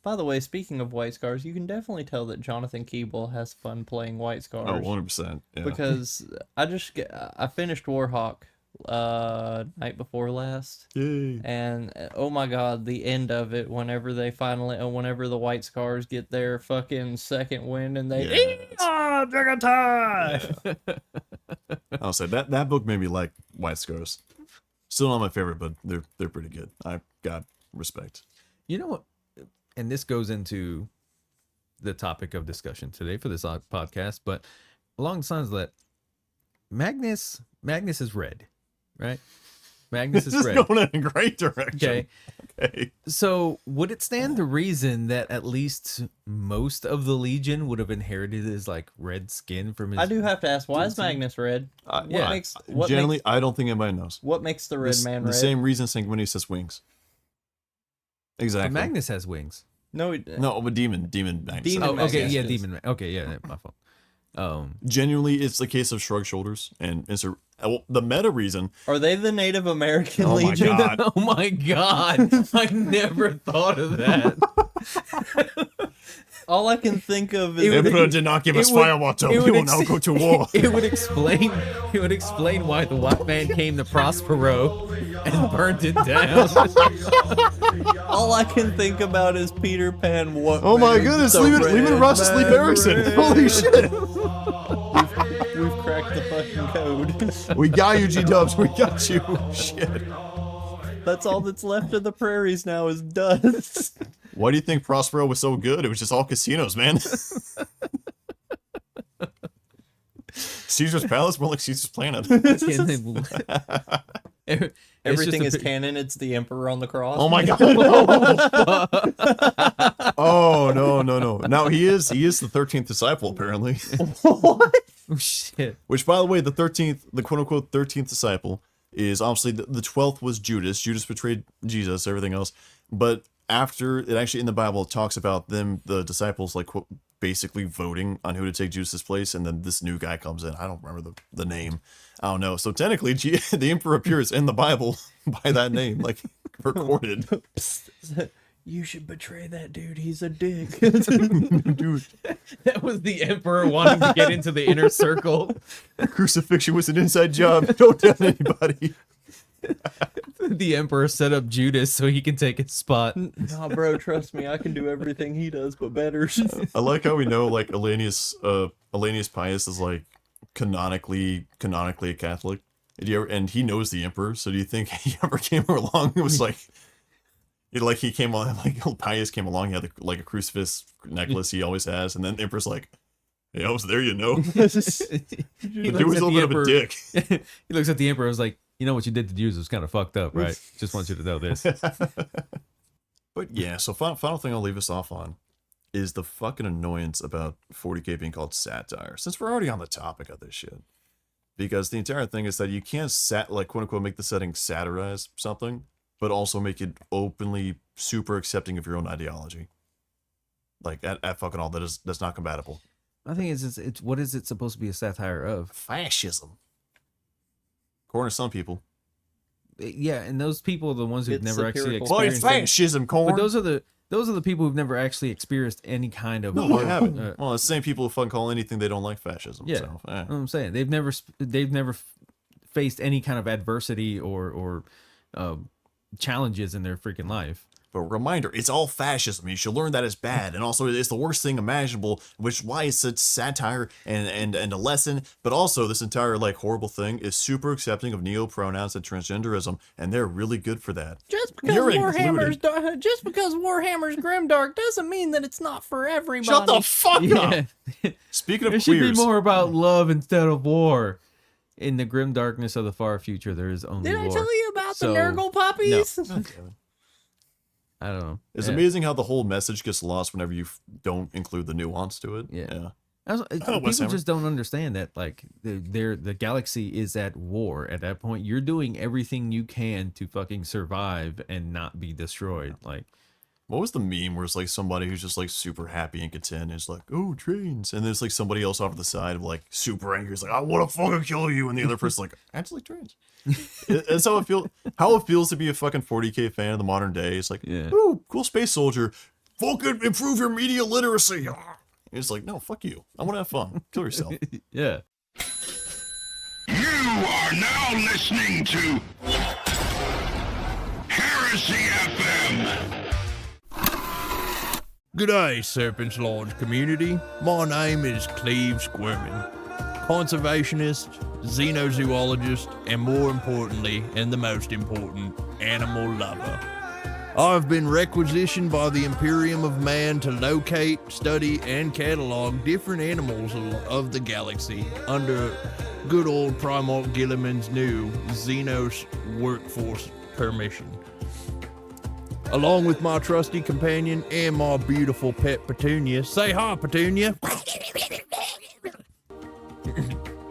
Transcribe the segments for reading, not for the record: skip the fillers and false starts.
By the way, speaking of White Scars, you can definitely tell that Jonathan Keeble has fun playing White Scars. Oh, 100%. Yeah. Because I finished Warhawk night before last. Yay. And oh my god, the end of it, whenever the White Scars get their fucking second win and they I'll say that book made me like White Scars. Still not my favorite, but they're pretty good. I got respect. You know what? And this goes into the topic of discussion today for this podcast, but along the lines of that, Magnus is red, right? Magnus is red. This is going in a great direction. Okay. So would it stand to reason that at least most of the Legion would have inherited his like red skin from his? I do have to ask, why is Magnus red? Generally, I don't think anybody knows. What makes the red man red? The same reason Sanguinius has wings. Exactly. But Magnus has wings. No, but demon Magnus. Demon Magnus. Okay, yeah, demon. Okay, yeah, my fault. Genuinely, it's the case of shrug shoulders and the meta reason. Are they the Native American Oh my Legion? God. Oh my god! I never thought of that. All I can think of is Emperor did not give us fire water. We will now go to war. It would explain why the white man came to Prospero and burned it down. all I can think about is Peter Pan. What? Oh my made goodness! the Leave it red Rush to sleep, man Erickson. red? Holy shit! We've cracked the fucking code. We got you, G-Dubs. We got you. Shit. That's all that's left of the prairies now is dust. Why do you think Prospero was so good? It was just all casinos, man. Caesar's Palace, more like Caesar's Planet. Everything is canon. It's the Emperor on the cross. Oh my god! Oh no! Now he is the 13th disciple apparently. What? Oh shit! Which, by the way, the quote unquote 13th disciple is obviously the 12th was Judas. Judas betrayed Jesus. Everything else, but after it actually in the Bible it talks about them, the disciples, like quote, basically voting on who to take Judas's place, and then this new guy comes in. I don't remember the name. I don't know. So technically, the Emperor appears in the Bible by that name, like recorded. You should betray that dude. He's a dick. Dude, That was the Emperor wanting to get into the inner circle. crucifixion was an inside job. Don't tell anybody. The Emperor set up Judas so he can take his spot. Nah, bro, trust me. I can do everything he does, but better. I like how we know like Elenius Pius is like canonically a Catholic. And he knows the Emperor. So do you think he ever came along and was like, he came on, like Pius came along, he had like a crucifix necklace he always has, and then the Emperor's like, hey, I was there, you know. The dude was a little bit of a dick. He looks at the Emperor and was like, you know what you did to Jews was kind of fucked up, right? Just want you to know this. But yeah, so final thing I'll leave us off on is the fucking annoyance about 40k being called satire, since we're already on the topic of this shit. Because the entire thing is that you can't quote unquote make the setting satirize something, but also make it openly super accepting of your own ideology. Like at fucking all that's not compatible. I think it's what is it supposed to be a satire of? Fascism. According to some people. Yeah, and those people are the ones who've It's never actually satirical. Well, it's experienced. fascism, Corn. But those are the people who've never actually experienced any kind of. No, I haven't. Well, it's the same people who fucking call anything they don't like fascism. Yeah, So, that's what I'm saying they've never faced any kind of adversity or challenges in their freaking life. But reminder, it's all fascism. You should learn that is bad, and also it's the worst thing imaginable, which is why it's such satire and a lesson. But also, this entire like horrible thing is super accepting of neo-pronouns and transgenderism, and they're really good for that. Just because You're Warhammer's grimdark doesn't mean that it's not for everybody. Shut the fuck Yeah, up. Speaking of there should queers, be more about love instead of war. In the grim darkness of the far future, there is only Did war. I tell you about So, the Nurgle puppies? No. I don't know. It's Yeah. amazing how the whole message gets lost whenever you don't include the nuance to it. Yeah. Oh, People Weshammer. just don't understand that, like, the galaxy is at war. At that point, you're doing everything you can to fucking survive and not be destroyed. Like, What was the meme where it's like somebody who's just like super happy and content and it's like, oh, trains. And there's like somebody else off to the side of like super angry. It's like, I want to fucking kill you. And the other person's like, I just like trains. That's how it feels to be a fucking 40k fan of the modern day. It's like, Yeah. ooh, cool space soldier. fucking improve your media literacy. It's like, no, fuck you. I want to have fun. Kill yourself. Yeah. You are now listening to Heresy FM. G'day, Serpent's Lodge community. My name is Cleve Squirmin, conservationist, xenozoologist, and more importantly, and the most important, animal lover. I've been requisitioned by the Imperium of Man to locate, study, and catalog different animals of the galaxy under good old Primarch Gilliman's new Xenos workforce permission. Along with my trusty companion and my beautiful pet Petunia. Say hi, Petunia.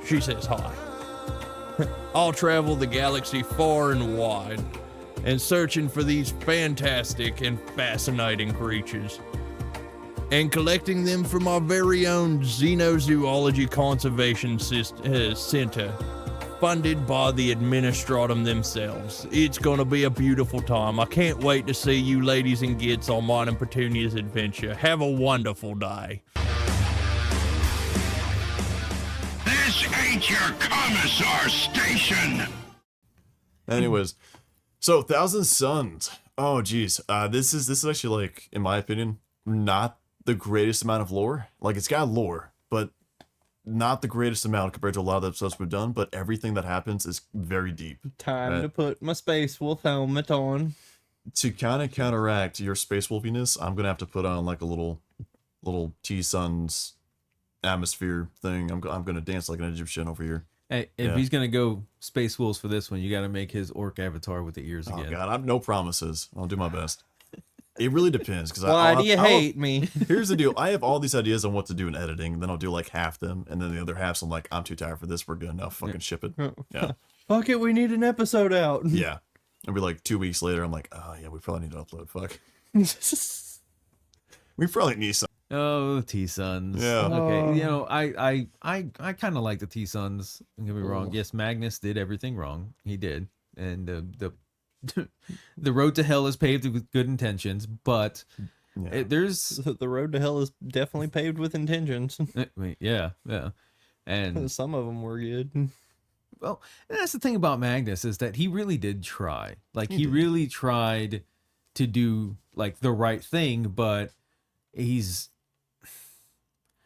She says hi. I'll travel the galaxy far and wide and searching for these fantastic and fascinating creatures and collecting them for my very own Xenozoology Conservation Center, funded by the Administratum themselves. It's gonna be a beautiful time. I can't wait to see you ladies and gits on mine and Petunia's adventure. Have a wonderful day. This ain't your commissar station. Anyways, so Thousand Suns. Oh, geez. This is actually, like, in my opinion, not the greatest amount of lore. Like, it's got lore, but not the greatest amount compared to a lot of the episodes we've done, but everything that happens is very deep. Time to put my Space Wolf helmet on. To kind of counteract your space wolfiness, I'm gonna have to put on like a little T-Suns atmosphere thing. I'm gonna dance like an Egyptian over here. Hey, if he's gonna go Space Wolves for this one, you got to make his orc avatar with the ears Oh again. God, I've no promises. I'll do my best. It really depends because Why do you hate me? Here's the deal. I have all these ideas on what to do in editing, and then I'll do like half them, and then the other half, I'm like, I'm too tired for this. We're good now. Fucking ship it. Yeah. Fuck it, we need an episode out. Yeah. It'll be like 2 weeks later. I'm like, oh yeah, we probably need to upload. Fuck. We probably need some. Oh, T-Suns. Yeah. Okay. You know, I kind of like the T-Suns. Don't get me wrong. Yes, Magnus did everything wrong. He did, and the the road to hell is paved with good intentions, but there's the road to hell is definitely paved with intentions. yeah, and Some of them were good. well, and that's the thing about Magnus is that he really did try. Like he really tried to do like the right thing, but he's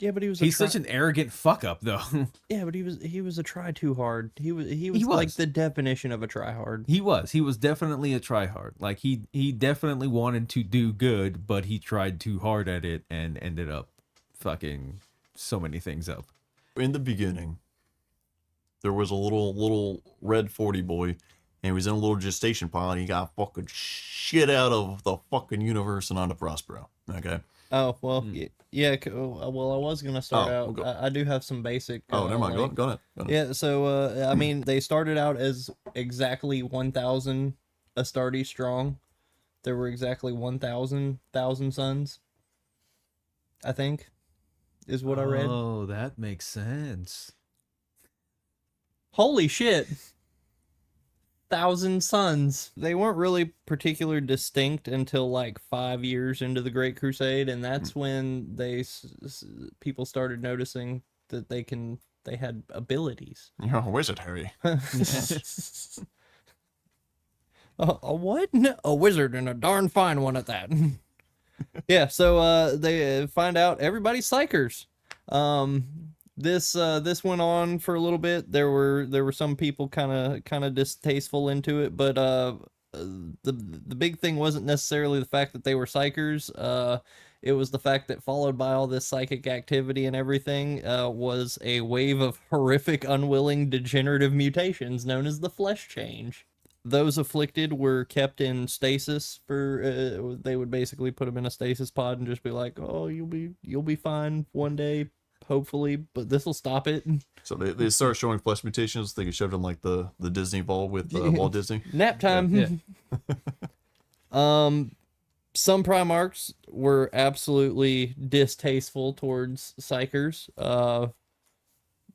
but he was such an arrogant fuck up though. Yeah, but he was a try too hard. He was like the definition of a try hard. He was definitely a tryhard. Like he definitely wanted to do good, but he tried too hard at it and ended up fucking so many things up. In the beginning, there was a little red 40 boy, and he was in a little gestation pod. And he got fucking shit out of the fucking universe and onto Prospero. Okay. Oh well, yeah. Well, I was gonna start out. I do have some basic. Never mind. like- Go ahead. Yeah, so I mean, they started out as exactly 1,000 Astartes strong. There were exactly 1,000 suns, I think, is what I read. Oh, that makes sense. Holy shit! 1,000 suns. They weren't really particularly distinct until like 5 years into the Great Crusade, and that's when people started noticing that they had abilities. You're a wizard, Harry. A what? No, a wizard, and a darn fine one at that. Yeah, so they find out everybody's psychers. This went on for a little bit. There were some people kind of distasteful into it, but the big thing wasn't necessarily the fact that they were psychers. It was the fact that followed by all this psychic activity and everything was a wave of horrific, unwilling, degenerative mutations known as the flesh change. Those afflicted were kept in stasis for. They would basically put them in a stasis pod and just be like, "Oh, you'll be fine one day, hopefully, but this will stop it." So they start showing flesh mutations. They get shoved in like the Disney ball with Walt Disney. Nap time. Yeah. Some Primarchs were absolutely distasteful towards Psychers.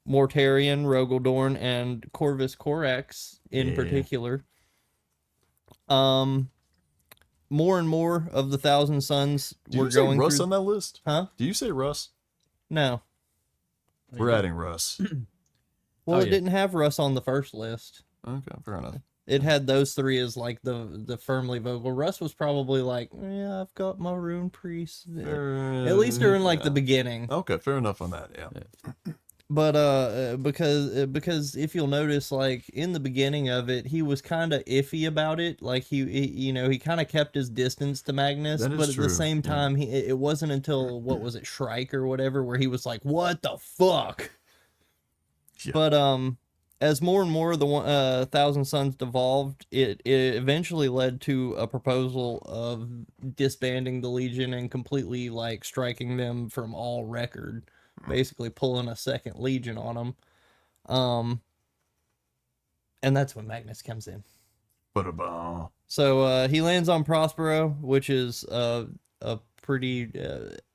Mortarion, Rogaldorn, and Corvus Corax in particular. more and more of the Thousand Sons Did were you say going Russ through. on that list? Huh? Do you say Russ? No. We're adding Russ. Well, Oh, it yeah. didn't have Russ on the first list. Okay, fair enough. It had those three as like the firmly vocal. Russ was probably like, yeah, I've got my rune priest. At least during like the beginning. Okay, fair enough on that. Yeah. But because if you'll notice, like in the beginning of it, he was kind of iffy about it. Like he kind of kept his distance to Magnus, That is but at true, the same yeah. time, it wasn't until what was it, Shrike or whatever, where he was like, "What the fuck." Yeah. But as more and more of the Thousand Sons devolved, it eventually led to a proposal of disbanding the Legion and completely like striking them from all record, basically pulling a second Legion on them. And that's when Magnus comes in. Ba-da-ba. So he lands on Prospero, which is a pretty,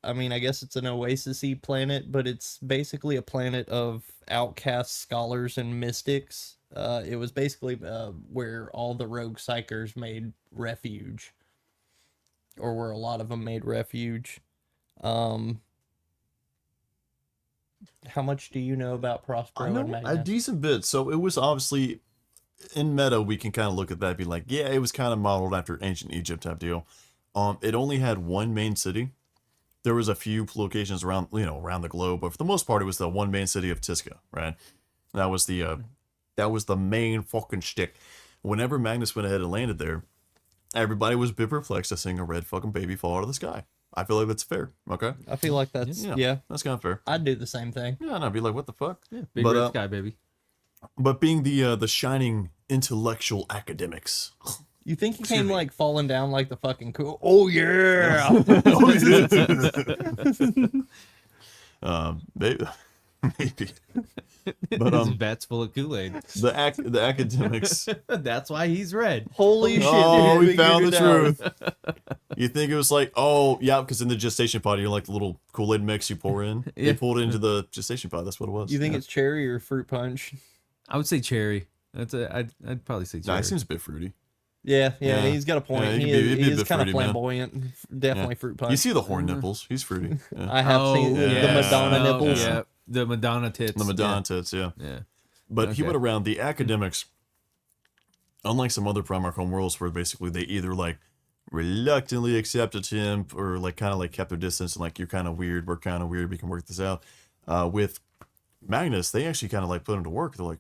I mean, I guess it's an oasis-y planet, but it's basically a planet of outcast scholars and mystics. It was basically where all the rogue psychers made refuge, or where a lot of them made refuge. How much do you know about Prospero I and know Magnus? a decent bit. So it was obviously in meta. We can kind of look at that, and be like, yeah, it was kind of modeled after ancient Egypt type deal. It only had one main city. There was a few locations around, around the globe, but for the most part, it was the one main city of Tisca, right? That was the main fucking shtick. Whenever Magnus went ahead and landed there, everybody was a bit perplexed at seeing a red fucking baby fall out of the sky. I feel like that's fair. Okay. I feel like that's, yeah, That's kind of fair. I'd do the same thing. Yeah, and I'd be like, what the fuck? Yeah, big But, red sky, baby. But being the shining intellectual academics. You think he came like falling down like the fucking cool? Oh yeah. Maybe. Maybe. But his vat's full of Kool-Aid. The academics. That's why he's red. Holy shit! Oh, dude, we found the figured it out. truth. You think it was like, oh yeah, because in the gestation pod, you're like the little Kool-Aid mix you pour in. Yeah. They pulled it into the gestation pod. That's what it was. You think Yeah. it's cherry or fruit punch? I would say cherry. I'd probably say cherry. Nah, it seems a bit fruity. Yeah, Yeah. he's got a point. Yeah, he it'd be a is bit kind of fruity, man. flamboyant. Definitely Yeah. fruit punch. You see the horn nipples? He's fruity. Yeah. I have seen the Madonna Oh, nipples. Yeah, the Madonna tits. The Madonna tits, yeah. Yeah. But he Okay. went around the academics, unlike some other Primarch homeworlds where basically they either like reluctantly accepted him or like kind of like kept their distance and like, you're kind of weird, we're kind of weird, we can work this out. With Magnus, they actually kind of like put him to work. They're like,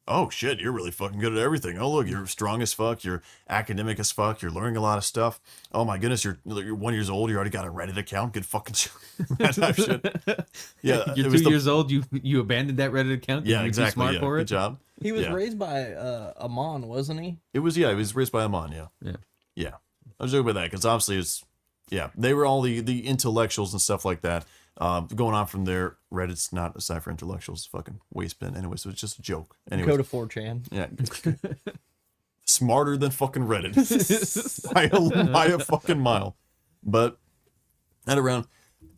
oh shit, you're really fucking good at everything. Oh look, you're strong as fuck, you're academic as fuck, you're learning a lot of stuff. Oh my goodness, you're 1 year old, you already got a Reddit account, good fucking that type of shit. Yeah, You're it was 2 years old. You abandoned that Reddit account. 'cause yeah, you're exactly. Too smart Yeah, for good it. job. He was Yeah. raised by Amon, wasn't he? It was raised by Amon, yeah. Yeah. Yeah. I was joking about that because obviously it's, yeah, they were all the intellectuals and stuff like that. Going on from there, Reddit's not a site for intellectuals, it's fucking waste bin. Anyway, so it's just a joke. Anyway, Go to 4chan. yeah. Smarter than fucking Reddit by a fucking mile. But at around,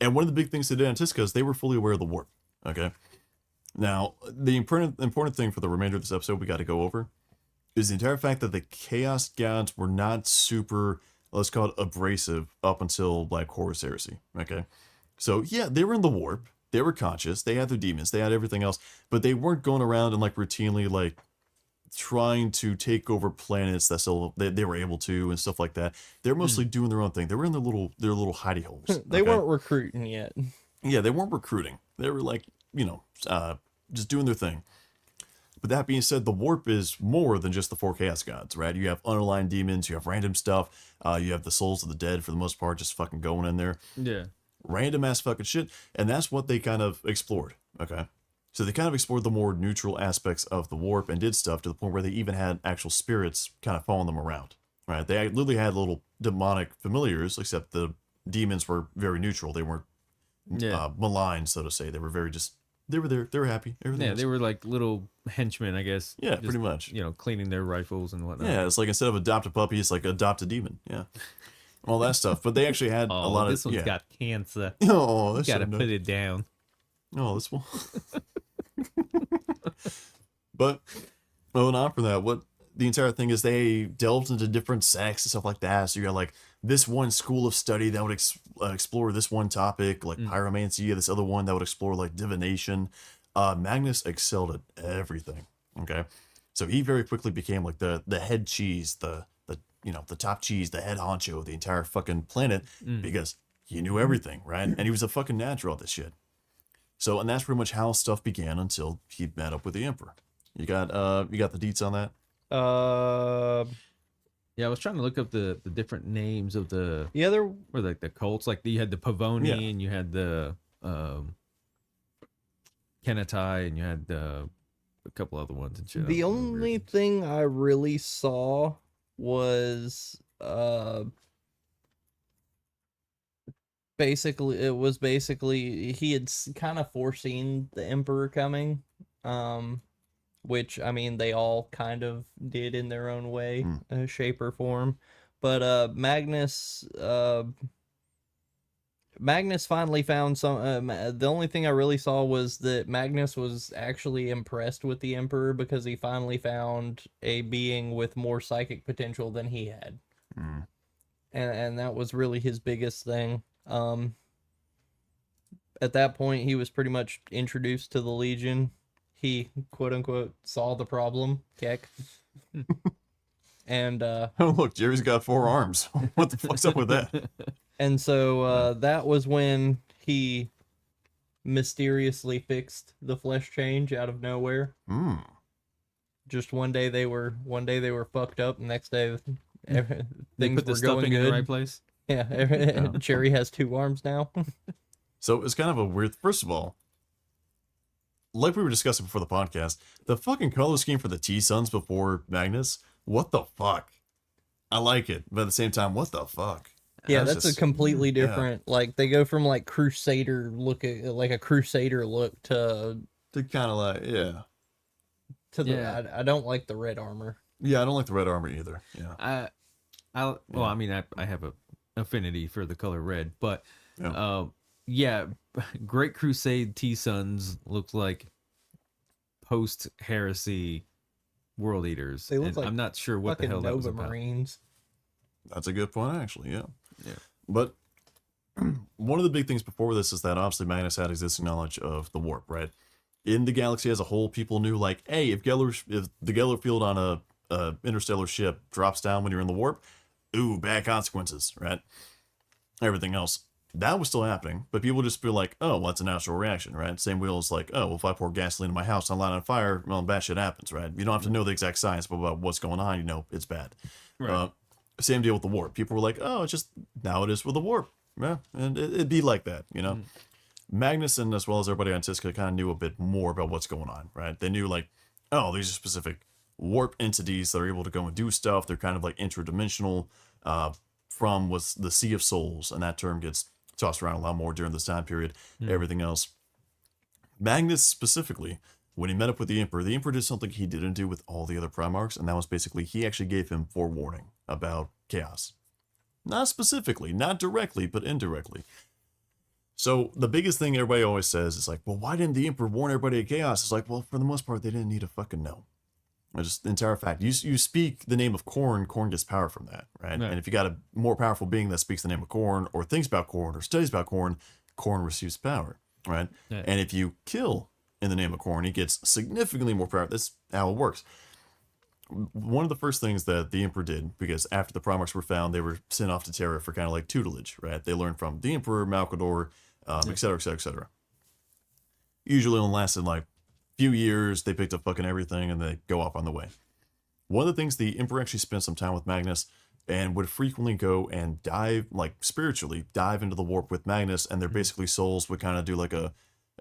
and one of the big things they did on Tisca is they were fully aware of the warp. Okay. Now, the important thing for the remainder of this episode we got to go over is the entire fact that the Chaos Gods were not super, let's call it abrasive, up until like Horus Heresy. Okay. So yeah, they were in the warp. They were conscious. They had their demons. They had everything else, but they weren't going around and like routinely like trying to take over planets that still they were able to and stuff like that. They're mostly doing their own thing. They were in their little hidey holes. They okay? weren't recruiting yet. Yeah, they weren't recruiting. They were like, just doing their thing. But that being said, the warp is more than just the 4 Chaos Gods, right? You have unaligned demons, you have random stuff, you have the souls of the dead for the most part, just fucking going in there. Yeah. Random ass fucking shit. And that's what they kind of explored, okay? So they kind of explored the more neutral aspects of the warp and did stuff to the point where they even had actual spirits kind of following them around, right? They literally had little demonic familiars, except the demons were very neutral. They weren't malign, so to say. They were very just, they were there, they were happy. Everything Yeah, else. they were like little henchmen, I guess. Yeah, Just, pretty much. Cleaning their rifles and whatnot. Yeah, it's like instead of adopt a puppy, it's like adopt a demon. Yeah. All that stuff. But they actually had a lot this of. one's got cancer. Oh, that's Gotta so put it down. Oh, this one. But moving on from that, what the entire thing is they delved into different sects and stuff like that. So you got like this one school of study that would explore this one topic, like pyromancy, this other one that would explore like divination. Magnus excelled at everything. Okay, so he very quickly became like the head cheese, the the top cheese, the head honcho of the entire fucking planet because he knew everything, right? And he was a fucking natural at this shit. So, and that's pretty much how stuff began until he met up with the Emperor. You got the deets on that? Yeah, I was trying to look up the different names of the there or like the cults. Like you had the Pavonian, you had the Kenatai, and you had a couple other ones and shit. the only thing I really saw was basically he had kind of foreseen the Emperor coming, which I mean they all kind of did in their own way, shape or form. But Magnus finally found some. The only thing I really saw was that Magnus was actually impressed with the Emperor because he finally found a being with more psychic potential than he had, and that was really his biggest thing. At that point, he was pretty much introduced to the Legion. He quote unquote saw the problem. Keck. And Oh look, Jerry's got 4 arms. What the fuck's up with that? And so that was when he mysteriously fixed the flesh change out of nowhere. Just one day they were fucked up, and next day they things put the were stuffing going in good. the right place. Yeah, Cherry has 2 arms now. So it's kind of a weird. First of all, like we were discussing before the podcast, the fucking color scheme for the T-Suns before Magnus. What the fuck? I like it, but at the same time, what the fuck? Yeah, That's that's just- a completely different. Like they go from like Crusader look, like a Crusader look to To kind of like, yeah. the. Yeah. I don't like the red armor. Yeah, I don't like the red armor either. Yeah. Well, I mean, I have a affinity for the color red, but Yeah. Great Crusade T-Suns look like post heresy world eaters. They look and like I'm not sure what the Fucking hell that was Nova about. Marines. That's a good point, actually. Yeah. Yeah. But one of the big things before this is that obviously Magnus had existing knowledge of the warp, right? In the galaxy as a whole, people knew like, hey, if the Geller field on a interstellar ship drops down when you're in the warp, ooh, bad consequences, right? Everything else. That was still happening, but people just feel like, oh, well, that's a natural reaction, right? Same wheel is like, oh, well, if I pour gasoline in my house and light on fire, well, bad shit happens, right? You don't have to know the exact science about what's going on, you know, it's bad. Right. Same deal with the warp. People were like, oh, it's just now it is with the warp. Yeah, and it'd be like that, you know? Magnus and as well as everybody on Tisca kind of knew a bit more about what's going on, right? They knew like, oh, these are specific warp entities that are able to go and do stuff. They're kind of like interdimensional. From was the Sea of Souls, and that term gets tossed around a lot more during this time period. Everything else. Magnus specifically, when he met up with the Emperor did something he didn't do with all the other Primarchs, and that was basically he actually gave him forewarning about chaos. Not specifically, not directly, but indirectly. So the biggest thing everybody always says is like, well, why didn't the Emperor warn everybody of chaos? It's like, well, for the most part, they didn't need to fucking know. It's just the entire fact. You speak the name of Khorne gets power from that, right? Right. And if you got a more powerful being that speaks the name of Khorne, or thinks about Khorne, or studies about Khorne receives power, right? Yeah. And if you kill in the name of Khorne, he gets significantly more power. That's how it works. One of the first things that the Emperor did, because after the Primarchs were found, they were sent off to Terra for kind of like tutelage, right? They learned from the Emperor, Malcador, et cetera, et cetera, et cetera. Usually only lasted like few years. They picked up fucking everything and they go off on the way. One of the things the Emperor actually spent some time with Magnus and would frequently go and dive, like spiritually dive into the warp with Magnus, and their basically souls would kind of do like a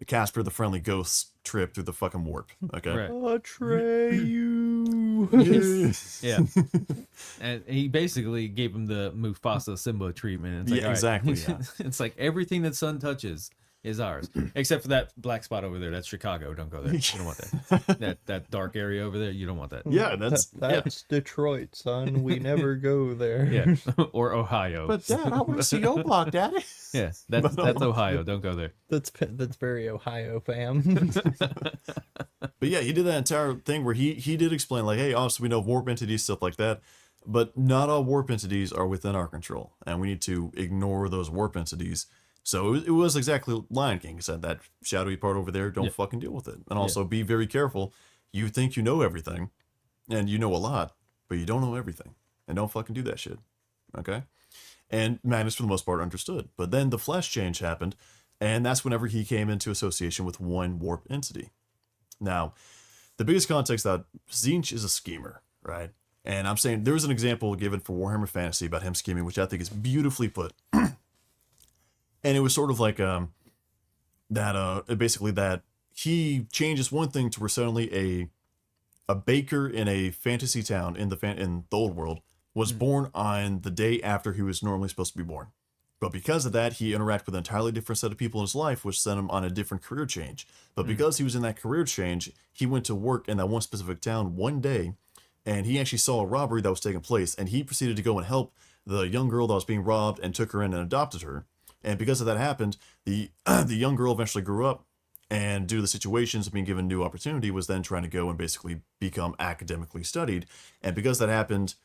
Casper the Friendly Ghost trip through the fucking warp. Okay. Right. Atreyu. Yeah. And he basically gave him the Mufasa Simba treatment. It's like, Yeah, all right. exactly, yeah. It's like everything that sun touches is ours, except for that black spot over there. That's Chicago. Don't go there. You don't want that. that dark area over there. You don't want that. Yeah, That's Detroit, son. We never go there. Yeah. Or Ohio. Dad, I want to see O-Block, Daddy. Yeah, that's Ohio. Don't go there. That's very Ohio, fam. But yeah, he did that entire thing where he did explain like, hey, obviously we know warp entities, stuff like that. But not all warp entities are within our control, and we need to ignore those warp entities. So it was exactly Lion King said, that shadowy part over there, don't fucking deal with it. And also be very careful. You think you know everything, and you know a lot, but you don't know everything. And don't fucking do that shit. Okay? And Magnus, for the most part, understood. But then the flesh change happened, and that's whenever he came into association with one warp entity. Now, the biggest context that Tzeentch is a schemer, right? And I'm saying there was an example given for Warhammer Fantasy about him scheming, which I think is beautifully put. And it was sort of like basically that he changes one thing to where suddenly a baker in a fantasy town in the old world was born on the day after he was normally supposed to be born. But because of that, he interacted with an entirely different set of people in his life, which sent him on a different career change. But because he was in that career change, he went to work in that one specific town one day, and he actually saw a robbery that was taking place, and he proceeded to go and help the young girl that was being robbed and took her in and adopted her. And because of that happened, the young girl eventually grew up, and due to the situations of being given new opportunity, was then trying to go and basically become academically studied. And because that happened,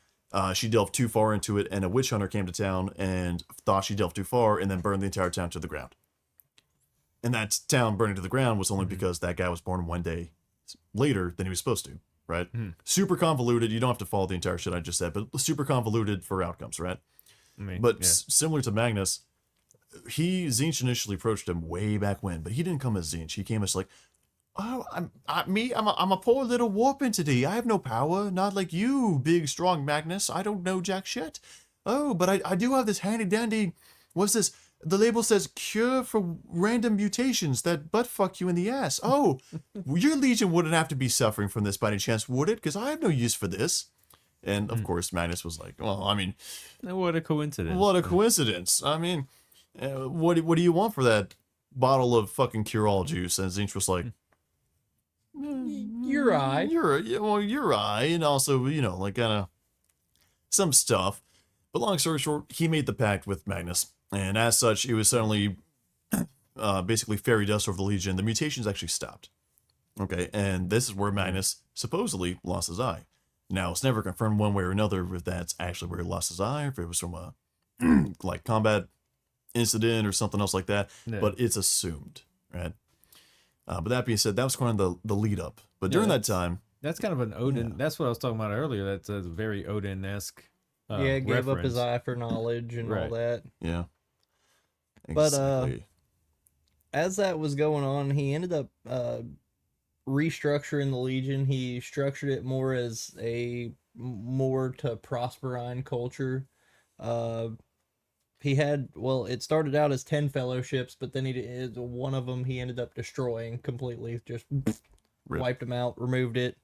she delved too far into it, and a witch hunter came to town and thought she delved too far and then burned the entire town to the ground. And that town burning to the ground was only because that guy was born one day later than he was supposed to, right? Super convoluted. You don't have to follow the entire shit I just said, but super convoluted for outcomes, right? Similar to Magnus, Tzeentch initially approached him way back when, but he didn't come as Tzeentch. He came as like, oh, I'm a poor little warp entity. I have no power, not like you, big strong Magnus. I don't know jack shit. Oh, but I do have this handy dandy. What's this? The label says cure for random mutations that butt fuck you in the ass. Oh, your legion wouldn't have to be suffering from this by any chance, would it? Because I have no use for this. And of course, Magnus was like, well, I mean, What a coincidence. what a coincidence. I mean, what do you want for that bottle of fucking cure-all juice? And Tzeentch was like, You're right. You're right. And also, like kind of some stuff. But long story short, he made the pact with Magnus. And as such, it was suddenly basically fairy dust over the Legion. The mutations actually stopped. Okay, and this is where Magnus supposedly lost his eye. Now, it's never confirmed one way or another if that's actually where he lost his eye, or if it was from a like combat incident or something else like that. Yeah. But it's assumed, right? But that being said, that was kind of the lead up. But during that time, that's kind of an Odin. Yeah. That's what I was talking about earlier. That's a very Odin-esque. Gave reference. Up his eye for knowledge and all that. Yeah. Exactly. But as that was going on, he ended up restructuring the Legion. He structured it more as more to Prosperine culture. He had, it started out as 10 fellowships, but then one of them he ended up destroying completely. Just wiped them out, removed it.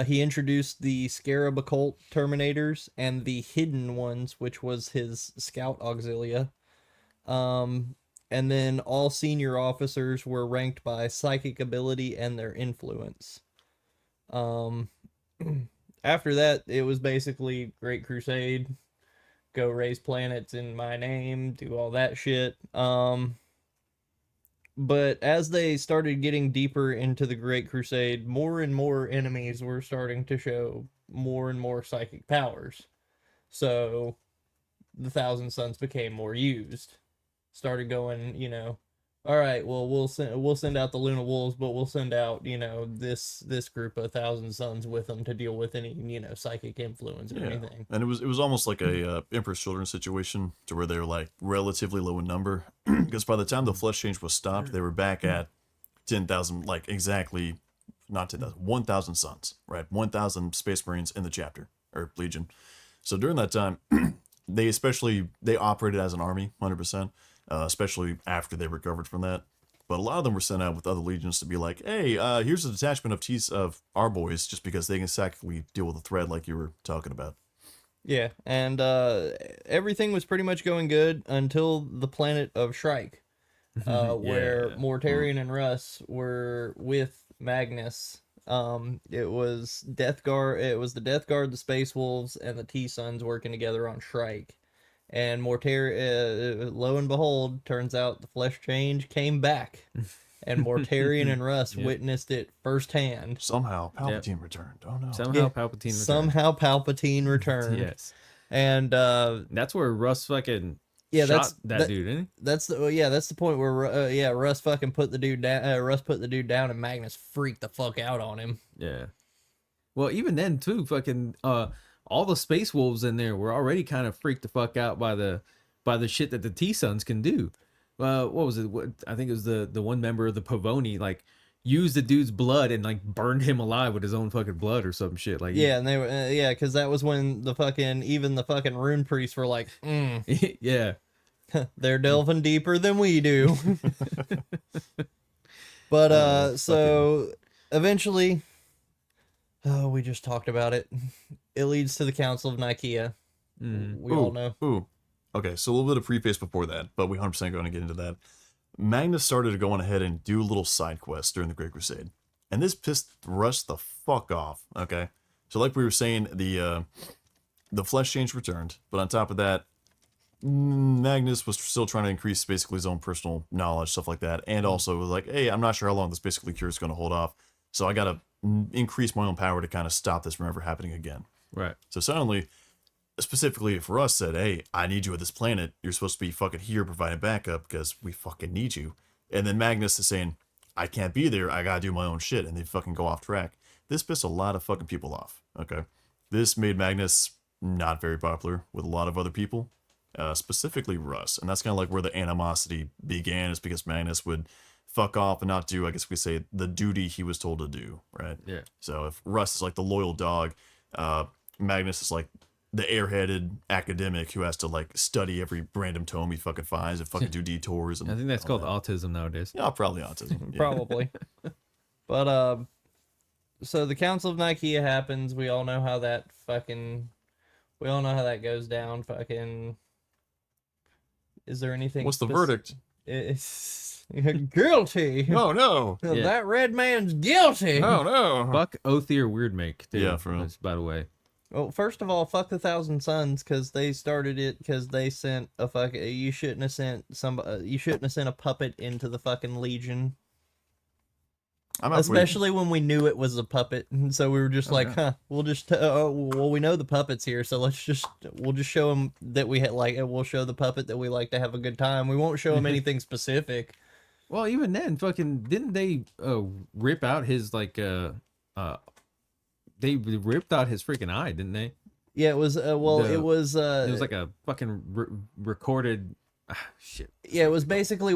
He introduced the Scarab Occult Terminators and the Hidden Ones, which was his Scout Auxilia. And then all senior officers were ranked by psychic ability and their influence. After that, it was basically Great Crusade. Go raise planets in my name, do all that shit. But as they started getting deeper into the Great Crusade, more and more enemies were starting to show more and more psychic powers. So the Thousand Sons became more used. Started going, all right, well, we'll send out the Luna Wolves, but we'll send out, this group of Thousand Sons with them to deal with any, psychic influence or anything. And it was almost like a Emperor's Children situation, to where they were like relatively low in number, because by the time the flesh change was stopped, they were back at 10,000, like exactly, not 10,000, 1,000 sons, right? 1,000 Space Marines in the chapter or Legion. So during that time, they operated as an army, 100%. Especially after they recovered from that. But a lot of them were sent out with other legions to be like, hey, here's a detachment of our boys, just because they can psychically deal with a threat like you were talking about. Yeah, and everything was pretty much going good until the planet of Shrike, where Mortarion and Russ were with Magnus. It was Death Guard. It was the Death Guard, the Space Wolves, and the T-Sons working together on Shrike. And lo and behold, turns out the flesh change came back. and Mortarion and Russ witnessed it firsthand. Somehow Palpatine returned. Oh no. Somehow Palpatine returned. Somehow Palpatine returned. Yes. And that's where Russ fucking that's shot that dude, isn't he? That's the point where Russ fucking put the dude down. Russ put the dude down, and Magnus freaked the fuck out on him. Yeah. Well, even then too, fucking all the Space Wolves in there were already kind of freaked the fuck out by the shit that the T-Sons can do. What was it? I think it was the one member of the Pavoni like used the dude's blood and like burned him alive with his own fucking blood or some shit. Like yeah, and they were because that was when the fucking rune priests were like, yeah, they're delving deeper than we do. But so eventually, we just talked about it. It leads to the Council of Nikaea. We all know. Ooh. Okay, so a little bit of preface before that, but we 100% going to get into that. Magnus started to go on ahead and do little side quests during the Great Crusade. And this pissed Russ the fuck off, okay? So like we were saying, the flesh change returned, but on top of that, Magnus was still trying to increase basically his own personal knowledge, stuff like that, and also was like, hey, I'm not sure how long this basically cure is going to hold off, so I got to increase my own power to kind of stop this from ever happening again. Right. So suddenly, specifically for us, said, hey, I need you at this planet. You're supposed to be fucking here providing backup because we fucking need you. And then Magnus is saying, I can't be there. I gotta do my own shit. And they fucking go off track. This pissed a lot of fucking people off. Okay. This made Magnus not very popular with a lot of other people, specifically Russ. And that's kind of like where the animosity began, is because Magnus would fuck off and not do, I guess we say, the duty he was told to do. Right. Yeah. So if Russ is like the loyal dog, Magnus is like the airheaded academic who has to like study every random tome he fucking finds and fucking do detours. And I think that's called autism nowadays. Yeah, probably autism. Yeah. Probably. But so the Council of Nikaea happens. We all know how that goes down. Fucking, is there anything? What's the verdict? It's guilty. Oh no! Yeah. That red man's guilty. Oh no! Fuck Othir Weirdmake, too. Yeah, for real. By the way. Well, first of all, fuck the Thousand Sons, because they started it because they sent a fucking. You shouldn't have sent a puppet into the fucking Legion. Especially when we knew it was a puppet, and so we were just we'll just we know the puppet's here, so we'll just show them that we had we'll show the puppet that we like to have a good time. We won't show him anything specific. Well, even then, fucking didn't they rip out his they ripped out his freaking eye, didn't they? Yeah, it was it was like a fucking recorded shit. Yeah, it was basically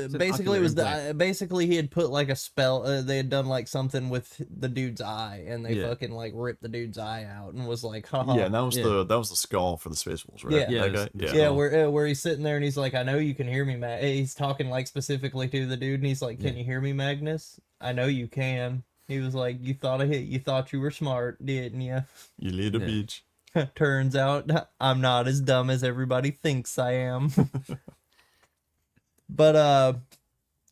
basically he had put like a spell. They had done like something with the dude's eye, and they fucking like ripped the dude's eye out, and was like, haha. Yeah, and that was the skull for the Space Wolves, right? Yeah, where he's sitting there and he's like, I know you can hear me, he's talking like specifically to the dude, and he's like, can you hear me, Magnus? I know you can. He was like, you thought you were smart, didn't you? You little bitch. Turns out I'm not as dumb as everybody thinks I am. But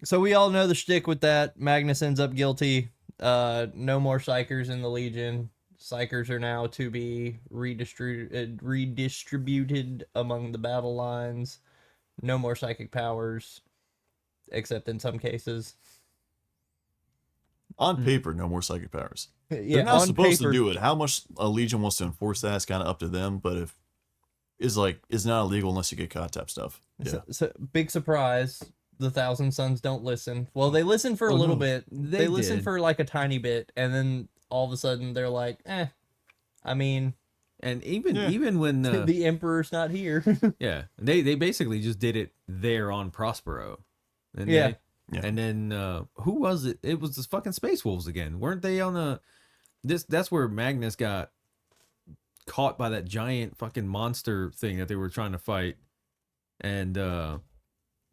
so we all know the shtick with that. Magnus ends up guilty. No more psychers in the Legion. Psychers are now to be redistributed among the battle lines. No more psychic powers, except in some cases. On paper, no more psychic powers. Yeah, they're not supposed to do it. How much a Legion wants to enforce that is kind of up to them. But if it's not illegal unless you get caught type stuff. Yeah. So big surprise. The Thousand Sons don't listen. Well, they listen for a little bit. They listen for like a tiny bit, and then all of a sudden they're like, I mean, and even when the Emperor's not here. Yeah, they basically just did it there on Prospero. And Yeah. And then who was it? It was the fucking Space Wolves again. Weren't they on that's where Magnus got caught by that giant fucking monster thing that they were trying to fight. And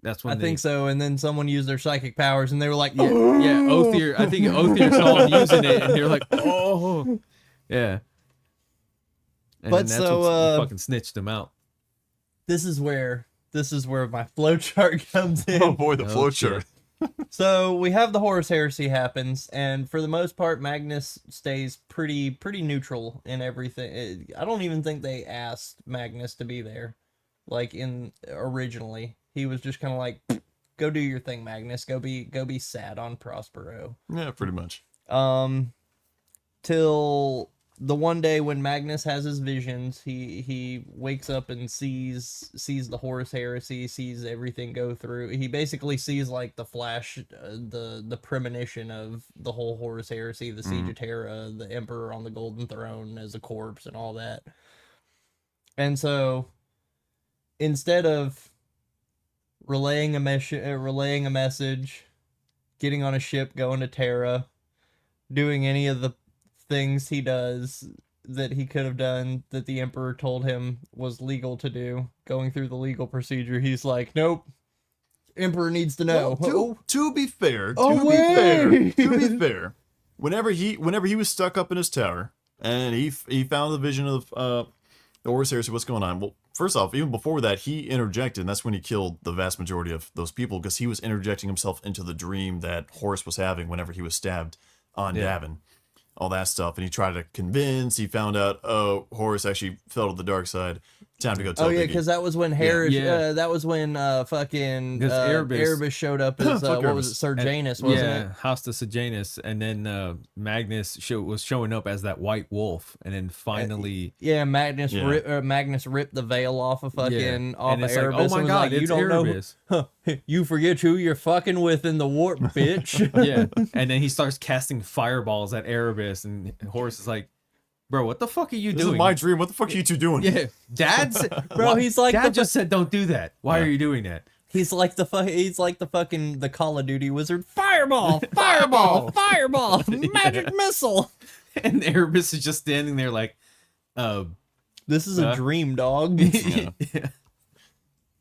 that's when I think so. And then someone used their psychic powers and they were like, yeah, Othir. I think Othir saw them using it and they were like, oh yeah. And but that's so fucking snitched them out. This is where my flowchart comes in. Oh boy, the flowchart. So we have the Horus Heresy happens, and for the most part, Magnus stays pretty neutral in everything. I don't even think they asked Magnus to be there, like originally. He was just kind of like, do your thing, Magnus. Go be sad on Prospero. Yeah, pretty much. Till the one day when Magnus has his visions, he wakes up and sees the Horus heresy, sees everything go through. He basically sees like the flash, the premonition of the whole Horus heresy, the Siege of Terra, the Emperor on the Golden Throne as a corpse, and all that. And so, instead of relaying a message, getting on a ship, going to Terra, doing any of the things he does that he could have done that the Emperor told him was legal to do, going through the legal procedure, he's like, nope, Emperor needs to know. Well, to be fair, Away! to be fair, whenever he was stuck up in his tower and he found the vision of the Horus Heresy, what's going on? Well, first off, even before that, he interjected, and that's when he killed the vast majority of those people, because he was interjecting himself into the dream that Horus was having whenever he was stabbed on Davin. All that stuff, and he tried to convince. He found out, oh, Horus actually fell to the dark side. Time to go tell. Oh yeah, because that was when Harris. Yeah. That was when fucking Erebus. Erebus showed up as what was it, Sir Janus, wasn't it? Hosta Sejanus, and then Magnus was showing up as that white wolf, and then finally, Magnus ripped the veil off of fucking off and of it's like, Erebus. oh my and was god, like, it's you don't Erebus. know, you forget who you're fucking with in the warp, bitch. Yeah, and then he starts casting fireballs at Erebus, and Horus is like, bro, what the fuck are you This doing? is my dream. What the fuck are you two doing? Yeah, Dad's Bro, he's like Dad just said don't do that. Why are you doing that? He's like the fucking the Call of Duty wizard. Fireball, fireball, fireball, magic missile. And Erebus is just standing there like, This is a dream, dog. Yeah.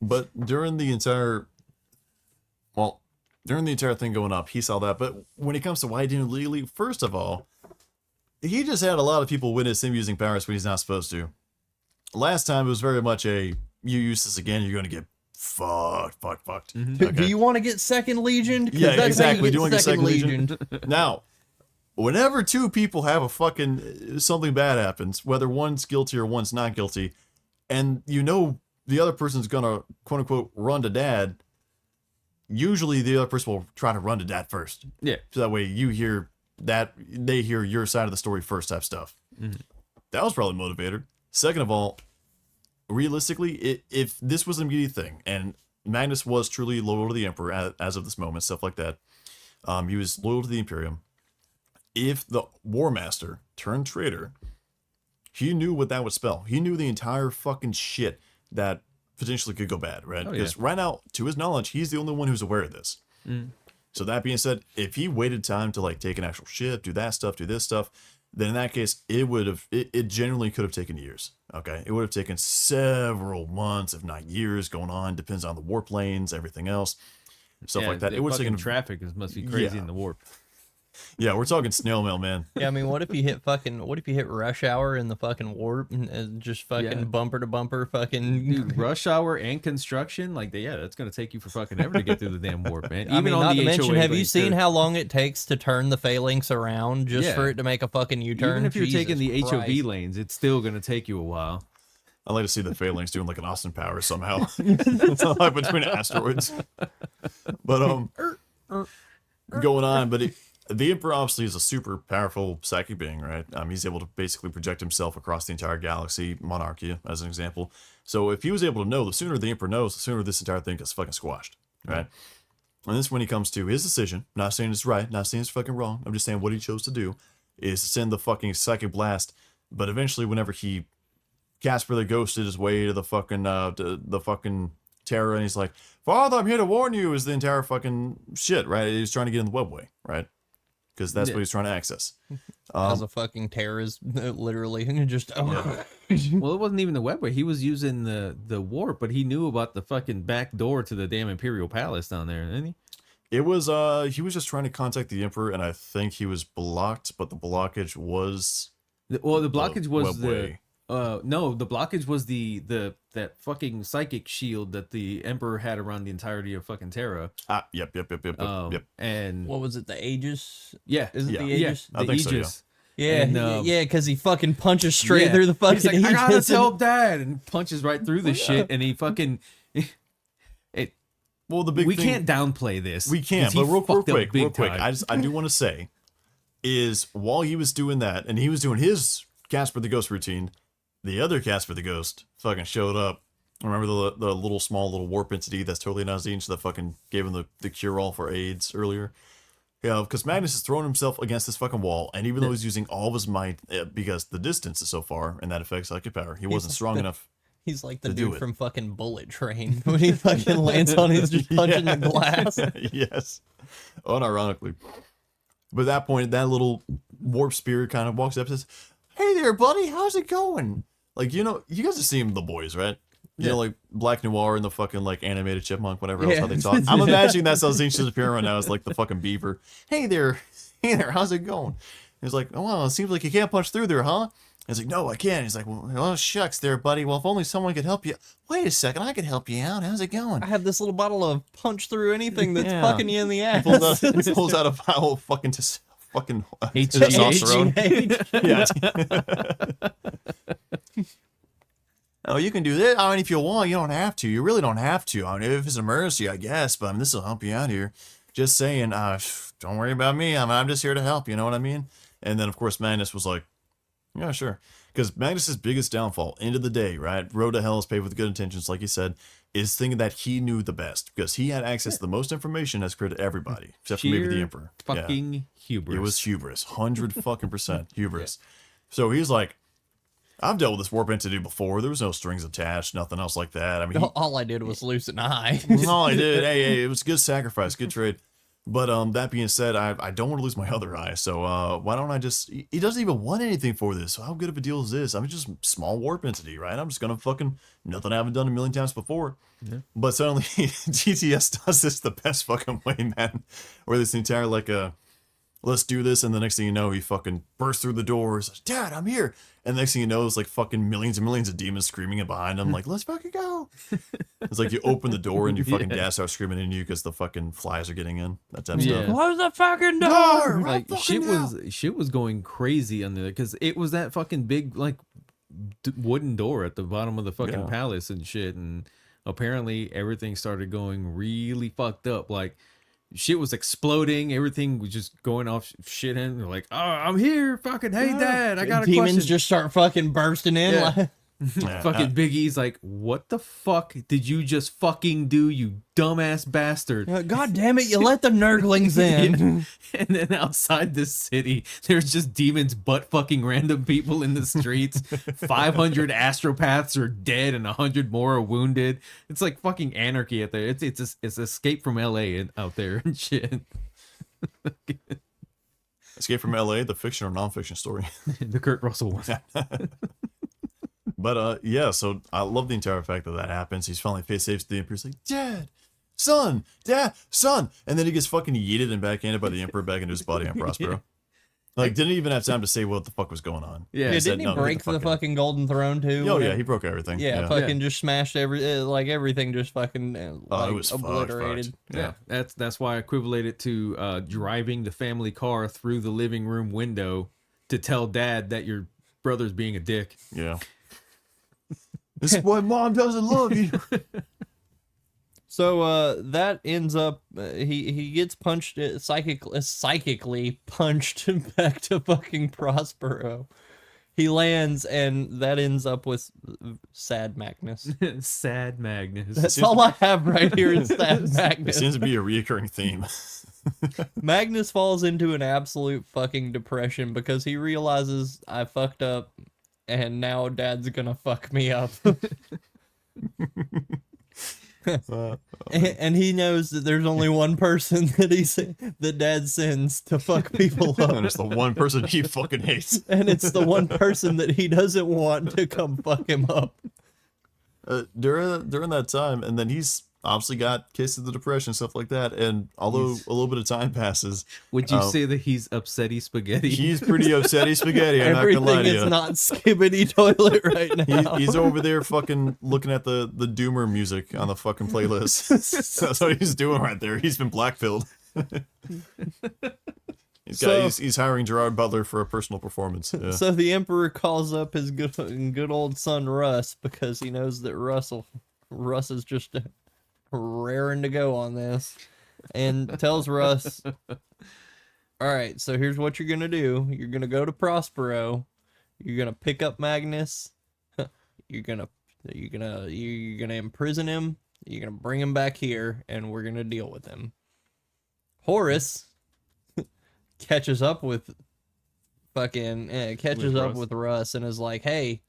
But during the entire thing going up, he saw that. But when it comes to why he didn't legally, first of all, he just had a lot of people witness him using powers when he's not supposed to. Last time it was very much you use this again, you're going to get fucked. Okay. Do you want to get second legion? Yeah, exactly. Do you want to get second legion? Now, whenever two people have a fucking something bad happens, whether one's guilty or one's not guilty, and you know the other person's gonna quote unquote run to dad, usually the other person will try to run to dad first. yeah, So that way you hear that they hear your side of the story first type stuff. That was probably a motivator. Second of all, realistically, if this was an immediate thing and Magnus was truly loyal to the Emperor as of this moment, stuff like that, he was loyal to the Imperium. If the War Master turned traitor, he knew what that would spell. He knew the entire fucking shit that potentially could go bad, right? Oh, Because right now, to his knowledge, he's the only one who's aware of this. So that being said, if he waited time to like take an actual ship, do that stuff, do this stuff, then in that case, it genuinely could have taken years. Okay, it would have taken several months, if not years, going on. Depends on the warp lanes, everything else, stuff like that. It would have taken traffic must be crazy Yeah. in the warp. Yeah, we're talking snail mail, man. Yeah, I mean, what if you hit rush hour in the fucking warp and just fucking bumper to bumper fucking Dude, rush hour and construction, like that's gonna take you for fucking ever to get through the damn warp, man. Even I mean, on not the to mention, HOA have you lanes, seen too. how long it takes to turn the phalanx around just Yeah. for it to make a fucking U-turn? Even if you're taking the Jesus HOV Christ. lanes, it's still gonna take you a while. I'd like to see the Phalanx doing like an Austin Powers somehow. Like between asteroids. But going on, but the Emperor obviously is a super powerful psychic being, right? He's able to basically project himself across the entire galaxy, Monarchia, as an example. So if he was able to know, the sooner the Emperor knows, the sooner this entire thing gets fucking squashed, right? And this is when he comes to his decision. Not saying it's right, not saying it's fucking wrong. I'm just saying what he chose to do is to send the fucking psychic blast. But eventually, whenever he Casper the ghosted his way to the fucking Terra, and he's like, "Father, I'm here to warn you," is the entire fucking shit, right? He's trying to get in the webway, right? Because that's what he's trying to access. As a fucking terrorist, literally just. Well, it wasn't even the webway. He was using the warp, but he knew about the fucking back door to the damn Imperial Palace down there, didn't he? It was he was just trying to contact the Emperor, and I think he was blocked, but the blockage was The blockage was webway. the blockage was that fucking psychic shield that the Emperor had around the entirety of fucking Terra. Yep. And What was it? The Aegis? yeah, Is it Yeah. the yeah, Aegis? the I think so, yeah. Aegis. Yeah, And, yeah, because he fucking punches straight Yeah. through the fucking He's like, I gotta Aegis. tell Dad, and punches right through the shit, and he fucking Well, the big we thing, can't downplay this. we can't, 'cause he but real fucked up quick, big time. I do want to say is while he was doing that and he was doing his Casper the Ghost routine, the other Casper the Ghost fucking showed up. Remember the little small little warp entity that's totally not Zinch that fucking gave him the cure all for AIDS earlier. Yeah, because Magnus is throwing himself against this fucking wall, and even though he's using all of his might, because the distance is so far and that affects psychic power, he wasn't strong enough. He's like the to do dude it. from fucking Bullet Train when he fucking lands on his just punching the glass. Yes, unironically. But at that point, that little warp spirit kind of walks up and says, "Hey there, buddy, how's it going?" Like, you know, you guys have seen The Boys, right? You know, like Black Noir and the fucking like animated chipmunk, whatever else, how they talk. I'm imagining that's how Zinch is appearing right now, as like the fucking beaver. Hey there, how's it going? He's like, oh, well, it seems like you can't punch through there, huh? He's like, no, I can't. He's like, well, shucks there, buddy. Well, if only someone could help you. Wait a second, I could help you out. How's it going? I have this little bottle of punch through anything that's Yeah. fucking you in the ass. He pulls out a vial of fucking H- testosterone. Yeah. Oh, you can do this. I mean, if you want, you don't have to. You really don't have to. I mean, if it's an emergency, I guess. But I mean, this will help you out here. Just saying. Don't worry about me. I'm just here to help. You know what I mean? And then, of course, Magnus was like, yeah, sure. Because Magnus's biggest downfall, end of the day, right? Road to hell is paved with good intentions, like he said, is thinking that he knew the best. Because he had access to the most information as compared to everybody, except for maybe the Sheer Emperor. fucking hubris. It was hubris. 100% hubris. So he's like, I've dealt with this warp entity before. There was no strings attached, nothing else like that. I mean, All I did was lose an eye. all I did, hey, it was a good sacrifice, good trade. But that being said, I don't want to lose my other eye. So why don't I just? He doesn't even want anything for this. So how good of a deal is this? I'm just a small warp entity, right? I'm just gonna fucking nothing I haven't done a million times before. Yeah. But suddenly GTS does this the best fucking way, man. Where this entire like let's do this, and the next thing you know, he fucking bursts through the doors. Like, Dad, I'm here. And the next thing you know, it's like fucking millions and millions of demons screaming it behind him. Like, let's fucking go. It's like you open the door and your fucking dad starts screaming in you because the fucking flies are getting in. That type of stuff. Close the fucking door. Like shit was going crazy under there because it was that fucking big like wooden door at the bottom of the fucking palace and shit, and apparently everything started going really fucked up. Like shit was exploding, everything was just going off shit, and they're like, oh, I'm here, fucking hey dad, I got a Demons question. just start fucking bursting in. Yeah. Like, Fucking Big E's like, what the fuck did you just fucking do, you dumbass bastard? God damn it, you let the nurglings in. And then outside the city, there's just demons butt fucking random people in the streets. 500 astropaths are dead and 100 more are wounded. It's like fucking anarchy out there. It's Escape from LA and out there and shit. Escape from LA, the fiction or non-fiction story. The Kurt Russell one. But yeah, so I love the entire fact that happens. He's finally saves the Emperor. He's like, Dad, son, and then he gets fucking yeeted and backhanded by the Emperor back into his body on Prospero. Like, didn't even have time to say what the fuck was going on. Yeah, He said, didn't he "No, get break the fuck out." fucking golden throne too? Oh yeah, he broke everything. Yeah, fucking just smashed everything just fucking It was obliterated. fucked. Yeah. That's why I equivalent it to driving the family car through the living room window to tell dad that your brother's being a dick. Yeah. This is why mom doesn't love you. So that ends up he gets punched psychically punched back to fucking Prospero. He lands and that ends up with sad Magnus. Sad Magnus. That's all I have right here is sad It Magnus. seems to be a reoccurring theme. Magnus falls into an absolute fucking depression because he realizes I fucked up and now dad's gonna fuck me up. And he knows that there's only one person that dad sends to fuck people up. And it's the one person he fucking hates. And it's the one person that he doesn't want to come fuck him up. During that time, and then he's obviously got cases of the depression, stuff like that. And although a little bit of time passes, Would you say that he's upsetty spaghetti? he's pretty upsetty spaghetti. I'm not gonna lie Everything to is you. not skibbity toilet right now. He's over there fucking looking at the Doomer music on the fucking playlist. That's what he's doing right there. He's been blackpilled. He's hiring Gerard Butler for a personal performance. Yeah. So the Emperor calls up his good old son Russ because he knows that Russ is just raring to go on this, and tells Russ, all right, so here's what you're gonna do. You're gonna go to Prospero. You're gonna pick up Magnus. You're gonna imprison him. You're gonna bring him back here, and we're gonna deal with him. Horace catches up with Russ and is like, hey,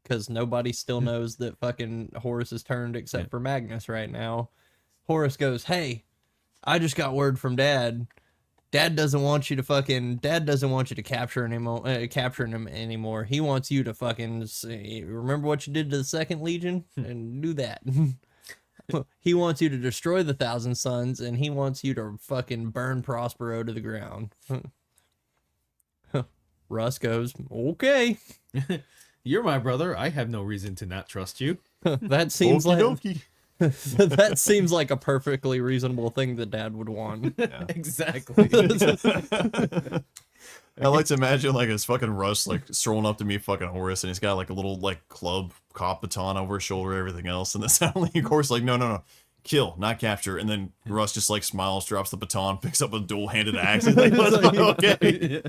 because nobody still knows that fucking Horace is turned except for Magnus right now. Horace goes, hey, I just got word from Dad. Dad doesn't want you to capture him anymore. He wants you to fucking remember what you did to the Second Legion and do that. He wants you to destroy the Thousand Suns, and he wants you to fucking burn Prospero to the ground. Russ goes, okay. You're my brother. I have no reason to not trust you. That seems Okie that seems like a perfectly reasonable thing that Dad would want. Yeah. Exactly. I like to imagine like his fucking Russ like strolling up to meet fucking Horace, and he's got like a little like club cop baton over his shoulder, everything else, and then suddenly Horace like no, kill, not capture, and then Russ just like smiles, drops the baton, picks up a dual-handed axe, and like, okay.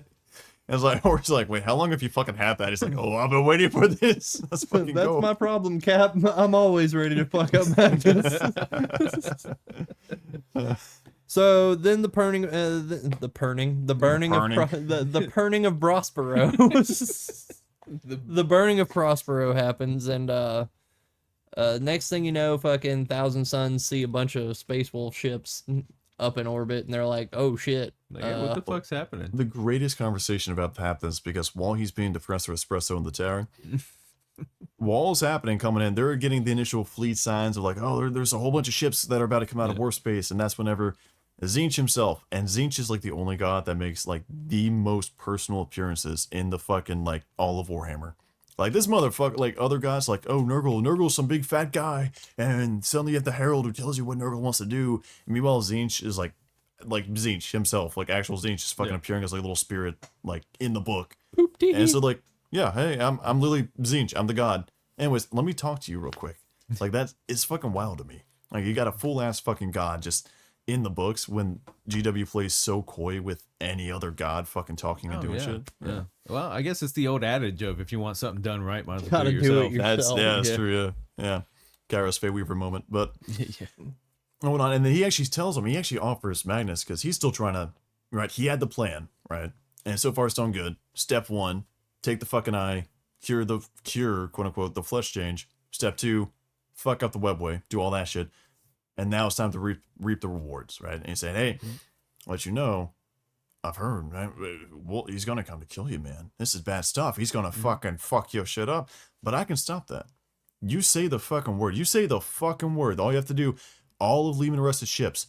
And it's like Horace like, wait, how long have you fucking had that? He's like, oh, I've been waiting for this. Let's fucking That's go. my problem, Cap. I'm always ready to fuck up Magnus. So then the burning of Prospero. The burning of Prospero happens, and next thing you know, fucking Thousand Suns see a bunch of Space Wolf ships up in orbit, and they're like, oh shit. Like, hey, what the fuck's happening? The greatest conversation about that happens because while he's being Professor Espresso in the tower, while it's happening, coming in, they're getting the initial fleet signs of like, oh, there's a whole bunch of ships that are about to come out of warp space, and that's whenever Tzeentch himself, and Tzeentch is like the only god that makes like the most personal appearances in the fucking like all of Warhammer. Like this motherfucker, like other guys, like, oh, Nurgle's some big fat guy, and suddenly you have the Herald who tells you what Nurgle wants to do. And meanwhile, Tzeentch is like Tzeentch himself, like actual Tzeentch is fucking appearing as like a little spirit, like in the book. And so like, yeah, hey, I'm literally Tzeentch, I'm the god. Anyways, let me talk to you real quick. It's like it's fucking wild to me. Like you got a full ass fucking god just in the books when GW plays so coy with any other god fucking talking and doing shit. Yeah. Well, I guess it's the old adage of if you want something done right, might as well do it Gotta yourself. do it yourself. That's true. Yeah. Garrus Faye Weaver moment, but Yeah. hold on. And then he actually tells him, he actually offers Magnus because he's still trying to, right? He had the plan, right? And so far it's done good. Step 1, take the fucking eye, cure, quote unquote, the flesh change. Step 2, fuck up the webway, do all that shit. And now it's time to reap the rewards, right? And he's saying, hey, let you know, I've heard, man, well, he's going to come to kill you, man. This is bad stuff. He's going to fucking fuck your shit up. But I can stop that. You say the fucking word. You say the fucking word. All you have to do, all of Lehman Russ's ships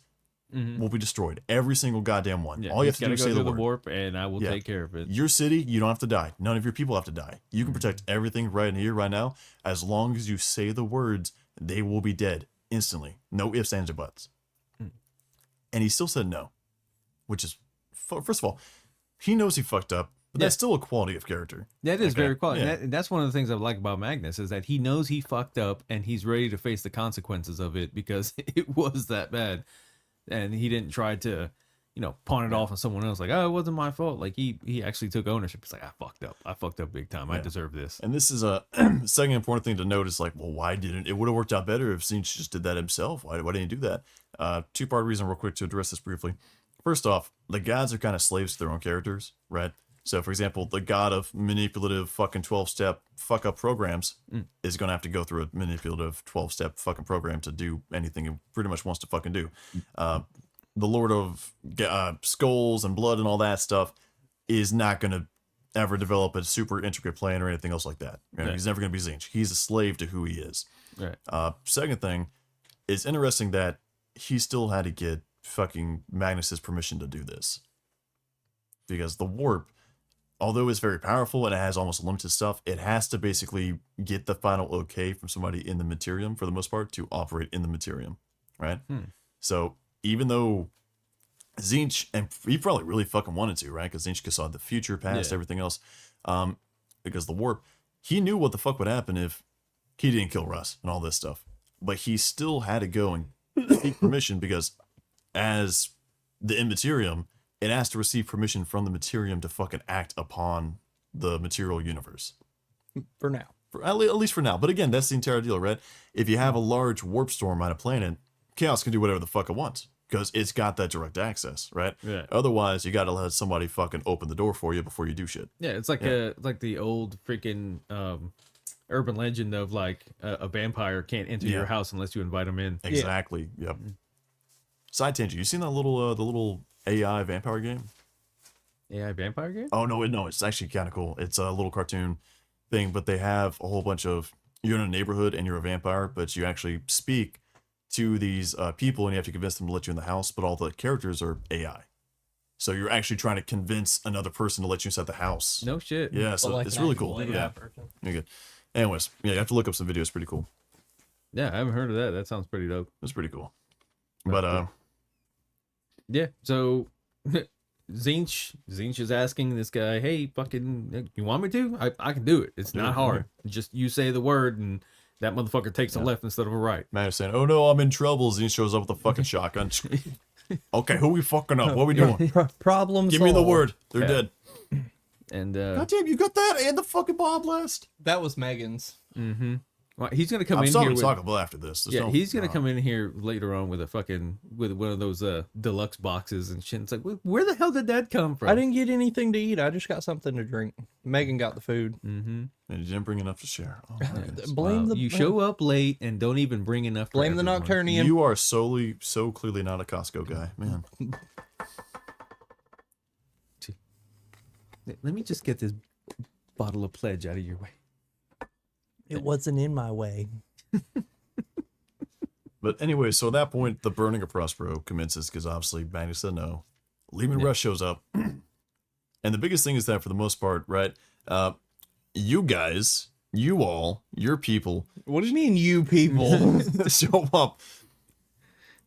will be destroyed. Every single goddamn one. Yeah, all you have to do is is say the the word. warp, and I will take care of it. Your city, you don't have to die. None of your people have to die. You can protect everything right here, right now. As long as you say the words, they will be dead instantly. No ifs, ands, or buts. And he still said no. Which is, first of all, he knows he fucked up, but that's still a quality of character. That is very quality. Yeah. And that's one of the things I like about Magnus is that he knows he fucked up and he's ready to face the consequences of it because it was that bad. And he didn't try to, pawn it off on someone else like, oh, it wasn't my fault. Like he actually took ownership. It's like, I fucked up. I fucked up big time. I deserve this. And this is a second important thing to note is like, well, why didn't it would have worked out better if Tzeentch just did that himself? Why didn't he do that? Two-part reason real quick to address this briefly. First off, the gods are kind of slaves to their own characters, right? So, for example, the god of manipulative fucking 12-step fuck-up programs is going to have to go through a manipulative 12-step fucking program to do anything he pretty much wants to fucking do. The Lord of Skulls and Blood and all that stuff is not going to ever develop a super intricate plan or anything else like that. Right? He's never going to be Tzeentch. He's a slave to who he is. Right. Second thing, it's interesting that he still had to get fucking Magnus's permission to do this. Because the warp, although it's very powerful and it has almost limited stuff, it has to basically get the final okay from somebody in the Materium, for the most part, to operate in the Materium, right? So even though Tzeentch, and he probably really fucking wanted to, right? Because Tzeentch saw the future, past, everything else, because the warp, he knew what the fuck would happen if he didn't kill Russ and all this stuff. But he still had to go and seek permission because as the Immaterium, it has to receive permission from the Materium to fucking act upon the material universe. For now. At least for now. But again, that's the entire deal, right? If you have a large warp storm on a planet, Chaos can do whatever the fuck it wants because it's got that direct access, right? Yeah. Otherwise, you got to let somebody fucking open the door for you before you do shit. Yeah, it's like the old freaking urban legend of like a vampire can't enter your house unless you invite him in. Exactly. Yep. Side tangent. You seen that little the little AI vampire game? AI vampire game? Oh no, it's actually kind of cool. It's a little cartoon thing, but they have a whole bunch of, you're in a neighborhood and you're a vampire, but you actually speak to these people and you have to convince them to let you in the house, but all the characters are AI. So you're actually trying to convince another person to let you inside the house. No shit. Yeah, so like it's an really actual cool. AI Yeah. person. You're good. Anyways, yeah, you have to look up some videos. Pretty cool. Yeah, I haven't heard of that. That sounds pretty dope. It's pretty cool. But Yeah, so Zinch is asking this guy, hey, fucking, you want me to? I can do it. It's not hard. Just you say the word and that motherfucker takes a left instead of a right. man is saying, oh no, I'm in trouble. Zine shows up with a fucking shotgun. Okay, who we fucking up? What we doing? Problem Give me the solved. word. They're Yeah. dead. And God damn, you got that and the fucking bomb blast. That was Megan's. well, he's gonna come I'm in sorry here to with, talk about after this. There's yeah, no- he's gonna come in here later on with a fucking with one of those deluxe boxes and shit. It's like, where the hell did that come from? I didn't get anything to eat. I just got something to drink. Megan got the food. And you didn't bring enough to share. Oh, my goodness. Blame the you show up late and don't even bring enough. for blame the everyone. Nocturnian. You are so clearly not a Costco guy, man. Let me just get this bottle of pledge out of your way. It wasn't in my way. But anyway, so at that point, the burning of Prospero commences because obviously Magnus said no. Lehman Rush shows up. And the biggest thing is that for the most part, right, you guys, your people, What do you mean, you people? show up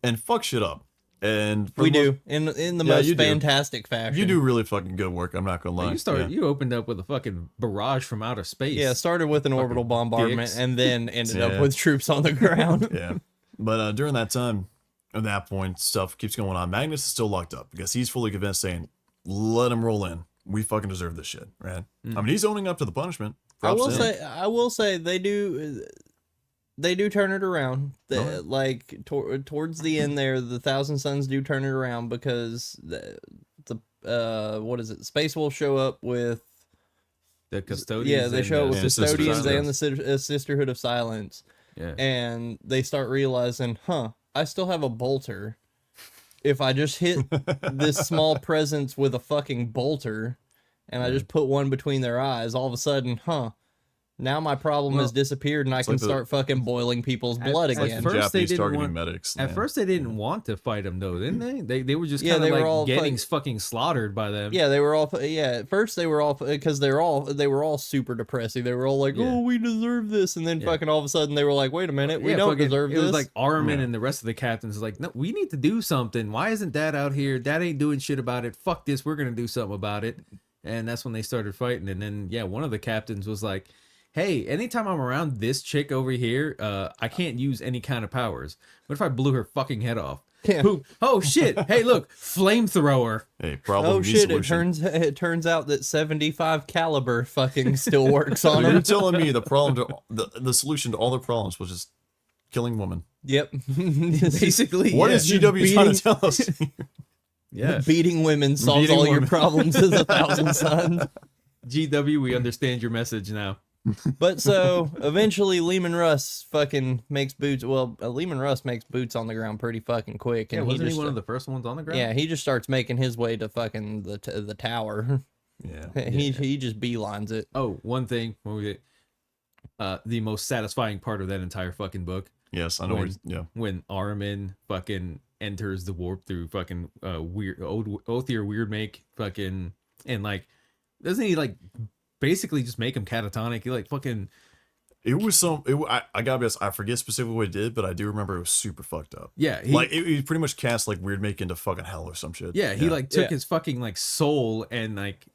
and fuck shit up. And for We the do in the Yeah, most you do. fantastic fashion. You do really fucking good work. I'm not gonna lie. You opened up with a fucking barrage from outer space. Yeah, started with an orbital bombardment dicks. and then ended Yeah. up with troops on the ground. Yeah. But during that time, at that point, stuff keeps going on. Magnus is still locked up because he's fully convinced, saying, "Let him roll in. We fucking deserve this shit, right?" I mean, he's owning up to the punishment. I Props to him. I will say they do turn it around. Like towards the end there, the Thousand Suns do turn it around because the what is it? Space Wolves show up with the custodians. yeah, they and, show up with Yeah, Sisters of custodians and the Silence. Sisterhood of Silence, yeah. and they start realizing, I still have a bolter. If I just hit this small presence with a fucking bolter, and I just put one between their eyes, all of a sudden, now my problem has disappeared, and I can like the- start fucking boiling people's blood at again. first they Japanese didn't targeting want- medics. At man. first, they didn't want to fight him, though, didn't they? They were just Yeah, kind they of were like all getting fucking slaughtered by them. Yeah, they were all. Yeah, at first they were all because they were all super depressing. They were all like, Yeah. "Oh, we deserve this," and then Yeah. fucking all of a sudden they were like, "Wait a minute, we Yeah, don't fucking- deserve it this." was like Ahriman Yeah. and the rest of the captains is like, no, we need to do something. Why isn't Dad out here? Dad ain't doing shit about it. Fuck this. We're gonna do something about it. And that's when they started fighting. And then one of the captains was like, hey, anytime I'm around this chick over here, I can't use any kind of powers. What if I blew her fucking head off? Yeah. Boom. Oh shit! Hey, look, flamethrower. Hey, problem. Oh means shit! solution. It turns out that 75 caliber fucking still works on So you're them. telling me the problem to the solution to all their problems was just killing women. Yep. Basically, What yeah. is GW trying to tell us? Yeah. Beating women solves Beating all your women. problems as a Thousand Suns. GW, we understand your message now. But so eventually Lehman Russ fucking makes boots. Well, Lehman Russ makes boots on the ground pretty fucking quick, Yeah, and wasn't he just one of the first ones on the ground? yeah he just starts making his way to fucking the tower. Yeah. He just beelines it. Oh, one thing when we the most satisfying part of that entire fucking book Yes, I know. When- Yeah. when Ahriman fucking enters the warp through fucking weird Othir weird make fucking and like doesn't he like basically just make him catatonic? He like fucking It was some. I gotta be honest. I forget specifically what it did, but I do remember it was super fucked up. yeah he Like it pretty much cast like weird make into fucking hell or some shit. yeah he like took Yeah. his fucking like soul and like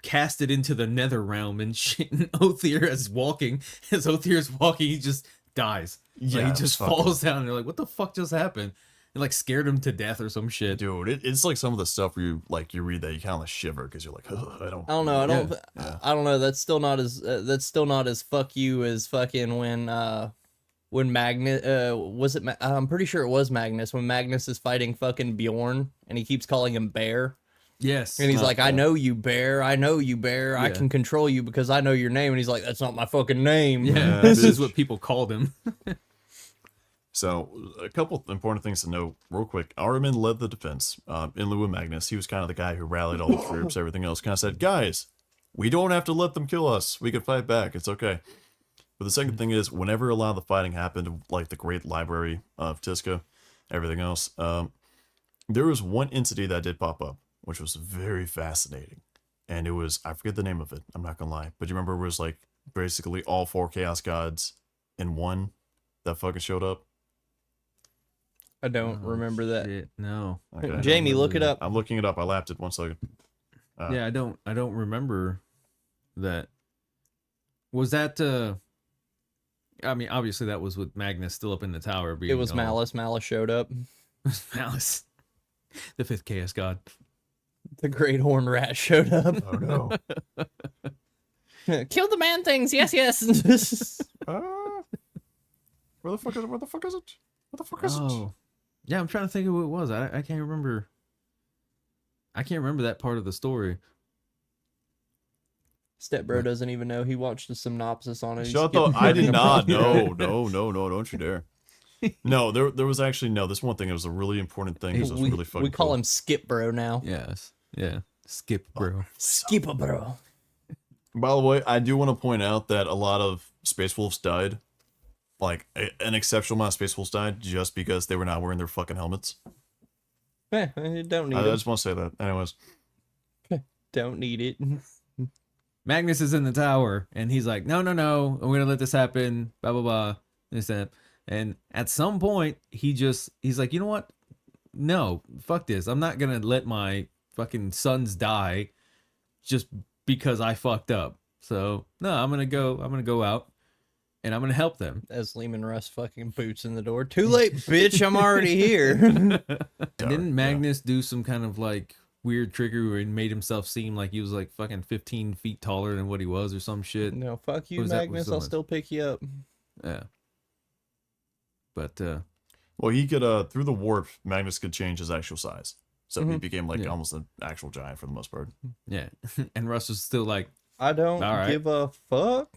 cast it into the nether realm and shit. And Othir is walking as Othir is walking, he just dies. Yeah, Like, he just fucking- falls down and you're like, what the fuck just happened? It like scared him to death or some shit. Dude, it's like some of the stuff where you read that you kind of shiver because you're like, I don't. I don't know. Yeah. I don't know. That's still not as fuck you as fucking when Magnus was it? I'm pretty sure it was Magnus when Magnus is fighting fucking Bjorn and he keeps calling him Bear Yes. and he's like, I know you, Bear. I know you, Bear. I Yeah. can control you because I know your name. And he's like, that's not my fucking name. Yeah, this this is what people called him. So, a couple important things to note real quick. Ahriman led the defense in lieu of Magnus. He was kind of the guy who rallied all the troops, everything else. Kind of said, guys, we don't have to let them kill us. We can fight back. It's okay. But the second thing is, whenever a lot of the fighting happened, like the Great Library of Tiska, everything else, there was one entity that did pop up, which was very fascinating. And it was, I forget the name of it. I'm not going to lie. But you remember it was like basically all 4 Chaos Gods in one that fucking showed up? I don't remember that. Shit, no. Okay. Jamie, look it up. I'm looking it up. I lapped it 1 second. Yeah, I don't remember that. Was that I mean, obviously that was with Magnus still up in the tower being It was all- Malice. Malice showed up. Malice. The 5th Chaos God. The Great Horn Rat showed up. Oh no. Kill the man things. Yes, yes. Where the fuck is it? Where the fuck is it? What the fuck is it? Oh. Yeah, I'm trying to think of who it was. I can't remember. I can't remember that part of the story. Stepbro doesn't even know. He watched the synopsis on it. He Shut skipped the. I did every- not. No. Don't you dare. No, there was actually no. This one thing. It was a really important thing. It was we, really fucking. we call cool. him Skip Bro now. Yes. Yeah. Skip, bro. Skip Bro. By the way, I do want to point out that a lot of Space Wolves died. Like an exceptional amount of Space Wolves died just because they were not wearing their fucking helmets. You don't need I it. just want to say that. Anyways, Don't need it. Magnus is in the tower and he's like, no, I'm gonna let this happen, blah blah blah, this that. And at some point he's like, you know what? No, fuck this. I'm not gonna let my fucking sons die just because I fucked up. So no, I'm gonna go out and I'm gonna help them. As Lehman Russ fucking boots in the door. Too late, bitch. I'm already here. And didn't Magnus do some kind of like weird trickery where he made himself seem like he was like fucking 15 feet taller than what he was or some shit? No, fuck you, Was that Magnus. so I'll much? still pick you up. Yeah. But well, he could through the warp, Magnus could change his actual size, so he became like Yeah. almost an actual giant for the most part. yeah. And Russ was still like, I don't All right. give a fuck.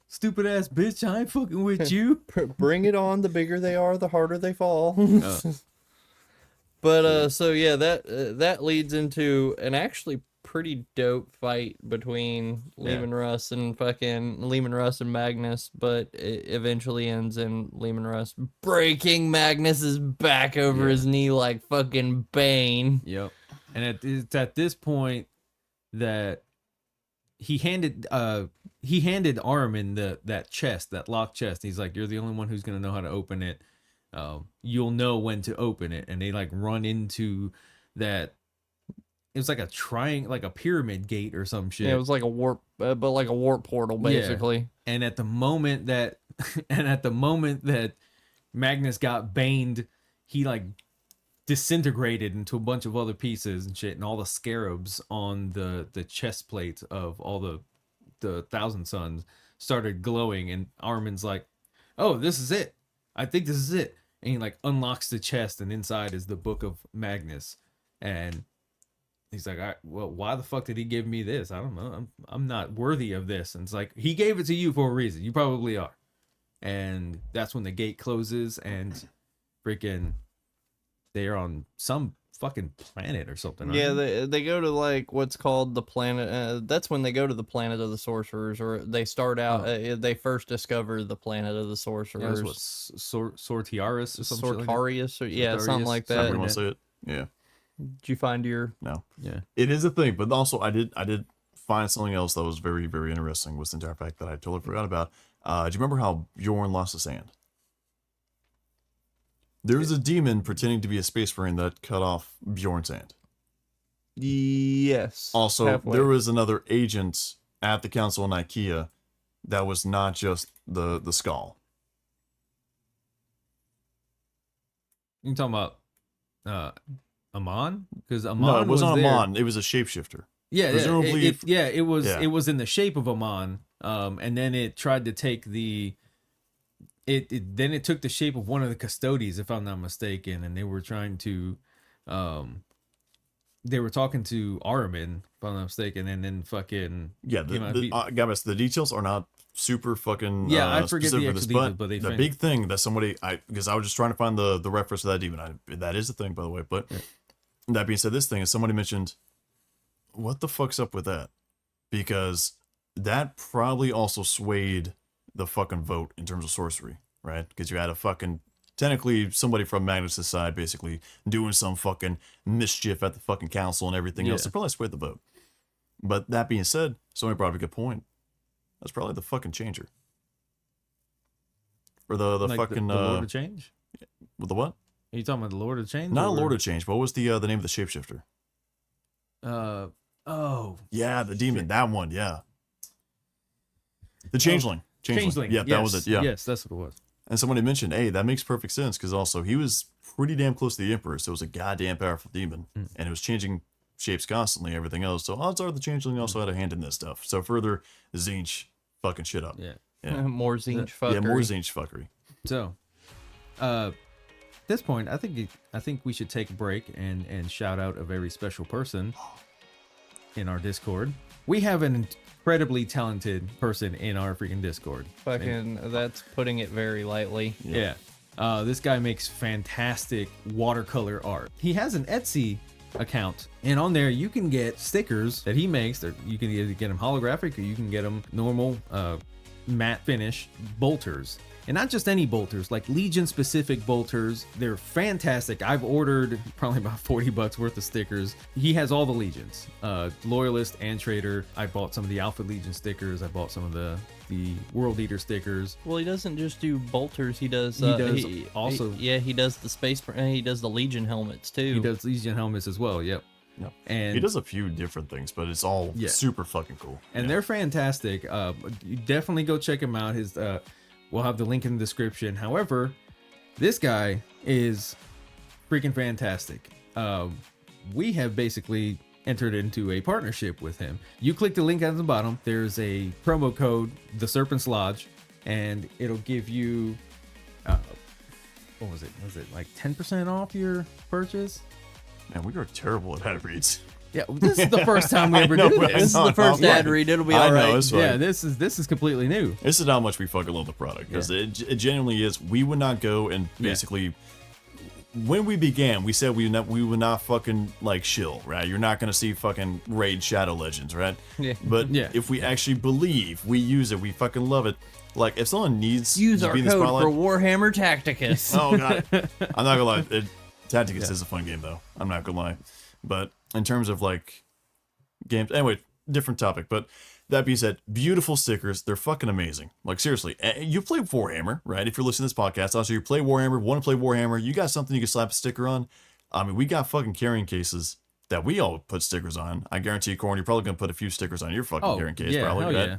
stupid ass bitch, I ain't fucking with you. Bring it on. The bigger they are, the harder they fall. Uh, But so yeah, that leads into an actually pretty dope fight between Lehman Russ and Magnus, but it eventually ends in Lehman Russ breaking Magnus's back over his knee like fucking Bane. Yep. And it's at this point that he handed Ahriman that chest, that locked chest. He's like, you're the only one who's gonna know how to open it. You'll know when to open it. And they like run into that. It was like a like a pyramid gate or some shit. Yeah, it was like a warp, but like a warp portal basically. And at the moment that Magnus got baned, he like disintegrated into a bunch of other pieces and shit, and all the scarabs on the chest plate of all the Thousand Sons started glowing, and Ahriman's like, oh, this is it. I think this is it. And he like unlocks the chest, and inside is the book of Magnus. And he's like, well, why the fuck did he give me this? I don't know. I'm not worthy of this. And it's like, he gave it to you for a reason. You probably are. And that's when the gate closes, and freaking they're on some fucking planet or something. aren't Yeah, they? they go to like what's called the planet. That's when they go to the planet of the sorcerers, or they start out. They first discover the planet of the sorcerers. Yeah, that's what Sortiaris or something. Like that? Sortarius, or yeah, something Sortarius, like However that. you want to say it. Yeah. Did you find your? No. Yeah. It is a thing, but also I did find something else that was very, very interesting was the entire fact that I totally forgot about. Do you remember how Bjorn lost his hand? There was a demon pretending to be a space marine that cut off Bjorn's hand. Yes. Also, halfway. there was another agent at the council in Nikaea that was not just the skull. You talking about Amon? Because Amon No, it wasn't was there. Amon. It was a shapeshifter. Yeah, Presumably it was yeah. it was in the shape of Amon. And then it tried to take the then it took the shape of one of the custodies, if I'm not mistaken, and they were trying to they were talking to Ahriman, if I'm not mistaken, and then fucking Yeah, the details are not super fucking I forget the specific for actual this, details, but they the find- big thing that somebody because I was just trying to find the reference to that demon. That is the thing, by the way. But that being said, this thing is somebody mentioned, what the fuck's up with that? Because that probably also swayed the fucking vote in terms of sorcery, right? Because you had a fucking technically somebody from Magnus' side basically doing some fucking mischief at the fucking council and everything else. It probably swayed the vote. But that being said, somebody brought up a good point. That's probably the fucking changer. Or the like fucking the Lord of Change. with the what? Are you talking about the Lord of Change? Not a or- Lord of Change, but what was the name of the shapeshifter? Oh, Yeah, the demon. That one, yeah. The changeling. Changeling. Yeah, that was Yes, it. Yeah. yes, that's what it was. And somebody mentioned, hey, that makes perfect sense because also he was pretty damn close to the Emperor, so it was a goddamn powerful demon, and it was changing shapes constantly, everything else. So odds are the changeling also had a hand in this stuff. So further Zinch fucking shit up. Yeah. More Zinch fuckery. Yeah, more Zinch fuckery. So, at this point, I think we should take a break and shout out a very special person in our Discord. We have an incredibly talented person in our freaking Discord. Fucking, that's putting it very lightly. Yeah. This guy makes fantastic watercolor art. He has an Etsy account, and on there you can get stickers that he makes. You can either get them holographic or you can get them normal matte finish bolters. And not just any bolters, like Legion specific bolters. They're fantastic. I've ordered probably about $40 worth of stickers. He has all the Legions, Loyalist and Traitor. I bought some of the Alpha Legion stickers. I bought some of the World Eater stickers. Well, he doesn't just do bolters. He does. He does also. He does the space. He does the Legion helmets too. He does Legion helmets as well. Yep. Yep. And He does a few different things, but it's all super fucking cool. and they're fantastic. You definitely go check him out. His we'll have the link in the description. However, this guy is freaking fantastic. We have basically entered into a partnership with him. You click the link at the bottom. There's a promo code, the Serpent's Lodge, and it'll give you what was it? Was it like 10% off your purchase? Man, we are terrible at ad reads. Yeah, this is the first time we ever know, do right? this. This is the first ad read. It'll be I all know, right. it's fine. Yeah, this is completely new. This is how much we fucking love the product because it genuinely is. We would not go and basically when we began, we said we would not fucking like shill, right? You're not gonna see fucking raid Shadow Legends, right? Yeah. But if we actually believe, we use it, we fucking love it. Like if someone needs Use to our be in the code spotlight, for Warhammer Tacticus. oh god, I'm not gonna lie. Tacticus is a fun game though. I'm not gonna lie. But in terms of like games, anyway, different topic. But that being said, beautiful stickers. They're fucking amazing. Like seriously, you play Warhammer, right? If you're listening to this podcast, also you play Warhammer, want to play Warhammer, you got something you can slap a sticker on. I mean, we got fucking carrying cases that we all put stickers on. I guarantee you, Corn, you're probably gonna put a few stickers on your fucking carrying case, probably. hell Right? yeah.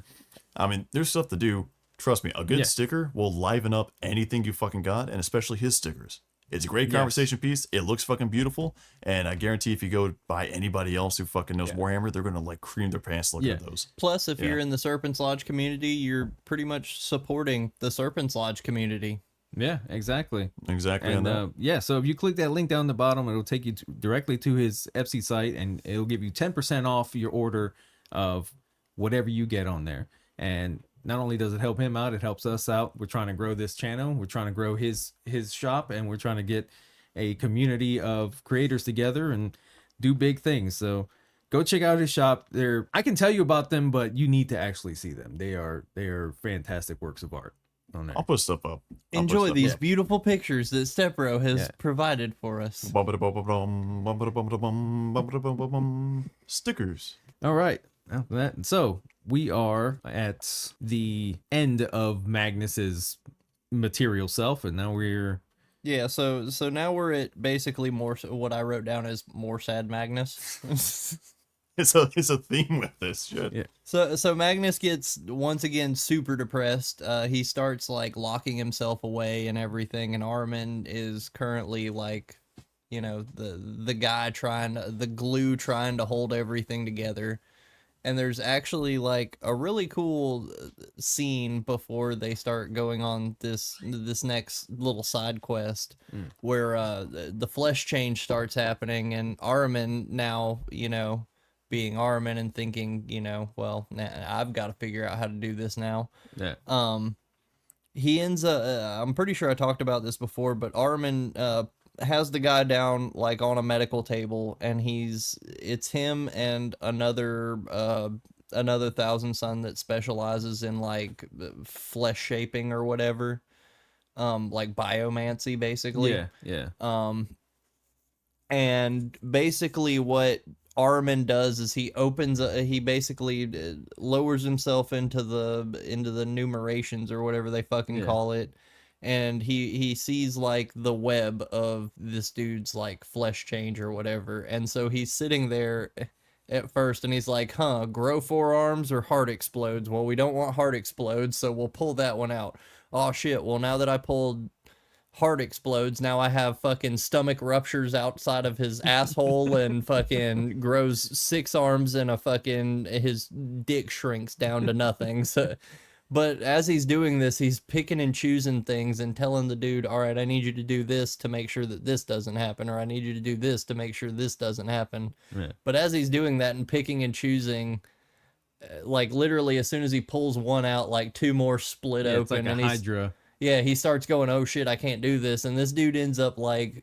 I mean, there's stuff to do. Trust me, a good sticker will liven up anything you fucking got, and especially his stickers. It's a great conversation piece. It looks fucking beautiful, and I guarantee if you go buy anybody else who fucking knows Warhammer, they're gonna like cream their pants looking at those. Plus, if you're in the Serpent's Lodge community, you're pretty much supporting the Serpent's Lodge community. Yeah, exactly. Exactly. And so if you click that link down the bottom, it'll take you directly to his Etsy site, and it'll give you 10% off your order of whatever you get on there. And not only does it help him out, it helps us out. We're trying to grow this channel. We're trying to grow his shop, and we're trying to get a community of creators together and do big things. So go check out his shop. I can tell you about them, but you need to actually see them. They are fantastic works of art on there. I'll put stuff up. Enjoy these beautiful pictures that Stepbro has provided for us. Stickers. All right. So we are at the end of Magnus's material self, and now we're So now we're at basically more what I wrote down as more sad Magnus. It's a theme with this shit. Yeah. So Magnus gets once again super depressed. He starts like locking himself away and everything, and Ahriman is currently like, the guy the glue trying to hold everything together. And there's actually like a really cool scene before they start going on this next little side quest where the flesh change starts happening, and Ahriman now, being Ahriman and thinking, well, I've got to figure out how to do this now. Yeah. He ends up, I'm pretty sure I talked about this before, but Ahriman has the guy down like on a medical table, and it's him and another Thousand Son that specializes in like flesh shaping or whatever, like biomancy basically. Yeah. And basically what Ahriman does is he basically lowers himself into the numerations or whatever they fucking call it, and he sees like the web of this dude's like flesh change or whatever, and so he's sitting there at first and he's like, grow 4 arms or heart explodes. Well, we don't want heart explodes, so we'll pull that one out. Oh shit, well now that I pulled heart explodes, now I have fucking stomach ruptures outside of his asshole and fucking grows 6 arms and his dick shrinks down to nothing. So, but as he's doing this, he's picking and choosing things and telling the dude, all right, I need you to do this to make sure that this doesn't happen, or I need you to do this to make sure this doesn't happen. Yeah. But as he's doing that and picking and choosing, like literally as soon as he pulls one out, like 2 more split open. It's like and a Hydra. Yeah, he starts going, oh shit, I can't do this. And this dude ends up dying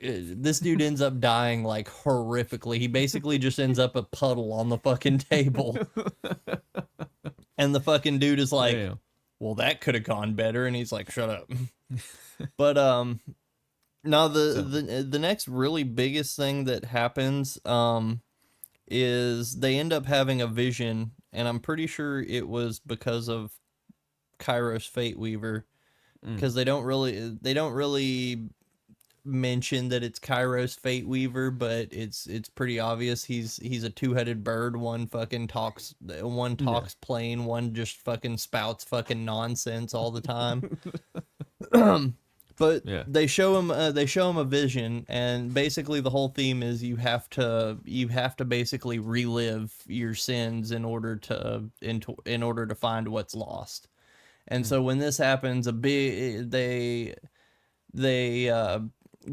like horrifically. He basically just ends up a puddle on the fucking table. And the fucking dude is like, Damn. well, that could have gone better. And he's like, shut up. But now the next really biggest thing that happens is they end up having a vision, and I'm pretty sure it was because of Kairos Fate Weaver. Because they don't really mention that it's Kairos Fate Weaver, but it's pretty obvious he's a 2-headed bird. One talks plain, one just fucking spouts fucking nonsense all the time. But they show him a vision, and basically the whole theme is you have to basically relive your sins in order to find what's lost. And so when this happens, they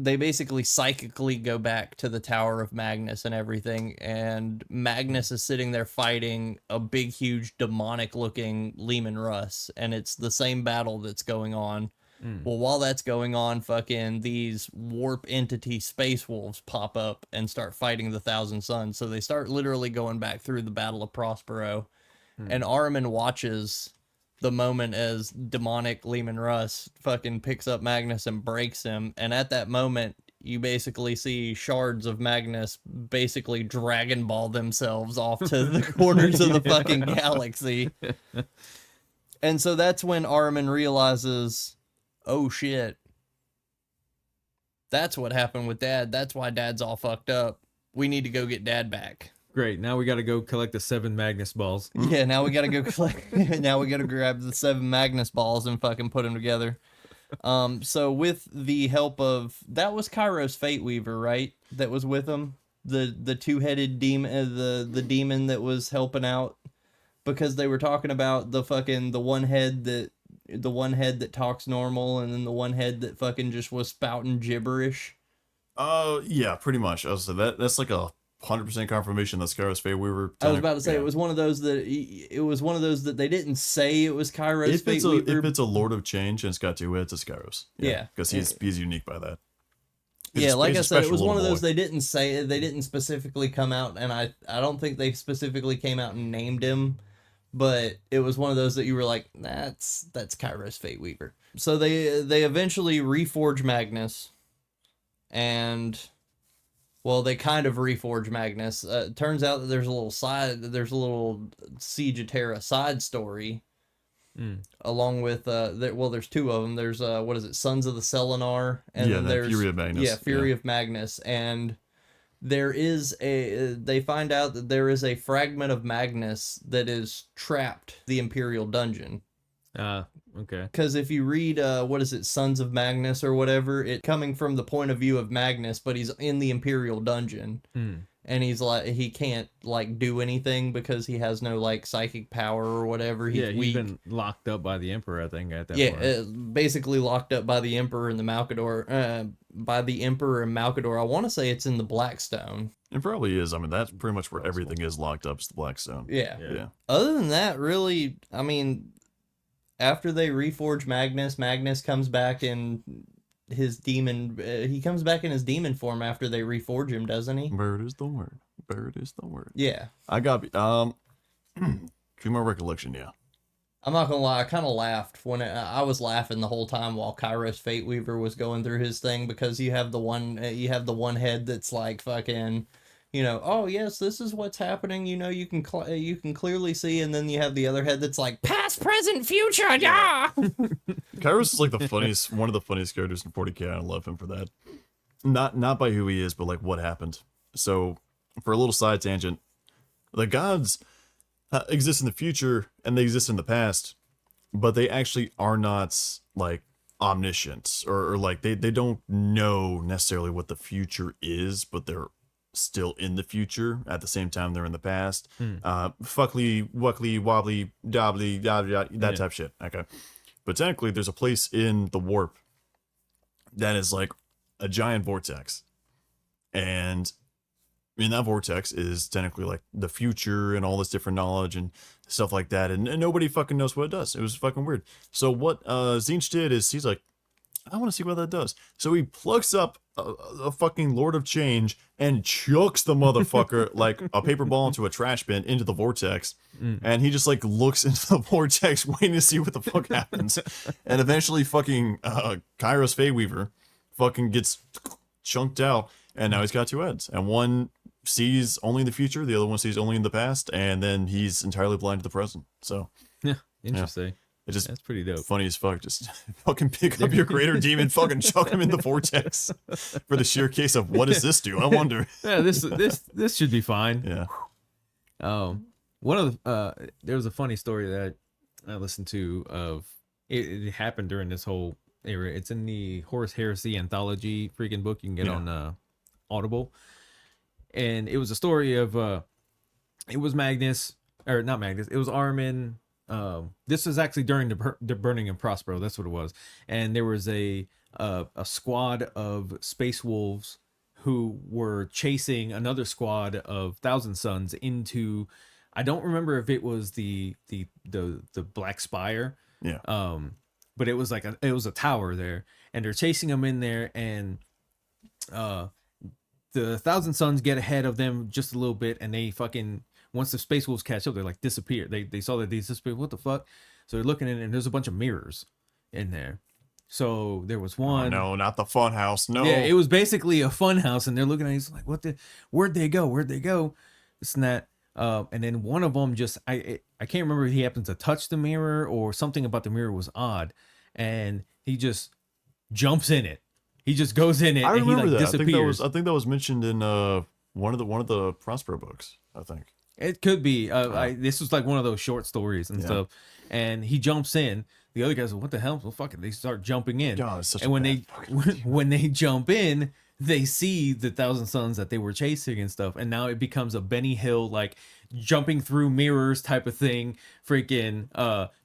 basically psychically go back to the Tower of Magnus and everything, and Magnus is sitting there fighting a big, huge, demonic-looking Leman Russ, and it's the same battle that's going on. Well, while that's going on, fucking these warp entity space wolves pop up and start fighting the Thousand Sons. So they start literally going back through the Battle of Prospero, and Ahriman watches the moment as demonic Leman Russ fucking picks up Magnus and breaks him, and at that moment you basically see shards of Magnus basically Dragon Ball themselves off to the corners of the fucking galaxy. And so that's when Ahriman realizes, oh shit, that's what happened with Dad. That's why Dad's all fucked up. We need to go get Dad back. Great. Now we got to go collect the 7 Magnus balls. Yeah, now we got to go collect. Now we got to grab the 7 Magnus balls and fucking put them together. So with the help of, that was Kairos Fate Weaver, right? That was with him, the 2-headed demon, the demon that was helping out, because they were talking about the one head that talks normal, and then the one head that fucking just was spouting gibberish. Yeah, pretty much. I was that's like a 100% confirmation that Kairos Fate Weaver. I was about to say it was one of those that they didn't say it was Kairos Fate Weaver. If it's a Lord of Change and it's got 2 heads, it's Kairos. Yeah, because he's unique by that. Yeah, like I said, it was one of those they didn't specifically come out, and I don't think they specifically came out and named him, but it was one of those that you were like, that's Kairos Fate Weaver. So they eventually reforge Magnus, and well, they kind of reforge Magnus. Turns out that there's a little Siege of Terra side story, along with there's 2 of them. There's Sons of the Selenar, and then there's Fury of Magnus. Fury of Magnus, and they find out that there is a fragment of Magnus that is trapped the Imperial dungeon. Okay. Because if you read, what is it, Sons of Magnus or whatever, it coming from the point of view of Magnus, but he's in the Imperial dungeon. And he's like, he can't like do anything because he has no like psychic power or whatever. He's He's weak. been locked up by the Emperor, I think, at that Yeah, point. basically locked up by the Emperor and the Malcador. By the Emperor and Malcador. I want to say it's in the Blackstone. It probably is. I mean, that's pretty much where everything is locked up. Is the Blackstone. Yeah. Yeah. Other than that, really, I mean, after they reforge Magnus, Magnus comes back in his demon. He comes back in his demon form after they reforge him, doesn't he? Bird is the word. Bird is the word. Yeah. I got to my recollection. Yeah. I'm not gonna lie, I kind of laughed when I was laughing the whole time while Kairos Fate Weaver was going through his thing, because you have the one head that's like fucking, oh yes, this is what's happening. You can clearly see, and then you have the other head that's like past, present, future, yeah. Kairos is like one of the funniest characters in 40k. I love him for that. Not by who he is, but like what happened. So, for a little side tangent, the gods exist in the future and they exist in the past, but they actually are not like omniscient or like they don't know necessarily what the future is, but they're still in the future at the same time they're in the past. Fuckly, wuckly, wobbly, dobbly, that type of shit. Okay. But technically there's a place in the warp that is like a giant vortex. And in that vortex is technically like the future and all this different knowledge and stuff like that. And nobody fucking knows what it does. It was fucking weird. So what Zinch did is he's like, I want to see what that does. So he plucks up a fucking Lord of Change and chucks the motherfucker like a paper ball into a trash bin into the vortex. And he just like looks into the vortex waiting to see what the fuck happens. And eventually fucking Kairos Feyweaver fucking gets chunked out. And now he's got two heads. And one sees only the future, the other one sees only in the past, and then he's entirely blind to the present. So Yeah, interesting. It just That's pretty dope. funny as fuck. Just fucking pick up your greater demon, fucking chuck him in the vortex for the sheer case of what does this do? I wonder. Yeah, this should be fine. Yeah. One of the there was a funny story that I listened to of it happened during this whole era. It's in the Horus Heresy anthology freaking book you can get on Audible. And it was a story of it was Magnus, or not Magnus, it was Ahriman. This was actually during the burning of Prospero. That's what it was. And there was a squad of space wolves who were chasing another squad of Thousand Sons into, I don't remember if it was the Black Spire. Yeah. But it was like it was a tower there, and they're chasing them in there, and the Thousand Sons get ahead of them just a little bit, and they fucking, once the space wolves catch up, they like disappear. They saw that they disappeared. What the fuck? So they're looking in, and there's a bunch of mirrors in there. So there was one. Oh, no, not the fun house. No. Yeah, it was basically a fun house, and they're looking at it, like, where'd they go? Where'd they go? This and that. And then one of them just, I can't remember if he happened to touch the mirror or something about the mirror was odd, and he just jumps in it. He just goes in it I and he remember like that. disappears. I think that was mentioned in one of the Prospero books, I think. It could be. This was like one of those short stories and stuff. And he jumps in. The other guys are, what the hell? Well, fuck it. They start jumping in. God, it's such and a when bad when they jump in, they see the Thousand Sons that they were chasing and stuff. And now it becomes a Benny Hill, like jumping through mirrors type of thing, freaking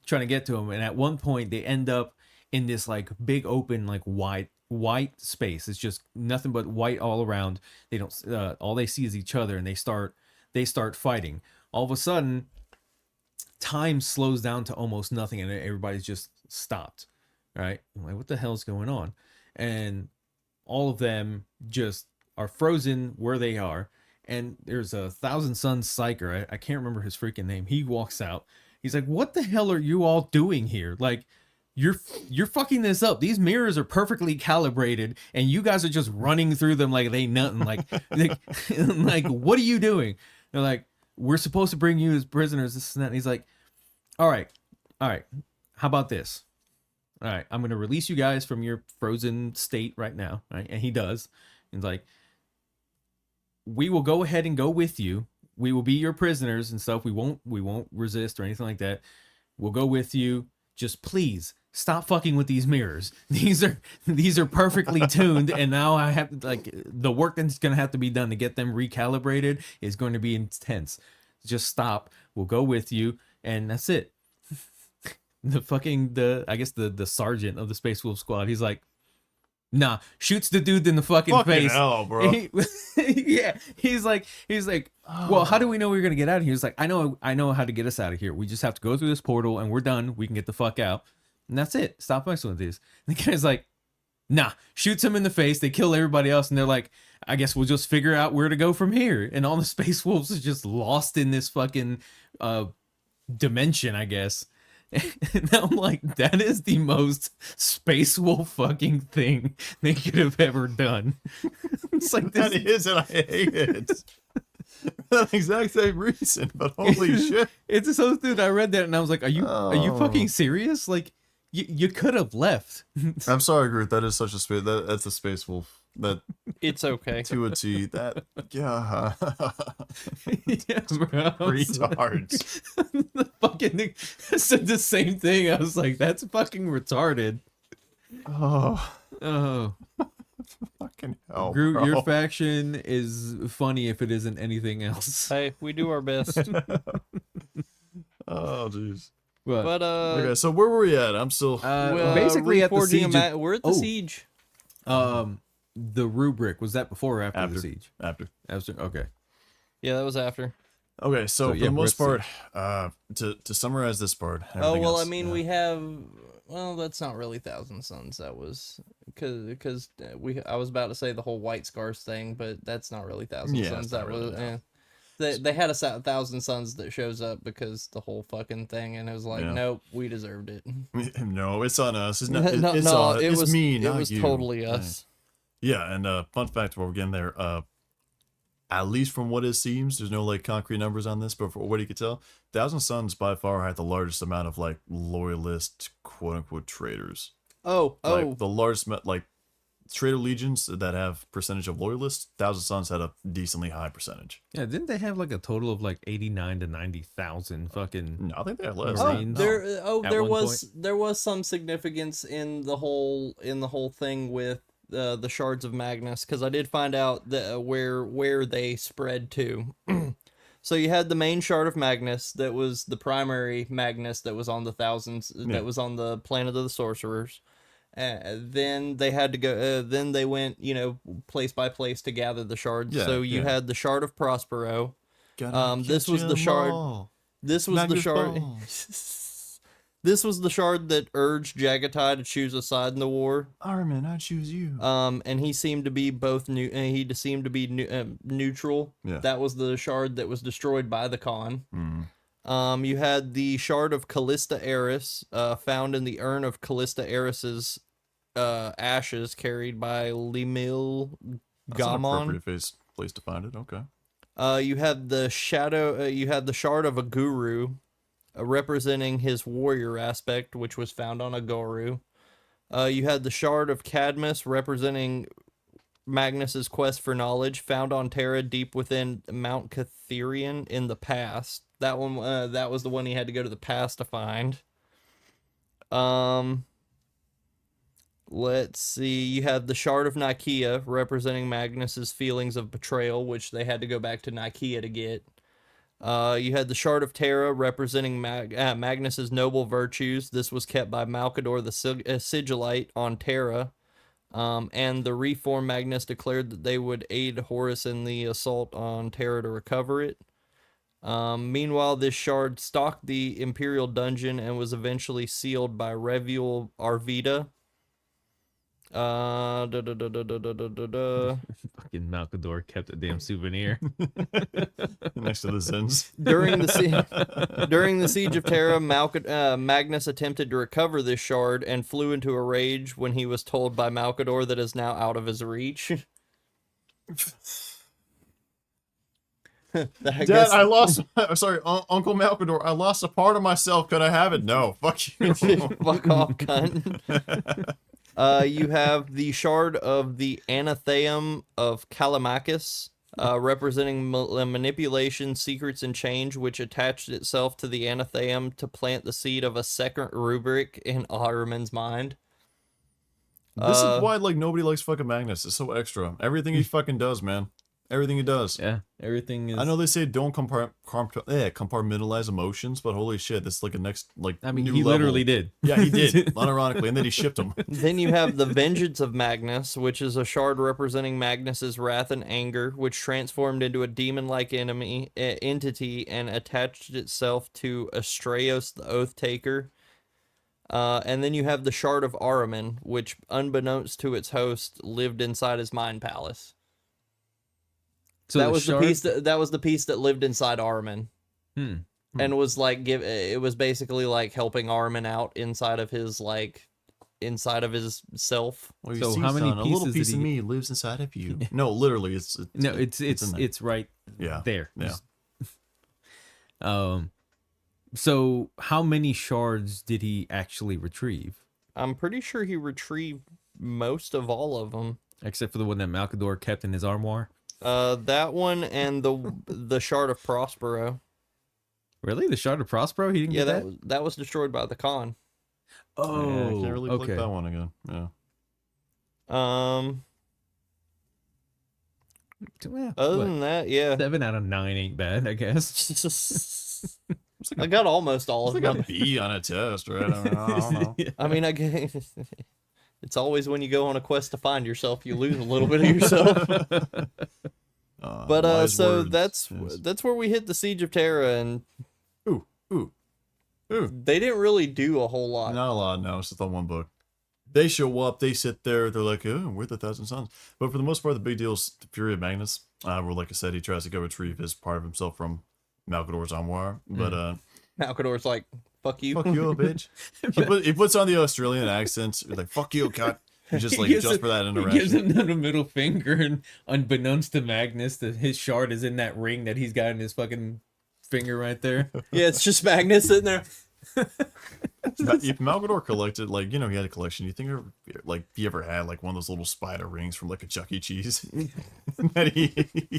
trying to get to him. And at one point they end up in this like big open, like white space. It's just nothing but white all around. They don't all they see is each other, and they start fighting. All of a sudden time slows down to almost nothing, and everybody's just stopped, right? I'm like, what the hell's going on? And all of them just are frozen where they are. And there's a Thousand Sons psyker, I can't remember his freaking name. He walks out. He's like, what the hell are you all doing here? Like, you're fucking this up. These mirrors are perfectly calibrated, and you guys are just running through them like they nothing. Like, what are you doing? They're like, we're supposed to bring you as prisoners, this and that. And he's like, all right. How about this? All right, I'm gonna release you guys from your frozen state right now, right? And he does. He's like, we will go ahead and go with you. We will be your prisoners and stuff. We won't resist or anything like that. We'll go with you. Just please stop fucking with these mirrors. These are perfectly tuned, and now I have like the work that's gonna have to be done to get them recalibrated is going to be intense. Just stop. We'll go with you, and that's it. I guess the sergeant of the Space Wolf Squad, he's like, nah, shoots the dude in the fucking face. Hell, bro. Yeah, he's like, well, how do we know we're gonna get out of here? He's like, I know how to get us out of here. We just have to go through this portal, and we're done. We can get the fuck out, and that's it. Stop messing with these. And the guy's like, nah, shoots him in the face. They kill everybody else, and they're like, I guess we'll just figure out where to go from here. And all the Space Wolves is just lost in this fucking dimension, I guess. And I'm like, that is the most Space Wolf fucking thing they could have ever done. It's like That is, and I hate it. For the exact same reason, but holy shit. It's so, dude, I read that and I was like, are you fucking serious? Like, you could have left. I'm sorry, Groot. That is such a space. That's a Space Wolf. That It's okay. to a T. That yeah. Yeah, bro. Retards. The fucking thing said the same thing. I was like, that's fucking retarded. Oh, Fucking hell. Groot, bro. your faction is funny if it isn't anything else. Hey, we do our best. Oh jeez. But Okay, so where were we at? I'm still. Basically at the Reforging siege. we're at the siege. The Rubric, was that before or after After. the siege? After. Okay. Yeah, that was after. Okay, so So, for yeah, the most we're part, to summarize this part. Oh everything well, else, I mean, we have. Well, that's not really Thousand Suns. That was because I was about to say the whole White Scars thing, but that's not really Thousand Yeah, Suns. it's not That really, was. no. They had a Thousand Suns that shows up because the whole fucking thing, and it was like, Yeah. nope, we deserved it. No, it's on us. It's not. No, It's no, on. it It's was me, It not was you. totally us. Yeah, and fun fact before we get in there, at least from what it seems, there's no like concrete numbers on this, but for what you could tell, Thousand Suns by far had the largest amount of like loyalist quote unquote traitors. Like the largest like traitor legions that have percentage of loyalists, Thousand Suns had a decently high percentage. Yeah, didn't they have like a total of like 89 to 90,000 fucking? No, I think they had less. Oh, Marines there at one there was some significance in the whole thing with the Shards of Magnus, because I did find out that where they spread to. So you had the main Shard of Magnus that was the primary Magnus that was on the thousands that was on the planet of the sorcerers. Then they had to go. Then they went, place by place to gather the shards. Yeah, so you yeah. had the Shard of Prospero. Gotta This was catch the 'em shard. all. This was the Magnus shard. Ball. This was the shard that urged Jagatai to choose a side in the war. Ahriman, I choose you. And he seemed to be neutral. Yeah. That was the shard that was destroyed by the Khan. Mm. You had the shard of Callista Eris, found in the urn of Callista Eris's ashes, carried by Limil That's an Gamon. appropriate place to find it. Okay. You had the shard of a guru, representing his warrior aspect, which was found on a Goru. You had the shard of Cadmus, representing Magnus's quest for knowledge, found on Terra deep within Mount Catherian in the past. That one, that was the one he had to go to the past to find. Let's see. You had the shard of Nikaea, representing Magnus's feelings of betrayal, which they had to go back to Nikaea to get. You had the shard of Terra, representing Magnus's noble virtues. This was kept by Malkador the Sigillite on Terra. And the reformed Magnus declared that they would aid Horus in the assault on Terra to recover it. Meanwhile, this shard stalked the Imperial dungeon and was eventually sealed by Reviel Arvida. Fucking Malkador kept a damn souvenir. Next to the Zens. During the siege of Terra, Magnus attempted to recover this shard and flew into a rage when he was told by Malkador that it is now out of his reach. Dad, I lost. Sorry, Uncle Malkador. I lost a part of myself. Could I have it? No. Fuck you. Fuck off, cunt. You have the shard of the Anatheum of Callimachus, representing manipulation, secrets, and change, which attached itself to the anathema to plant the seed of a second rubric in Ahriman's mind. This is why like nobody likes fucking Magnus. It's so extra. Everything he fucking does, man. Everything he does. Yeah, everything is. I know they say don't compartmentalize emotions, but holy shit, this is like a next like. I mean, new he level. literally did. Yeah, he did, unironically, and then he shipped them. Then you have the Vengeance of Magnus, which is a shard representing Magnus's wrath and anger, which transformed into a demon-like entity and attached itself to Astraeus, the Oath Taker. And then you have the Shard of Ahriman, which, unbeknownst to its host, lived inside his mind palace. So that was the piece that lived inside Ahriman. And was like it was basically like helping Ahriman out inside of his self. Well, So see, how many son, a little pieces piece did of he- me lives inside of you. No, literally, it's no, in there. it's right Yeah. there. Yeah. So how many shards did he actually retrieve? I'm pretty sure he retrieved most of all of them. Except for the one that Malcador kept in his armoire? That one and the Shard of Prospero. Really? The Shard of Prospero? He didn't Yeah, get that? that was destroyed by the Khan. Oh, Yeah, I can't really click okay. that one again. Yeah. Well, Other what, than that, yeah. 7 out of 9 ain't bad, I guess. I got almost all It's of like a them. B on a test, right? I don't know. I mean, it's always when you go on a quest to find yourself, you lose a little bit of yourself. But Wise so words, yes. that's where we hit the Siege of Terra, and Ooh. they didn't really do a whole lot. Not a lot, no. It's just on one book. They show up, they sit there, they're like, oh, we're the Thousand Sons. But for the most part, the big deal is the Fury of Magnus, where, like I said, he tries to go retrieve his part of himself from Malcador's armoire. But, Malcador's like, fuck you. fuck you, bitch. He puts on the Australian accent, like, fuck you, cut. He's just like, gives just him- for that He gives interaction. him the middle finger, and unbeknownst to Magnus, that his shard is in that ring that he's got in his fucking finger right there. Yeah, it's just Magnus sitting there. If Malcador collected, like, he had a collection, you think, he ever had, like, one of those little spider rings from, like, a Chuck E. Cheese that he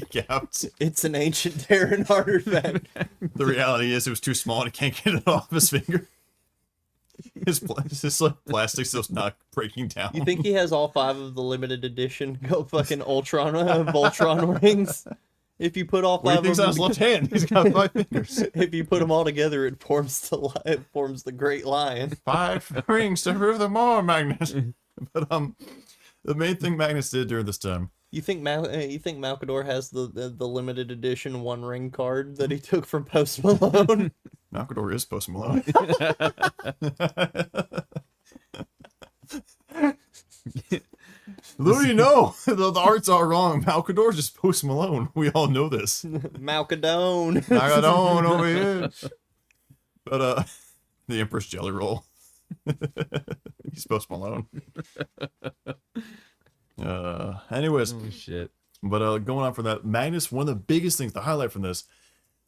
kept? It's an ancient Terran artifact. The reality is it was too small and he can't get it off his finger. His like, plastic still's not breaking down. You think he has all 5 of the limited edition go fucking Voltron rings? If you put all What do 5 you of think's on his them, left hand? He's got 5 fingers. if you put them all together, it forms the Great Lion. 5 rings to prove them more, Magnus. But the main thing Magnus did during this time. You think Malcador has the limited edition 1 ring card that he took from Post Malone? Malcador is Post Malone. Louis, no, the art's all wrong. Malcador's just Post Malone. We all know this. Malcadone. Malcador over here. But the Empress Jelly Roll. He's Post Malone. Anyways, Oh, shit. but going on for that, Magnus, one of the biggest things, the highlight from this,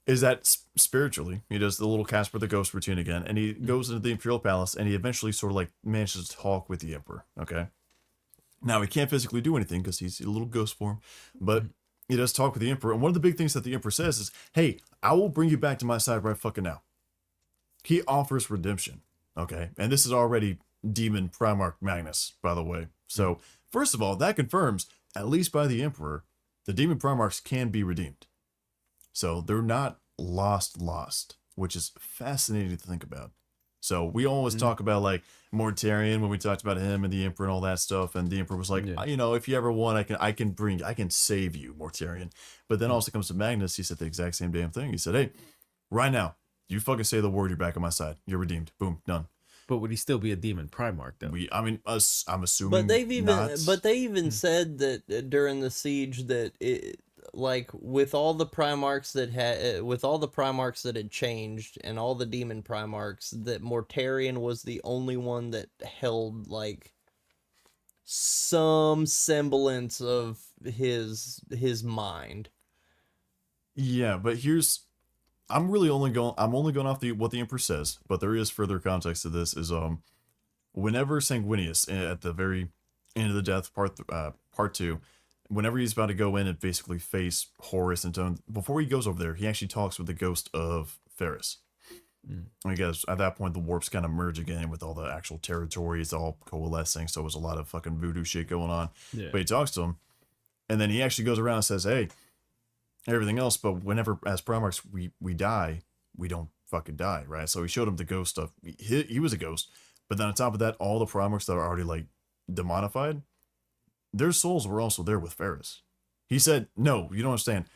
is that spiritually, he does the little Casper the Ghost routine again, and he goes into the Imperial Palace, and he eventually sort of like manages to talk with the Emperor, okay? Now, he can't physically do anything because he's a little ghost form, but he does talk with the Emperor, and one of the big things that the Emperor says is, hey, I will bring you back to my side right fucking now. He offers redemption, okay? And this is already Demon Primarch Magnus, by the way. So, first of all, that confirms, at least by the Emperor, the Demon Primarchs can be redeemed. So they're not lost, which is fascinating to think about. So we always talk about like Mortarion when we talked about him and the Emperor and all that stuff, and the Emperor was like, Yeah. if you ever want, I can save you, Mortarion. But then also comes to Magnus, he said the exact same damn thing. He said, hey, right now, you fucking say the word, you're back on my side. You're redeemed. Boom, done. But would he still be a demon Primarch, though? I'm assuming. But they've even not. said that during the siege that it, like with all the Primarchs that had changed and all the demon Primarchs, that Mortarion was the only one that held like some semblance of his mind. Yeah, but I'm only going off what the Emperor says, but there is further context to this. Is whenever Sanguinius at the very end of the death part 2, whenever he's about to go in and basically face Horus and Tone, before he goes over there, he actually talks with the ghost of Ferris. Because at that point, the warps kind of merge again with all the actual territories all coalescing. So it was a lot of fucking voodoo shit going on. Yeah. But he talks to him, and then he actually goes around and says, "Hey, everything else, but whenever as Primarchs we die, we don't fucking die, right?" So he showed him the ghost stuff. He was a ghost, but then on top of that, all the Primarchs that are already like demonified, their souls were also there with Ferris. He said, "No, you don't understand.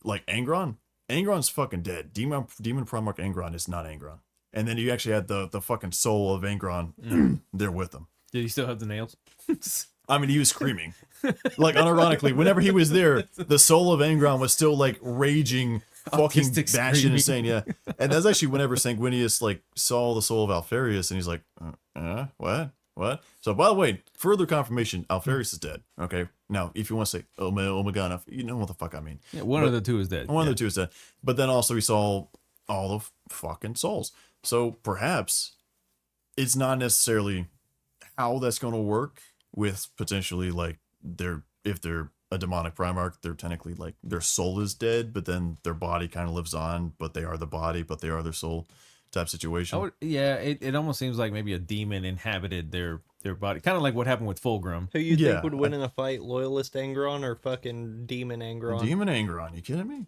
Like Angron's fucking dead. Demon Primarch Angron is not Angron." And then you actually had the fucking soul of Angron there with him. Did he still have the nails? I mean, he was screaming. Like, unironically, whenever he was there, the soul of Angron was still, like, raging, fucking Autistic bashing screaming. and saying, yeah. And that's actually whenever Sanguinius, like, saw the soul of Alfarius, and he's like, what? So, by the way, further confirmation, Alfarius is dead, okay? Now, if you want to say, oh my god, you know what the fuck I mean. Yeah, one of the two is dead. One of the two is dead. But then also he saw all the fucking souls. So, perhaps, it's not necessarily how that's going to work with potentially, like, if they're a demonic Primarch, they're technically, like, their soul is dead, but then their body kind of lives on, but they are the body, but they are their soul type situation. It almost seems like maybe a demon inhabited their body. Kind of like what happened with Fulgrim. Who you Yeah, think would win in a fight, Loyalist Angron or fucking Demon Angron? Demon Angron, you kidding me?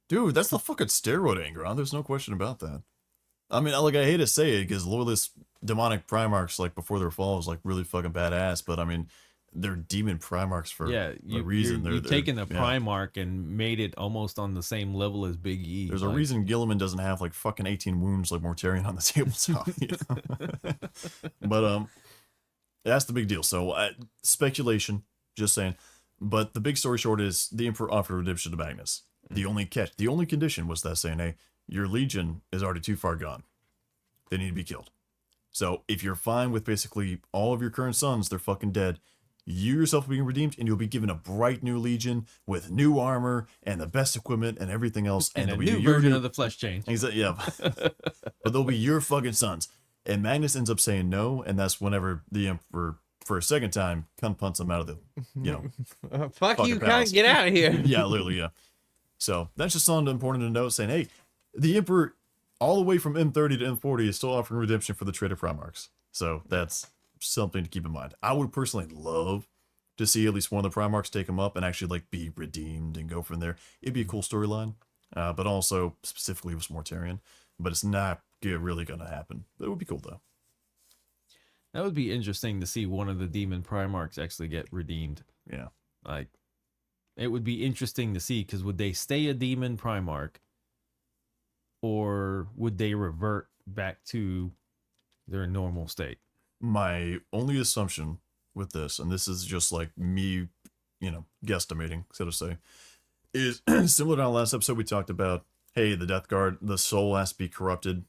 Dude, that's the fucking steroid Angron. There's no question about that. I mean, like, I hate to say it, because Loyalist demonic Primarchs, like, before their fall was, like, really fucking badass, but I mean, they're demon Primarchs for a reason. You're They're taking the yeah. Primarch and made it almost on the same level as Big E. There's a reason Gilliman doesn't have, like, fucking 18 wounds like Mortarion on the tabletop. You know? But, that's the big deal. So, speculation, just saying. But the big story short is the Emperor offered redemption to Magnus. The only condition was that saying, hey, your legion is already too far gone. They need to be killed. So if you're fine with basically all of your current sons, they're fucking dead, you yourself will be redeemed, and you'll be given a bright new legion with new armor and the best equipment and everything else. and a it'll new be your version of the flesh change. Exactly, yeah. But they'll be your fucking sons. And Magnus ends up saying no, and that's whenever the Emperor, for a second time, punts him out of the, you know. Fuck you, fucking palace. cunt, get out of here. Yeah, literally, yeah. So that's just something important to note, saying, hey, the Emperor, all the way from M30 to M40, is still offering redemption for the traitor Primarchs. So that's something to keep in mind. I would personally love to see at least one of the Primarchs take him up and actually, like, be redeemed and go from there. It'd be a cool storyline, but also specifically with Mortarion. But it's not really going to happen. It would be cool, though. That would be interesting to see one of the demon Primarchs actually get redeemed. Yeah. Like, it would be interesting to see, because would they stay a demon Primarch, or would they revert back to their normal state? My only assumption with this, and this is just like me, you know, guesstimating, so to say, is similar to our last episode. We talked about, hey, the Death Guard, the soul has to be corrupted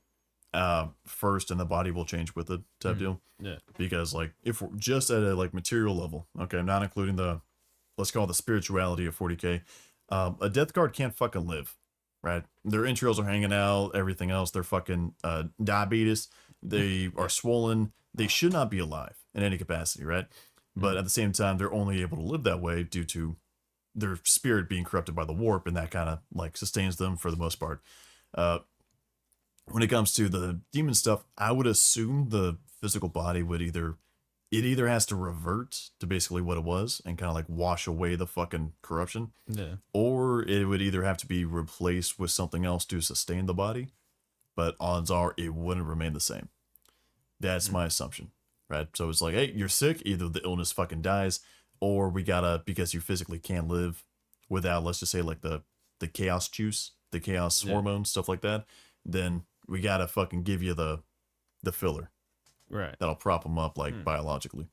first, and the body will change with it type deal. Yeah. Because, like, if we're just at a, like, material level, okay, not including the, let's call it the spirituality of 40k, a Death Guard can't fucking live, right? Their entrails are hanging out, everything else, they're fucking diabetes, they are swollen, they should not be alive in any capacity, right? But at the same time, they're only able to live that way due to their spirit being corrupted by the warp, and that kind of, like, sustains them for the most part. When it comes to the demon stuff, I would assume the physical body would either has to revert to basically what it was and kind of like wash away the fucking corruption, Yeah. or it would either have to be replaced with something else to sustain the body, but odds are it wouldn't remain the same. That's my assumption, right? So it's like, hey, you're sick, either the illness fucking dies, or we gotta, because you physically can't live without, let's just say, like the chaos juice, the chaos hormone, stuff like that, then we gotta fucking give you the filler. Right. That'll prop them up, like, biologically.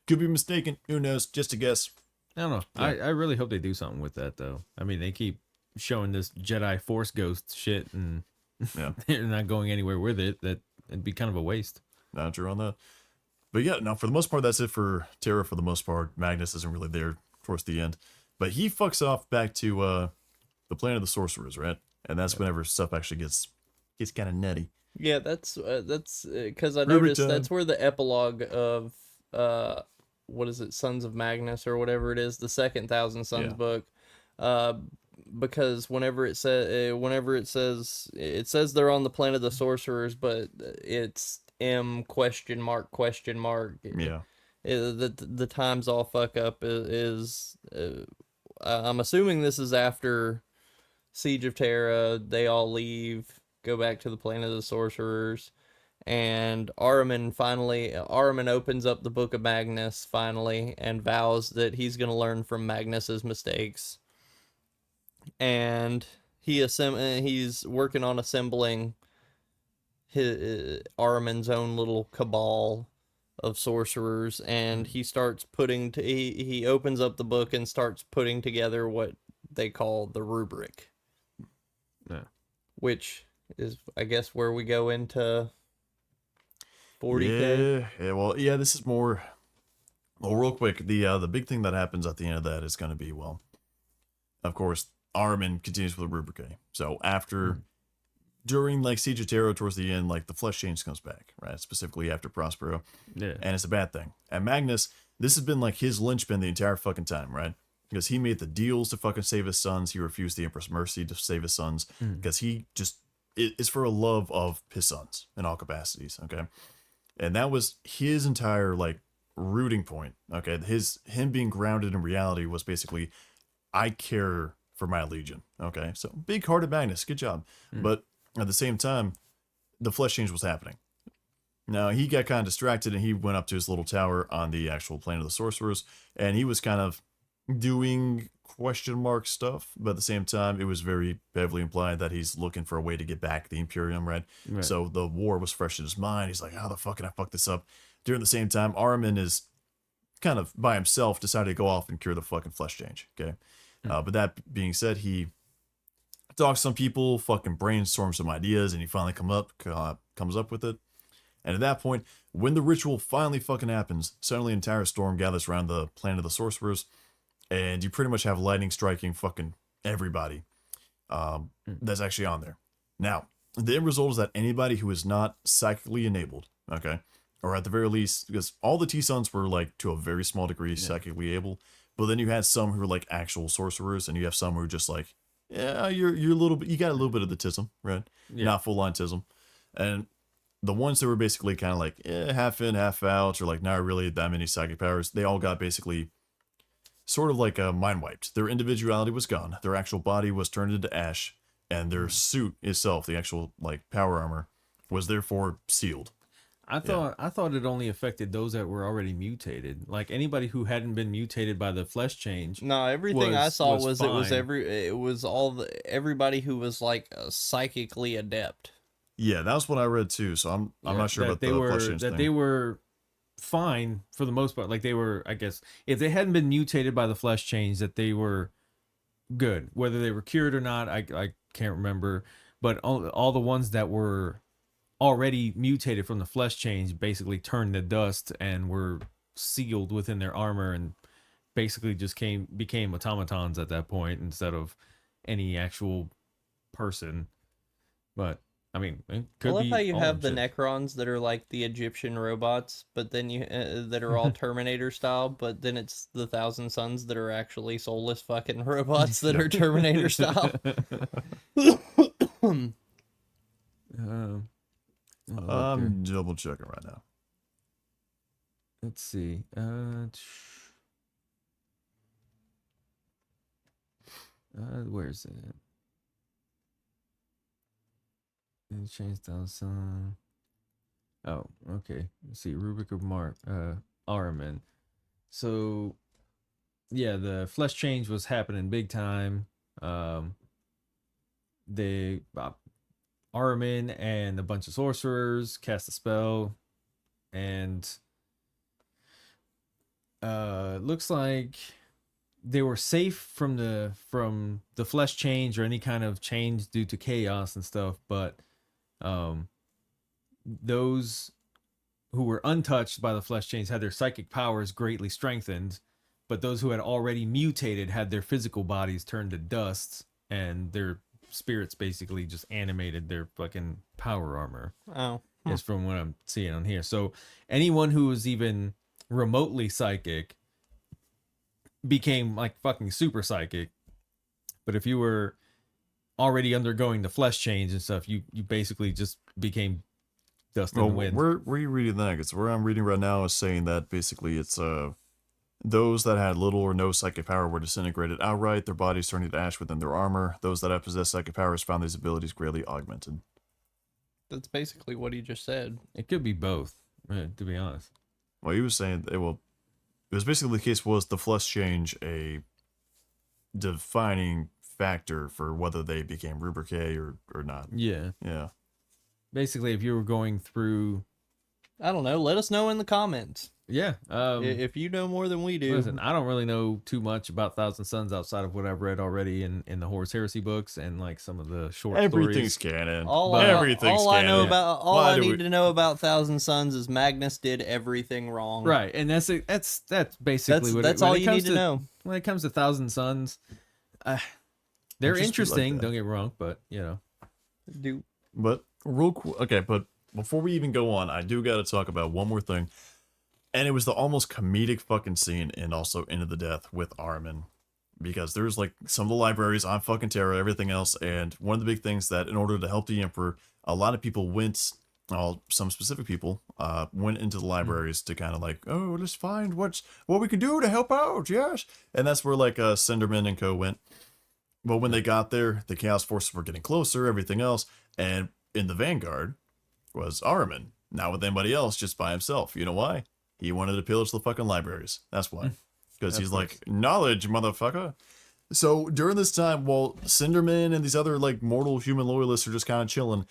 Could be mistaken. Who knows? Just a guess. I don't know. I really hope they do something with that, though. I mean, they keep showing this Jedi Force Ghost shit, and Yeah. they're not going anywhere with it. It'd be kind of a waste. Not sure on that. But yeah, no, for the most part, that's it for Terra for the most part. Magnus isn't really there towards the end. But he fucks off back to the planet of the sorcerers, right? And that's whenever stuff actually gets kind of nutty. Yeah, that's because I Rubric noticed time. that's where the epilogue of what is it, Sons of Magnus or whatever it is, the second Thousand Sons Yeah. book, because whenever it says it says they're on the planet of the sorcerers, but it's M question mark question mark. Yeah. The times all fuck up I'm assuming this is after Siege of Terra. They all leave, go back to the planet of the sorcerers, and Ahriman opens up the Book of Magnus finally and vows that he's going to learn from Magnus's mistakes. And he's working on assembling Ahriman's own little cabal of sorcerers, and he starts he opens up the book and starts putting together what they call the Rubric. Yeah. Which is, I guess, where we go into 40K. Yeah, well, yeah, this is more. Well, real quick, the big thing that happens at the end of that is going to be, well, of course, Ahriman continues with the Rubric. So after, during like Siege of Terra, towards the end, like the flesh change comes back, right? Specifically after Prospero, Yeah. and it's a bad thing. And Magnus, this has been like his linchpin the entire fucking time, right? Because he made the deals to fucking save his sons. He refused the Empress Mercy to save his sons because he just it's for a love of his sons in all capacities. Okay, and that was his entire like rooting point. Okay, him being grounded in reality was basically, I care for my legion. Okay, so big-hearted Magnus, good job. But at the same time, the flesh change was happening. Now he got kind of distracted and he went up to his little tower on the actual plane of the sorcerers, and he was kind of doing question mark stuff, but at the same time it was very heavily implied that he's looking for a way to get back the Imperium, right? So the war was fresh in his mind. He's like, how the fuck can I fuck this up? During the same time, Ahriman is kind of by himself decided to go off and cure the fucking flesh change. Okay, but that being said, he talks to some people, fucking brainstorms some ideas, and he finally comes up with it. And at that point, when the ritual finally fucking happens, suddenly an entire storm gathers around the planet of the sorcerers, and you pretty much have lightning striking fucking everybody that's actually on there. Now, the end result is that anybody who is not psychically enabled, okay, or at the very least, because all the T-Sons were like to a very small degree psychically able, but then you had some who were like actual sorcerers, and you have some who are just like, yeah, you're a little bit, you got a little bit of the tism, right? Not full on tism. And the ones that were basically kind of like half in, half out, or like not really that many psychic powers, they all got basically sort of like mind wiped. Their individuality was gone. Their actual body was turned into ash, and their suit itself, the actual like power armor, was therefore sealed. I thought it only affected those that were already mutated. Like anybody who hadn't been mutated by the flesh change. No, everything I saw was fine. everybody who was like psychically adept. Yeah, that was what I read too. So I'm not sure about the flesh change thing. They were fine for the most part. Like they were, I guess, if they hadn't been mutated by the flesh change, that they were good. Whether they were cured or not, I can't remember. But all the ones that were already mutated from the flesh change basically turned to dust and were sealed within their armor and basically just became automatons at that point instead of any actual person. But I mean, it could I love be how you all have the shit. Necrons that are like the Egyptian robots, but then you that are all Terminator style, but then it's the Thousand Sons that are actually soulless fucking robots that are Terminator style. I'm double checking right now. Let's see. Where's it? Change style song. Oh, okay. Let's see. Rubric of Ahriman. So, yeah, the flesh change was happening big time. Ahriman and a bunch of sorcerers cast a spell, and looks like they were safe from the flesh change or any kind of change due to chaos and stuff, but those who were untouched by the flesh change had their psychic powers greatly strengthened, but those who had already mutated had their physical bodies turned to dust and their spirits basically just animated their fucking power armor. Oh. Is from what I'm seeing on here. So anyone who was even remotely psychic became like fucking super psychic. But if you were already undergoing the flesh change and stuff, you basically just became dust in the wind. Where are you reading that? Because where I'm reading right now is saying that basically it's those that had little or no psychic power were disintegrated outright, their bodies turning to ash within their armor. Those that had possessed psychic powers found these abilities greatly augmented. That's basically what he just said. It could be both, to be honest. Well, he was saying it was basically the case was the flesh change a defining factor for whether they became Rubric or not. Yeah. Yeah. Basically, if you were going through... I don't know. Let us know in the comments. Yeah. If you know more than we do. Listen, I don't really know too much about Thousand Suns outside of what I've read already in the Horus Heresy books and like some of the short Everything's stories. canon. Everything's canon. I know about Why I do need we- to know about Thousand Suns is Magnus did everything wrong. Right, and that's basically what that's when all it you comes need to know. When it comes to Thousand Suns, they're Just be like interesting. that. Don't get me wrong, but you know, Do But real quick, okay, but before we even go on, I do got to talk about one more thing. And it was the almost comedic fucking scene and also Into the Death with Ahriman. Because there's like some of the libraries on fucking Terra, everything else. And one of the big things that in order to help the Emperor, a lot of people went, some specific people went into the libraries to kind of like, oh, let's find what we can do to help out, yes. And that's where like Cinderman and co went. But when they got there, the Chaos Forces were getting closer, everything else. And in the Vanguard was Ahriman. Not with anybody else, just by himself. You know why? He wanted to pillage the fucking libraries. That's why. Because he's like, knowledge, motherfucker. So during this time, while Cinderman and these other like mortal human loyalists are just kind of chilling,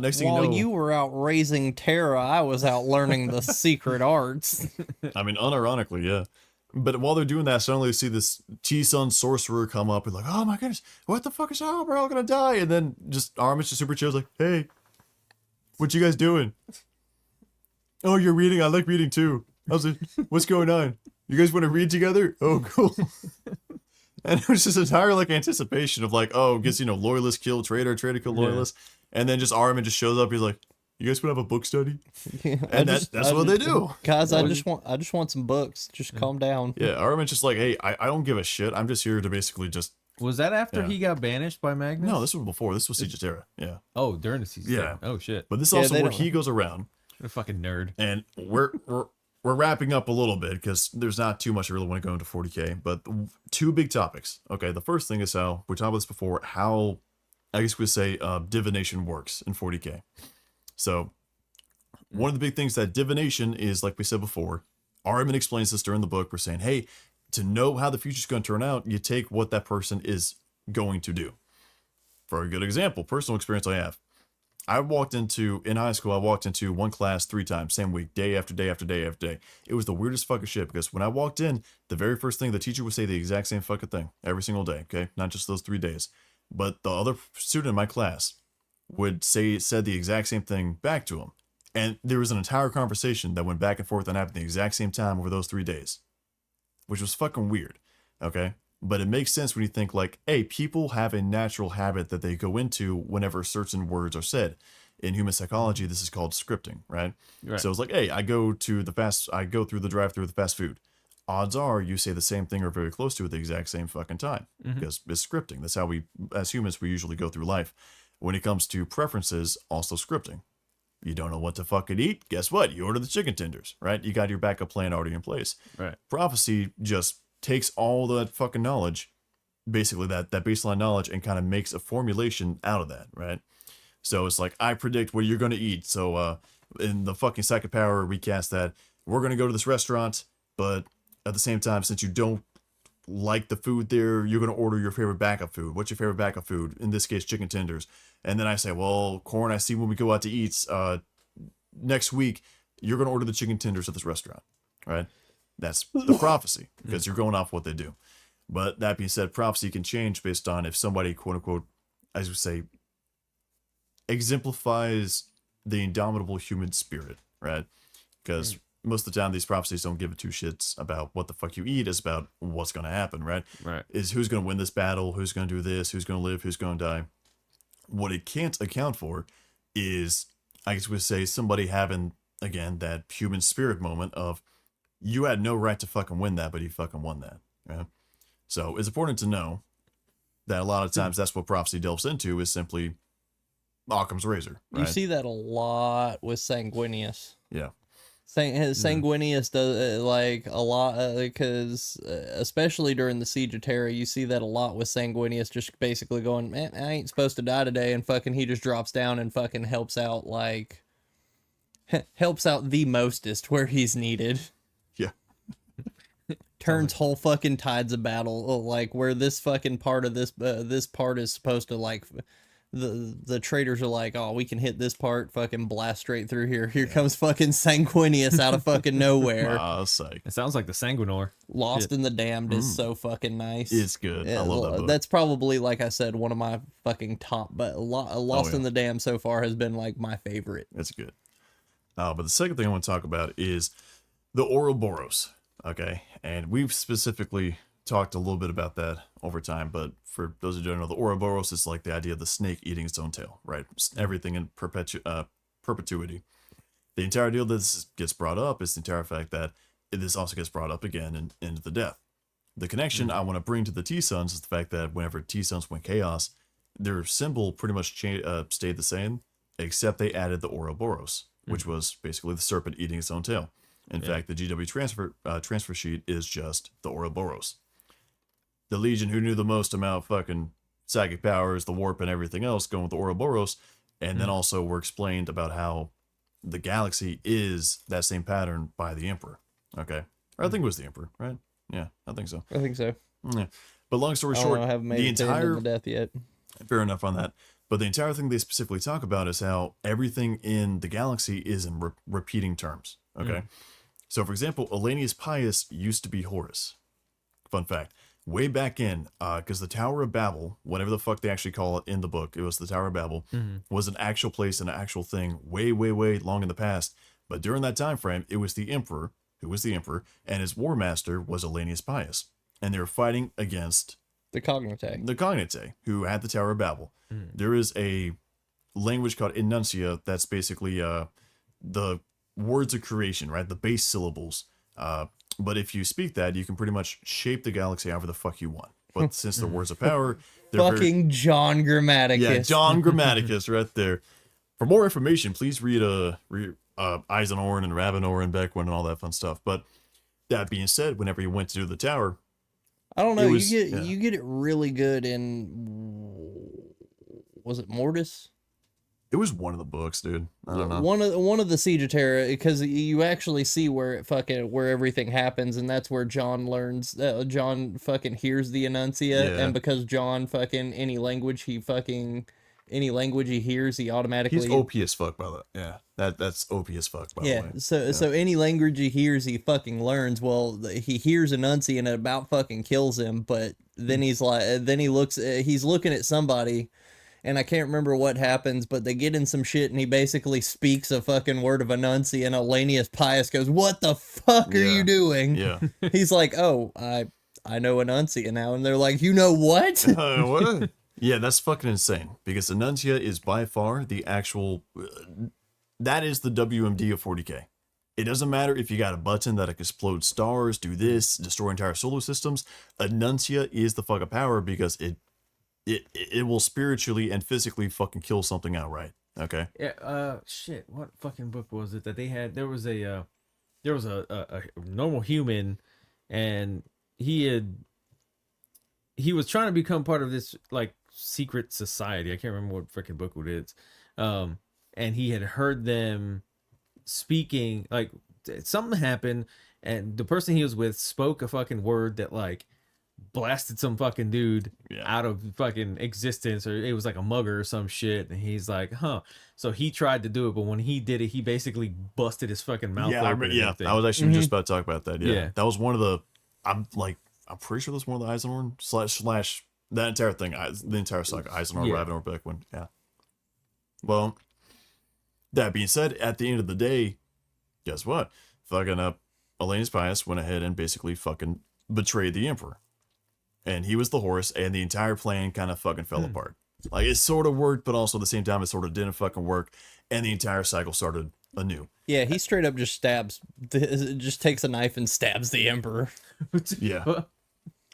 next thing you while know, you were out raising Terra, I was out learning the secret arts. I mean, unironically, yeah. But while they're doing that, suddenly you see this T-Sun sorcerer come up and like, oh my goodness, what the fuck is up? We're all gonna die. And then just Ahriman's just super chill, like, hey, what you guys doing? Oh, you're reading? I like reading too. How's it? What's going on? You guys want to read together? Oh, cool. And it was just entire like anticipation of like, oh, guess loyalist kill traitor, traitor kill loyalist, and then just Ahriman just shows up. He's like, you guys want to have a book study? And that's what they do. Guys, I just want some books. Just calm down. Yeah, Ahriman's just like, hey, I don't give a shit. I'm just here to basically just. was that after Yeah. he got banished by Magnus? No, this was before. This was Siege of Terra. Yeah. Oh, during the season. Yeah. Oh shit. But this is Yeah, also they where don't- he goes around, What a fucking nerd. and we're wrapping up a little bit because there's not too much I really want to go into 40k. But two big topics. Okay, the first thing is how we talked about this before. How I guess we say divination works in 40k. So one of the big things that divination is, like we said before, Ahriman explains this during the book. We're saying, hey, to know how the future's going to turn out, you take what that person is going to do. For a good example, personal experience I have. In high school, I walked into one class 3 times, same week, day after day after day after day. It was the weirdest fucking shit because when I walked in, the very first thing the teacher would say the exact same fucking thing every single day, okay? Not just those 3 days. But the other student in my class said the exact same thing back to him. And there was an entire conversation that went back and forth and happened the exact same time over those 3 days, which was fucking weird, okay? But it makes sense when you think like, hey, people have a natural habit that they go into whenever certain words are said. In human psychology, this is called scripting, right? Right. So it's like, hey, I go through the drive-through of the fast food. Odds are you say the same thing or very close to it the exact same fucking time because it's scripting. That's how we, as humans, we usually go through life. When it comes to preferences, also scripting. You don't know what to fucking eat? Guess what? You order the chicken tenders, right? You got your backup plan already in place. Right. Prophecy just takes all that fucking knowledge, basically that baseline knowledge, and kind of makes a formulation out of that, right? So it's like, I predict what you're going to eat. So in the fucking psychic power recast that, we're going to go to this restaurant, but at the same time, since you don't like the food there, you're going to order your favorite backup food. What's your favorite backup food? In this case, chicken tenders. And then I say, well, Corn, I see when we go out to eat next week, you're going to order the chicken tenders at this restaurant, right? That's the prophecy because you're going off what they do. But that being said, prophecy can change based on if somebody, quote unquote, as we say, exemplifies the indomitable human spirit, right? Because most of the time, these prophecies don't give a two shits about what the fuck you eat. It's about what's going to happen, right? Right. Is who's going to win this battle, who's going to do this, who's going to live, who's going to die. What it can't account for is, I guess we say, somebody having, again, that human spirit moment of you had no right to fucking win that, but he fucking won that. Right? So it's important to know that a lot of times that's what prophecy delves into is simply Occam's razor. Right? You see that a lot with Sanguinius. Yeah. Sanguinius does like a lot because especially during the Siege of Terra, you see that a lot with Sanguinius just basically going, man, I ain't supposed to die today, and fucking he just drops down and fucking helps out helps out the mostest where he's needed. Yeah. Turns whole fucking tides of battle, like where this fucking part of this part is supposed to like. The traders are like, oh, we can hit this part, fucking blast straight through here. Here comes fucking Sanguinius out of fucking nowhere. Psych. It sounds like the Sanguinor. Lost in the Damned is so fucking nice. It's good. I love that book. That's probably, like I said, one of my fucking top, but Lost in the Damned so far has been like my favorite. That's good. But the second thing I want to talk about is the Ouroboros. Okay. And we've specifically talked a little bit about that over time, but for those who don't know, the Ouroboros is like the idea of the snake eating its own tail, right? Everything in perpetuity. The entire deal that this gets brought up is the entire fact that this also gets brought up again into the death. The connection I want to bring to the T-Suns is the fact that whenever T-Suns went chaos, their symbol pretty much stayed the same, except they added the Ouroboros, which was basically the serpent eating its own tail. In fact, the GW transfer sheet is just the Ouroboros. The Legion, who knew the most about fucking psychic powers, the warp, and everything else, going with the Ouroboros, and then also were explained about how the galaxy is that same pattern by the Emperor. Okay, or I think it was the Emperor, right? Yeah, I think so. I think so. Yeah. But long story short, I haven't made the it to entire the death yet. fair enough on that. But the entire thing they specifically talk about is how everything in the galaxy is in repeating terms. Okay, so for example, Elenius Pius used to be Horus. Fun fact. Way back in, because the Tower of Babel, whatever the fuck they actually call it in the book, it was the Tower of Babel, was an actual place and an actual thing way, way, way long in the past. But during that time frame, it was the Emperor, who was the Emperor, and his War Master was Elenius Pius. And they were fighting against the Cognite, who had the Tower of Babel. There is a language called Enuncia that's basically the words of creation, right? The base syllables. But if you speak that, you can pretty much shape the galaxy however the fuck you want. But since the words of power, they're fucking John Grammaticus. Yeah, John Grammaticus right there. For more information, please read Eisenhorn and Ravenor and Beckwin and all that fun stuff. But that being said, whenever you went to do the tower, I don't know, you get it really good in, was it Mortis? It was one of the books, dude. I don't know. One of the Siege of Terra, because you actually see where everything happens, and that's where John learns. John fucking hears the Enuncia, and because John fucking any language he hears, he automatically. He's OP as fuck, by the way. Yeah, that's OP as fuck, by the way. So any language he hears, he fucking learns. Well, he hears Enuncia, and it about fucking kills him. But then he's looking at somebody. And I can't remember what happens, but they get in some shit, and he basically speaks a fucking word of Enuncia, and Elenius Pius goes, "What the fuck are you doing?" Yeah. He's like, "Oh, I know Enuncia now," and they're like, "You know what?" What? Yeah, that's fucking insane. Because Enuncia is by far the actual. That is the WMD of 40k. It doesn't matter if you got a button that explodes stars, do this, destroy entire solar systems. Enuncia is the fucking power because it will spiritually and physically fucking kill something outright. Okay. Yeah. Shit. What fucking book was it that they had? There was a normal human, and he was trying to become part of this like secret society. I can't remember what freaking book it is. And he had heard them speaking. Like something happened, and the person he was with spoke a fucking word that like blasted some fucking dude out of fucking existence, or it was like a mugger or some shit, and he's like, so he tried to do it, but when he did it, he basically busted his fucking mouth open. I was actually just about to talk about that. That was one of the I'm pretty sure that's one of the Eisenhorn slash that entire thing, the entire saga, Eisenhorn, Ravenor, Beckwin. Well, that being said, at the end of the day, guess what? Fucking Elenius Pius went ahead and basically fucking betrayed the Emperor. And he was the horse, and the entire plan kind of fucking fell apart. Like, it sort of worked, but also at the same time, it sort of didn't fucking work. And the entire cycle started anew. Yeah, he straight up just just takes a knife and stabs the Emperor. Yeah,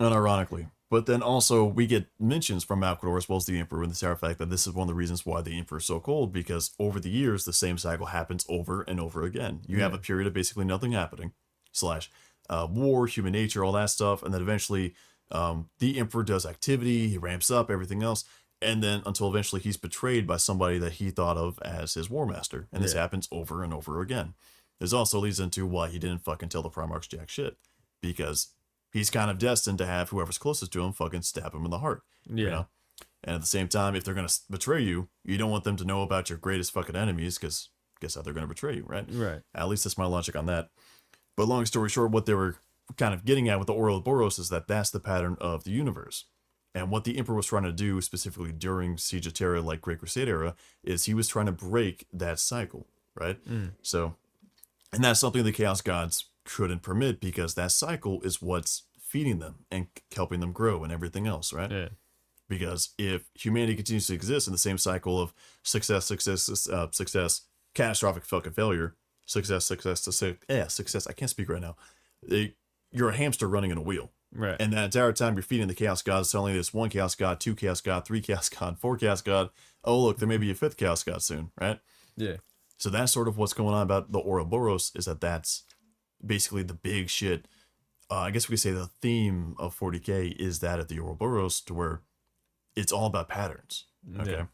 unironically. But then also we get mentions from Malcador as well as the Emperor in the entire fact that this is one of the reasons why the Emperor is so cold, because over the years the same cycle happens over and over again. You have a period of basically nothing happening, slash war, human nature, all that stuff, and then eventually the Emperor does activity, he ramps up, everything else, and then until eventually he's betrayed by somebody that he thought of as his war master, and this happens over and over again. This also leads into why he didn't fucking tell the Primarchs jack shit, because he's kind of destined to have whoever's closest to him fucking stab him in the heart. Yeah. You know? And at the same time, if they're going to betray you, you don't want them to know about your greatest fucking enemies, because guess how they're going to betray you, right? Right. At least that's my logic on that. But long story short, what they were kind of getting at with the Ouroboros is that that's the pattern of the universe. And what the Emperor was trying to do, specifically during Siege of Terra, like Great Crusade era, is he was trying to break that cycle, right? So, and that's something the Chaos Gods couldn't permit, because that cycle is what's feeding them and helping them grow and everything else, right? Yeah. Because if humanity continues to exist in the same cycle of success, catastrophic fucking failure, success, I can't speak right now. You're a hamster running in a wheel. Right. And that entire time you're feeding the Chaos Gods, telling this 1 Chaos God, 2 Chaos God, 3 Chaos God, 4 Chaos God. Oh, look, there may be a 5th Chaos God soon, right? Yeah. So that's sort of what's going on about the Ouroboros, is that that's basically the big shit. I guess we could say the theme of 40K is that at the Ouroboros, to where it's all about patterns. Okay.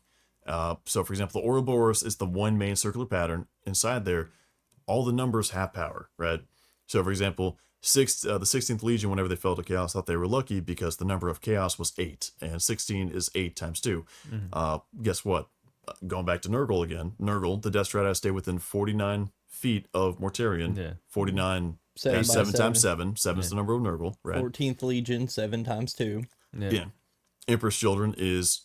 So for example, the Ouroboros is the one main circular pattern. Inside there, all the numbers have power, right? So for example, the 16th Legion, whenever they fell to Chaos, thought they were lucky because the number of Chaos was 8, and 16 is 8 times 2. Guess what? Going back to Nurgle again. Nurgle, the Death Strat, stay within 49 feet of Mortarion. Yeah. 49 Seven by 7 times seven. 7. 7 is the number of Nurgle, right? 14th Legion, 7 times 2. Yeah. Emperor's Children is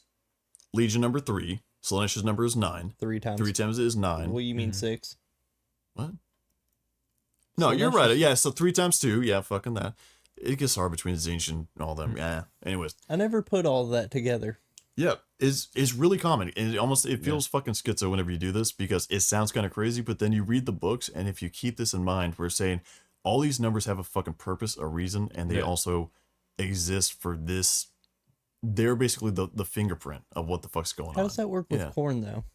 Legion number 3. Slaanesh's number is 9. 3 times. 3 times is 9. Well, you mean 6? What? No, you're right. Yeah, so 3 times 2. Yeah, fucking that. It gets hard between Zinch and all them. Yeah. Anyways. I never put all that together. Yeah, is really common. And it feels fucking schizo whenever you do this, because it sounds kind of crazy, but then you read the books, and if you keep this in mind, we're saying all these numbers have a fucking purpose, a reason, and they also exist for this. They're basically the fingerprint of what the fuck's going on. How does that work with corn, though?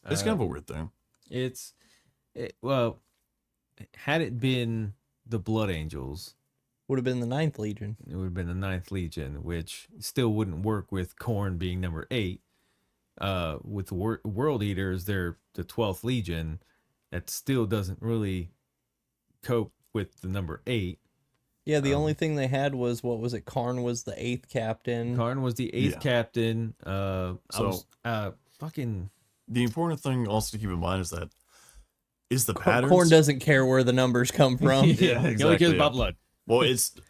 It's kind of a weird thing. Well, had it been the Blood Angels, Would have been the 9th Legion. it would have been the 9th Legion, which still wouldn't work with Khorne being number 8. With the World Eaters, they're the 12th Legion. That still doesn't really cope with the number 8. Yeah, the only thing they had was, what was it? Karn was the 8th captain. Karn was the 8th captain. Fucking... The important thing also to keep in mind is that the patterns. Korn doesn't care where the numbers come from. Yeah, he only cares about blood. Well,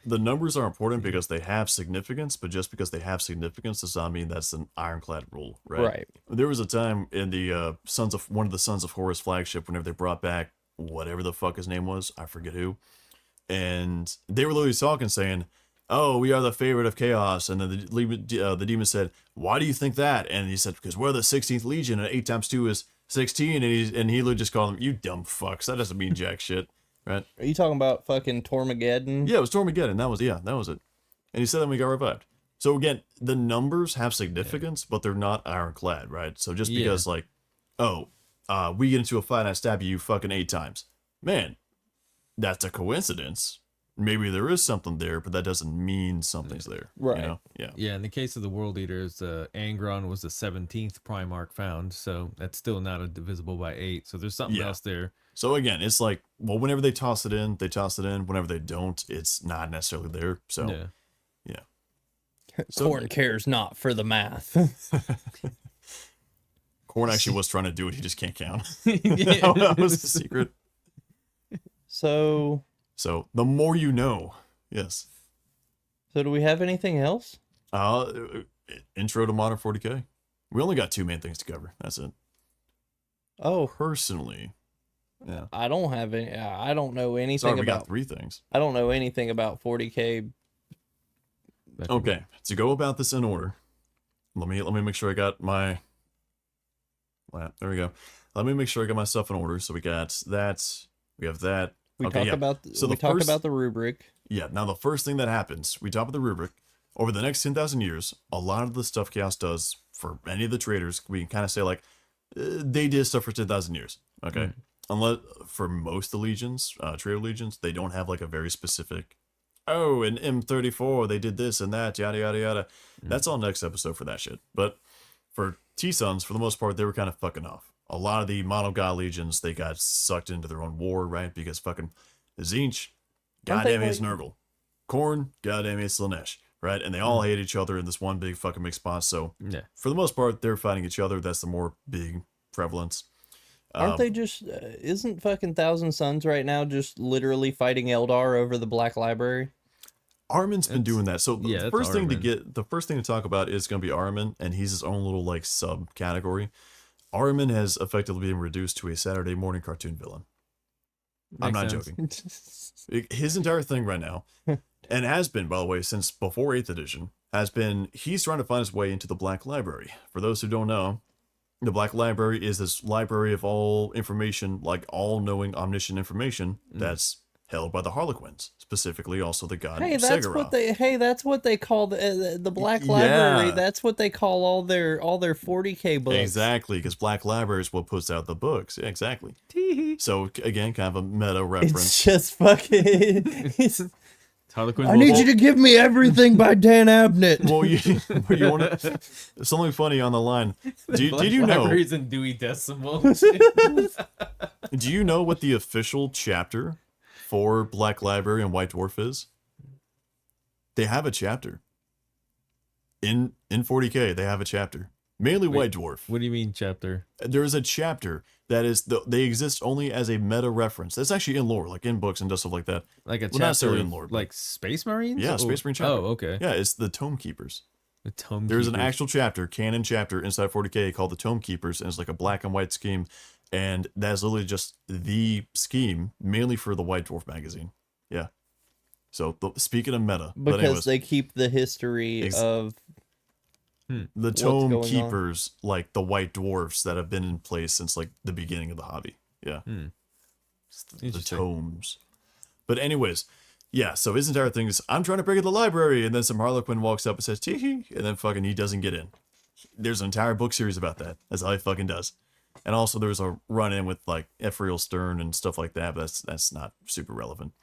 the numbers are important because they have significance, but just because they have significance does not mean that's an ironclad rule, right? Right. There was a time in the one of the Sons of Horus flagship, whenever they brought back whatever the fuck his name was, I forget who, and they were literally talking, saying, "Oh, we are the favorite of Chaos," and then the demon said, "Why do you think that?" And he said, "Because we're the 16th Legion, and 8 times 2 is 16," and he literally just called them, "You dumb fucks. That doesn't mean jack shit." Right? Are you talking about fucking Tormageddon? Yeah, it was Tormageddon. That was it. And he said that when we got revived. So again, the numbers have significance, but they're not ironclad, right? So just because we get into a fight and I stab you fucking 8 times, man, that's a coincidence. Maybe there is something there, but that doesn't mean something's there. Right. You know? Yeah. Yeah, in the case of the World Eaters, Angron was the 17th Primarch found, so that's still not divisible by 8. So there's something else there. So again, it's like, well, whenever they toss it in, they toss it in. Whenever they don't, it's not necessarily there. So, yeah. Korn cares not for the math. Korn actually was trying to do it. He just can't count. That was the secret. So the more you know. Yes. So do we have anything else? Intro to Modern 40K. We only got 2 main things to cover. That's it. Oh, Personally, yeah. I don't have any. I don't know anything Sorry, we about. got 3 things. I don't know anything about 40K. Okay, to go about this in order, let me make sure I got my. There we go. let me make sure I got my stuff in order. So we got that. We have that. We Okay, talk yeah. about So we the talk first- about the rubric. Yeah, now the first thing that happens, we talk about the rubric. Over the next 10,000 years, a lot of the stuff Chaos does for any of the traders, we can kind of say like, they did stuff for 10,000 years. Okay. Unless for most of the legions, trader legions, they don't have like a very specific, oh, in M34, they did this and that, yada, yada, yada. That's all next episode for that shit. But for T-Sons, for the most part, they were kind of fucking off. A lot of the mono god legions, they got sucked into their own war, right? Because fucking Zinch, goddamn hates Nurgle. Korn, goddamn hates Slanesh, right? And they all hate each other in this one big fucking mixed spot. So Yeah. for the most part, they're fighting each other. That's the more big prevalence. Aren't they just? Isn't fucking Thousand Suns right now just literally fighting Eldar over the Black Library? Ahriman's been doing that. So the yeah, that's first thing Ahriman. the first thing to talk about is going to be Ahriman, and he's his own little like subcategory. Ahriman has effectively been reduced to a Saturday morning cartoon villain. I'm not Makes sense. joking. His entire thing right now, and has been, by the way, since before 8th edition, has been he's trying to find his way into the Black Library. For those who don't know, the Black Library is this library of all information, like all-knowing, omniscient information that's held by the Harlequins, specifically also the god Hey, that's Segura. what they. Hey, that's what they call the Black Library. Yeah. That's what they call all their 40K books. Exactly, because Black Library is what puts out the books. Yeah, exactly. So again, kind of a meta reference. It's just fucking. Harlequin I need you to give me everything by Dan Abnett. Well, you want to something funny on the line. Did you know? Libraries in Dewey Decimal. Do you know what the official chapter for Black Library and White Dwarf is? They have a chapter. In 40K, they have a chapter. Mainly White Dwarf. What do you mean chapter? There is a chapter that is they exist only as a meta reference. That's actually in lore, like in books and stuff like that. Like a Well, chapter, not necessarily in lore, but- like Space Marines? Yeah, Or- Space Marine chapter. Oh, okay. Yeah, it's the Tome Keepers. The Tome There's an Keepers. actual chapter, canon chapter inside 40K called the Tome Keepers, and it's like a black and white scheme, and that's literally just the scheme, mainly for the White Dwarf magazine. Yeah. So speaking of meta, but Because anyways, they keep the history of. the Tome going on? Keepers, like the White Dwarfs that have been in place since like the beginning of the hobby. Yeah. It's the Interesting. tomes. But anyways, yeah, so his entire thing is, I'm trying to break into the library, and then some Harlequin walks up and says, tee and then fucking he doesn't get in. There's an entire book series about that. That's how he fucking does. And also there's a run-in with like Ephriel Stern and stuff like that, but that's not super relevant.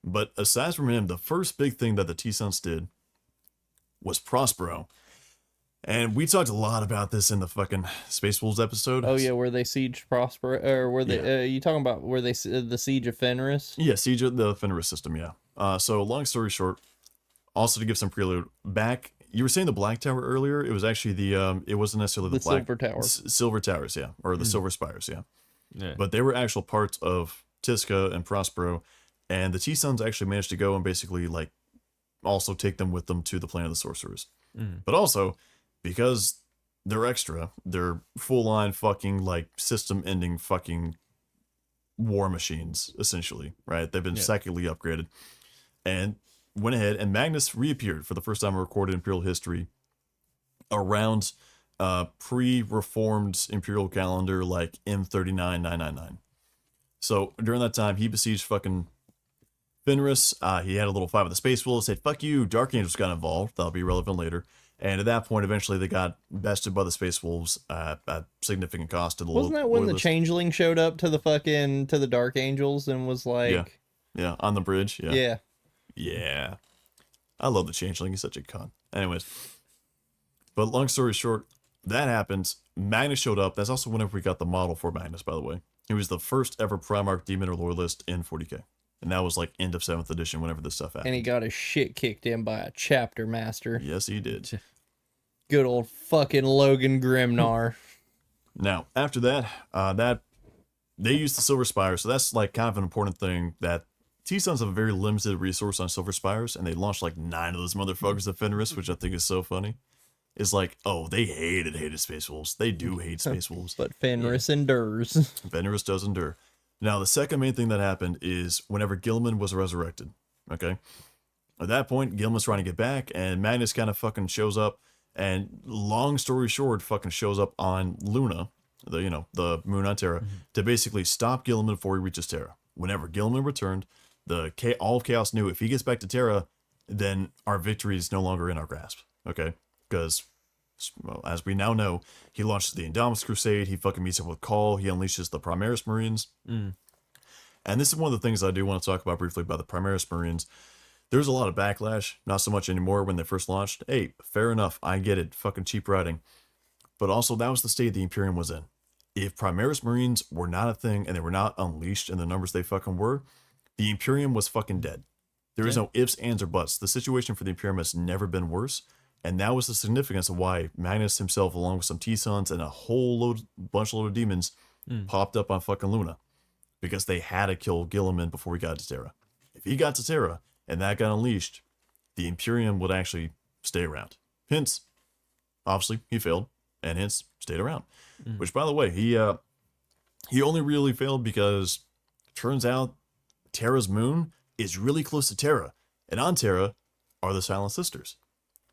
But aside from him, the first big thing that the T-Sons did was Prospero. And we talked a lot about this in the fucking Space Wolves episode. Oh yeah, where they siege Prospero, or where they? You talking about where they the siege of Fenris? Yeah, Siege of the Fenris system, yeah. So long story short, also to give some prelude, back, you were saying the Black Tower earlier, it was actually the, it wasn't necessarily the Black... Silver Tower. Silver Towers, yeah. Or the Silver Spires, yeah. Yeah. But they were actual parts of Tisca and Prospero, and the T-Sons actually managed to go and basically, like, also take them with them to the Plane of the Sorcerers. But also, because they're extra, they're full-on fucking, like, system-ending fucking war machines, essentially, right? They've been psychically upgraded. And went ahead, and Magnus reappeared for the first time in recorded Imperial history around pre-reformed Imperial calendar, like M39999. So during that time, he besieged fucking Fenris. He had a little fight with the Space Wolves, said, fuck you, Dark Angels got involved. That'll be relevant later. And at that point, eventually, they got bested by the Space Wolves at significant cost to the Wasn't that when the loyalists. Changeling showed up to the Dark Angels and was like, Yeah, on the bridge. Yeah. yeah. Yeah. I love the Changeling. He's such a cunt. Anyways. But long story short, that happens. Magnus showed up. That's also whenever we got the model for Magnus, by the way. He was the first ever Primarch Demon or Loyalist in 40K. And that was like end of 7th edition whenever this stuff happened. And he got his shit kicked in by a chapter master. Yes, he did. Good old fucking Logan Grimnar. Now, after that, they used the Silver Spire. So that's like kind of an important thing that T-Sons have a very limited resource on Silver Spires. And they launched like 9 of those motherfuckers at Fenris, which I think is so funny. It's like, oh, they hated Space Wolves. They do hate Space Wolves. But Fenris endures. Fenris does endure. Now, the second main thing that happened is whenever Gilman was resurrected, okay? At that point, Gilman's trying to get back, and Magnus kind of fucking shows up, and long story short, fucking shows up on Luna, the moon on Terra, to basically stop Gilliman before he reaches Terra. Whenever Gilliman returned, all of Chaos knew if he gets back to Terra, then our victory is no longer in our grasp. Okay? Because, well, as we now know, he launches the Indominus Crusade, he fucking meets up with Call, he unleashes the Primaris Marines. And this is one of the things I do want to talk about briefly about the Primaris Marines. There's a lot of backlash, not so much anymore when they first launched. Hey, fair enough, I get it, fucking cheap writing. But also, that was the state the Imperium was in. If Primaris Marines were not a thing and they were not unleashed in the numbers they fucking were, the Imperium was fucking dead. There is no ifs, ands, or buts. The situation for the Imperium has never been worse. And that was the significance of why Magnus himself, along with some T-Sons and a whole bunch of demons, popped up on fucking Luna. Because they had to kill Gilliman before he got to Terra. If he got to Terra and that got unleashed, the Imperium would actually stay around. Hence, obviously, he failed, and hence stayed around. Which, by the way, he only really failed because it turns out Terra's moon is really close to Terra, and on Terra are the Silent Sisters.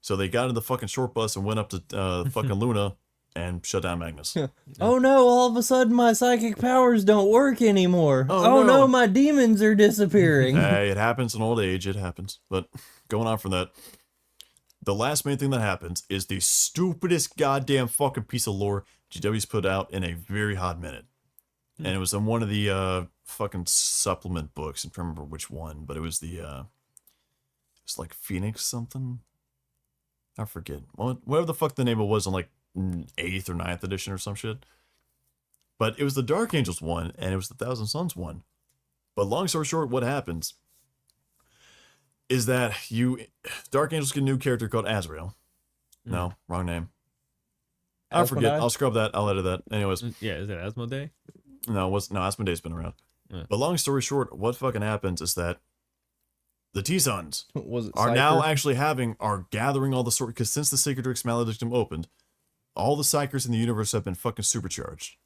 So they got in the fucking short bus and went up to fucking Luna and shut down Magnus. Oh no, all of a sudden my psychic powers don't work anymore. Oh no, my demons are disappearing. Hey, it happens in old age, it happens. But going on from that, the last main thing that happens is the stupidest goddamn fucking piece of lore GW's put out in a very hot minute. And it was in one of the fucking supplement books. I don't remember which one, but it was it's like Phoenix something. I forget. Whatever the fuck the name it was in like 8th or 9th edition or some shit. But it was the Dark Angels one, and it was the Thousand Suns one. But long story short, what happens is that Dark Angels get a new character called Azrael. No, wrong name. I forget. I'll scrub that. I'll edit that. Anyways. Yeah, is it Asmodee? No, Asmodee's been around. Yeah. But long story short, what fucking happens is that the T-Sons Was it are Cypher? now actually gathering all the sort, because since the Sacred Rix Maledictum opened, all the Psychers in the universe have been fucking supercharged.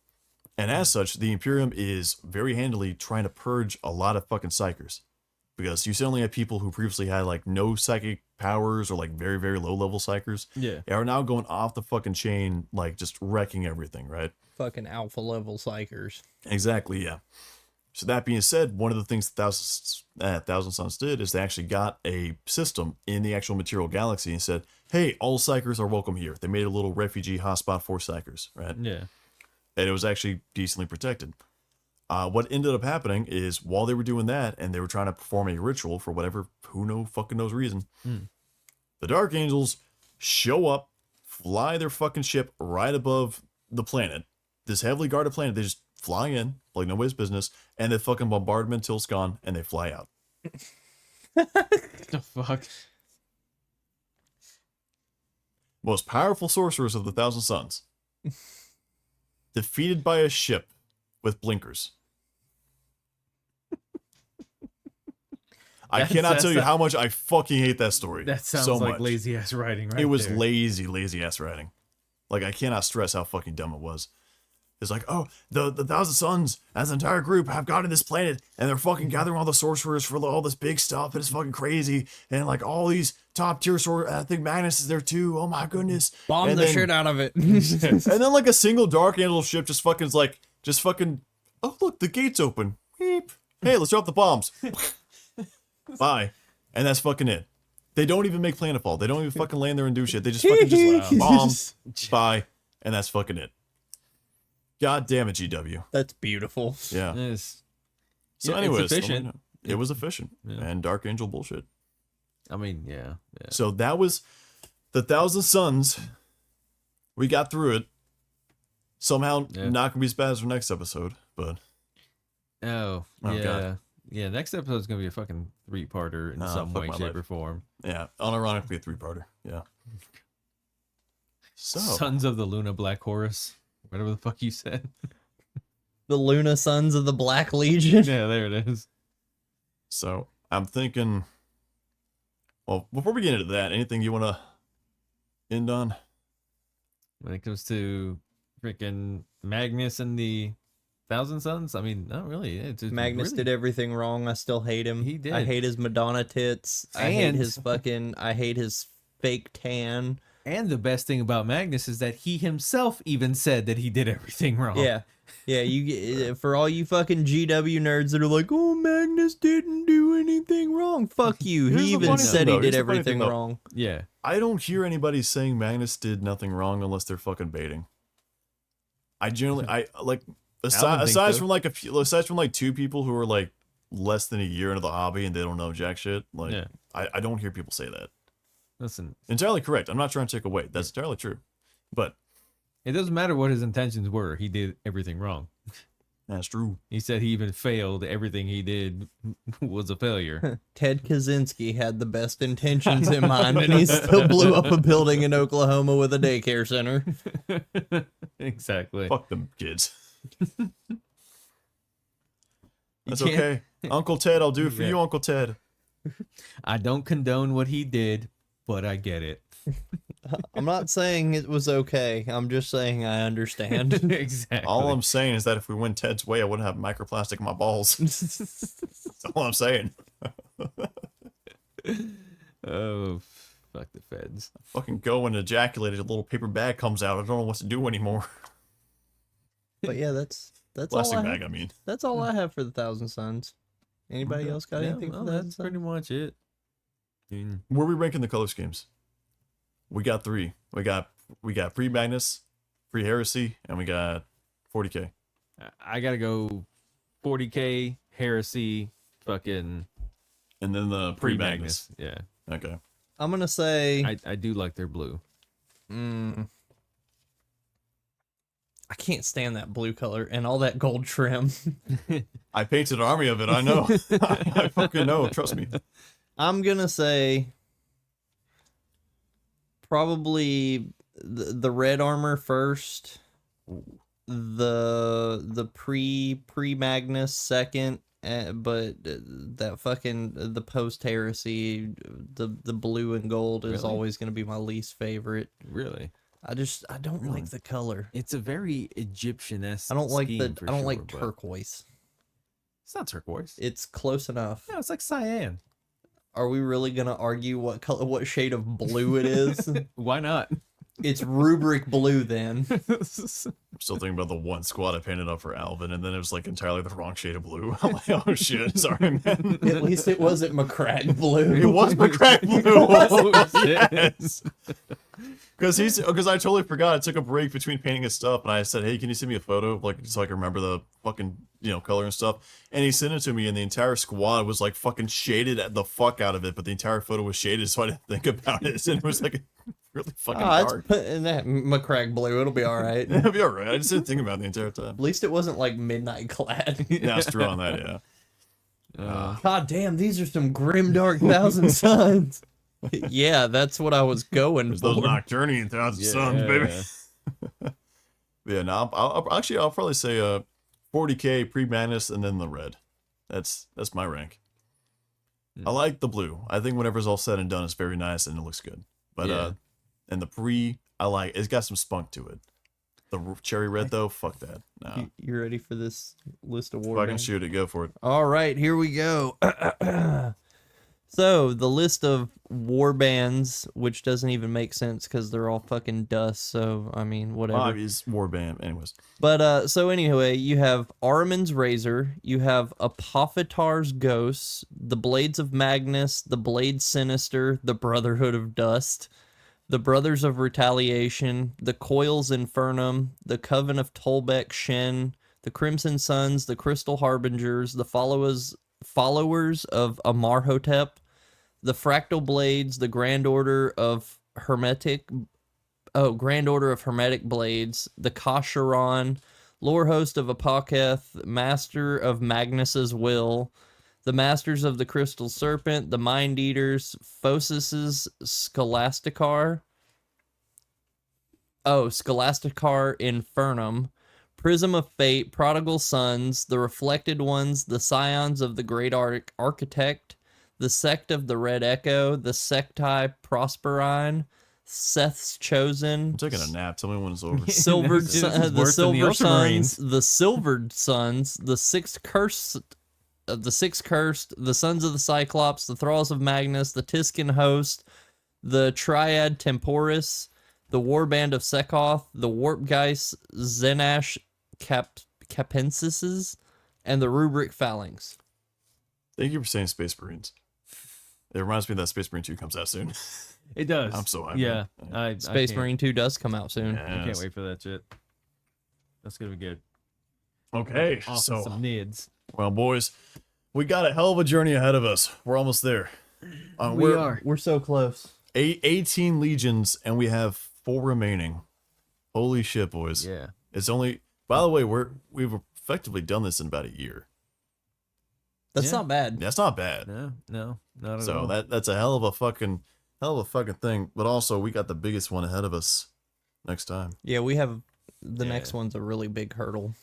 And as such, the Imperium is very handily trying to purge a lot of fucking Psychers. Because you only have people who previously had like no psychic powers or like very, very low level Psychers. Yeah. Are now going off the fucking chain, like just wrecking everything, right? Fucking alpha level psychers. Exactly, yeah. So that being said, one of the things Thousand Suns did is they actually got a system in the actual material galaxy and said, hey, all Psychers are welcome here. They made a little refugee hotspot for Psychers, right? Yeah. And it was actually decently protected. What ended up happening is while they were doing that and they were trying to perform a ritual for whatever, fucking knows reason, the Dark Angels show up, fly their fucking ship right above the planet, this heavily guarded planet. They just fly in like nobody's business, and they fucking bombard them until it's gone, and they fly out. The fuck? Most powerful sorcerers of the Thousand Suns. Defeated by a ship with blinkers. I cannot tell you how much I fucking hate that story. That sounds so like much. lazy ass writing, right? It was there. lazy ass writing. Like, I cannot stress how fucking dumb it was. It's like, oh, the Thousand Suns as an entire group have gotten this planet, and they're fucking gathering all the sorcerers for all this big stuff, and it's fucking crazy. And like all these top tier sorcerers, I think Magnus is there too. Oh my goodness. Bomb and the then, shit out of it. And then like a single Dark Angel ship just fucking, oh look, the gate's open. Beep. Hey, let's drop the bombs. Bye. And that's fucking it. They don't even make planetfall. They don't even fucking land there and do shit. They just fucking just bomb. Bye. And that's fucking it. God damn it, GW. That's beautiful. Yeah. It's, So yeah, anyways, it's efficient. it was efficient. Yeah. And Dark Angel bullshit. I mean, yeah. So that was the Thousand Suns. We got through it. Somehow not gonna be as bad as our next episode, but Oh yeah. God. Yeah, next episode's gonna be a fucking 3-parter in some fuck way, my shape, life. or form. yeah, unironically a 3-parter. Yeah. So Sons of the Luna Black Horus. Whatever the fuck you said. The Luna Sons of the Black Legion. Yeah, there it is. So I'm thinking, well, before we get into that, anything you want to end on? When it comes to freaking Magnus and the Thousand Suns, I mean, not really. It's just Magnus really, did everything wrong. I still hate him. He did. I hate his Madonna tits. I hate And- his fucking. I hate his fake tan. And the best thing about Magnus is that he himself even said that he did everything wrong. Yeah. Yeah, you get, for all you fucking GW nerds that are like, oh, Magnus didn't do anything wrong. Fuck you. Here's He the even funny said thing, he though. did Here's the funny everything thing, though. wrong. Yeah. I don't hear anybody saying Magnus did nothing wrong unless they're fucking baiting. I generally, aside so. from like aside from like 2 people who are like less than a year into the hobby and they don't know jack shit, like Yeah. I don't hear people say that. Listen, Entirely correct. I'm not trying to take away. That's entirely true. But it doesn't matter what his intentions were. He did everything wrong. that's true. He said he even failed. Everything he did was a failure. Ted Kaczynski had the best intentions in mind, and he still blew up a building in Oklahoma with a daycare center. Exactly. Fuck them kids. That's can't- okay. Uncle Ted, I'll do it for Yeah. you, Uncle Ted. I don't condone what he did, but I get it. I'm not saying it was okay. I'm just saying I understand. Exactly. All I'm saying is that if we went Ted's way, I wouldn't have microplastic in my balls. That's all I'm saying. Oh, fuck the feds. Fucking go and ejaculate, a little paper bag comes out. I don't know what to do anymore. But yeah, that's all Plastic I bag, have. I mean. That's all I have for the Thousand Suns. Anybody Okay. else got Yeah, anything well, for the Thousand that's Suns? pretty much it. I mean, Where are we ranking the color schemes? We got 3. We got pre-Magnus, pre-Heresy, and we got 40k. I gotta go 40k, Heresy, fucking And then the pre-Magnus. Yeah. Okay. I'm gonna say I do like their blue. I can't stand that blue color and all that gold trim. I painted an army of it, I know. I fucking know, trust me. I'm gonna say probably the red armor first, the pre Magnus second, but that fucking the post heresy, the blue and gold is Really? always gonna be my least favorite. Really? I don't like the color. It's a very Egyptian-esque I don't like scheme I don't like but turquoise. It's not turquoise. It's close enough. No, it's like cyan. Are we really gonna argue what color, what shade of blue it is? Why not? It's rubric blue then. I'm still thinking about the one squad I painted up for Alvin, and then it was like entirely the wrong shade of blue. I'm like, oh shit, sorry, man. At least it wasn't McCrack blue. It was McCrack blue. Oh, shit. Yes. Because I totally forgot. I took a break between painting his stuff, and I said, "Hey, can you send me a photo, like so I can remember the fucking color and stuff?" And he sent it to me, and the entire squad was like fucking shaded at the fuck out of it, but the entire photo was shaded, so I didn't think about it. And it was like really fucking dark. It's in that McCrack blue. It'll be all right. It'll be alright. I just didn't think about it the entire time. At least it wasn't like midnight clad. Yeah, that's true on that. Yeah. God damn, these are some grim dark Thousand Suns. Yeah, that's what I was going There's for. those Nocturnian Thousand Suns, baby. Yeah, no, I'll probably say 40k pre-Magnus and then the red. That's my rank. I like the blue. I think whenever it's all said and done, it's very nice and it looks good. But Yeah. and the pre, I like it's got some spunk to it. The cherry red though, fuck that. Nah, You ready for this list of if war I can bands? shoot it, go for it. All right, here we go. So, the list of war bands, which doesn't even make sense because they're all fucking dust. So, I mean, whatever. Obvious warband. Anyways, But so anyway, you have Ahriman's Razor, you have Apophatar's Ghosts, the Blades of Magnus, the Blade Sinister, the Brotherhood of Dust, the Brothers of Retaliation, the Coils Infernum, the Coven of Tolbeck Shen, the Crimson Suns, the Crystal Harbingers, the Followers of Amarhotep, the Fractal Blades, the Grand Order of Hermetic Blades, the Kasharon, Lore Host of Apoketh, Master of Magnus's Will, the Masters of the Crystal Serpent, the Mind Eaters, Phosis' Scholasticar Infernum, Prism of Fate, Prodigal Sons, the Reflected Ones, the Scions of the Great Architect, the Sect of the Red Echo, the Secti Prosperine, Seth's Chosen, I'm taking a nap. Tell me when it's over. Silvered This is the worse than the Silver Ultramarines. Sons, the Silvered Sons, the Six Cursed, the Sons of the Cyclops, the Thralls of Magnus, the Tiscan Host, the Triad Temporis, the Warband of Sekoth, the Warpgeist Zenash Capensis, and the Rubric Phalanx. Thank you for saying Space Marines. It reminds me that Space Marine 2 comes out soon. It does. I'm so happy. Yeah. Space Marine 2 does come out soon. I can't wait for that shit. That's gonna be good. Okay, Awesome. so Some nids. well, boys, we got a hell of a journey ahead of us. We're almost there. We're so close. 18 legions, and we have 4 remaining. Holy shit, boys! Yeah. It's only. By the way, we've effectively done this in about a year. That's not bad. That's not bad. No, not at So all. that's a hell of a fucking thing. But also, we got the biggest one ahead of us next time. Yeah, we have the next one's a really big hurdle.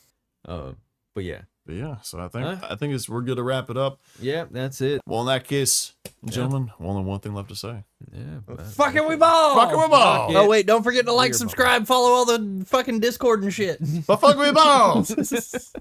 But yeah. But yeah, so I think we're good to wrap it up. Yeah, that's it. Well, in that case, gentlemen, only one thing left to say. Yeah. Fucking we ball! Fucking we ball! Oh wait, don't forget to like, We're subscribe, follow all the fucking Discord and shit. But fuck we balls!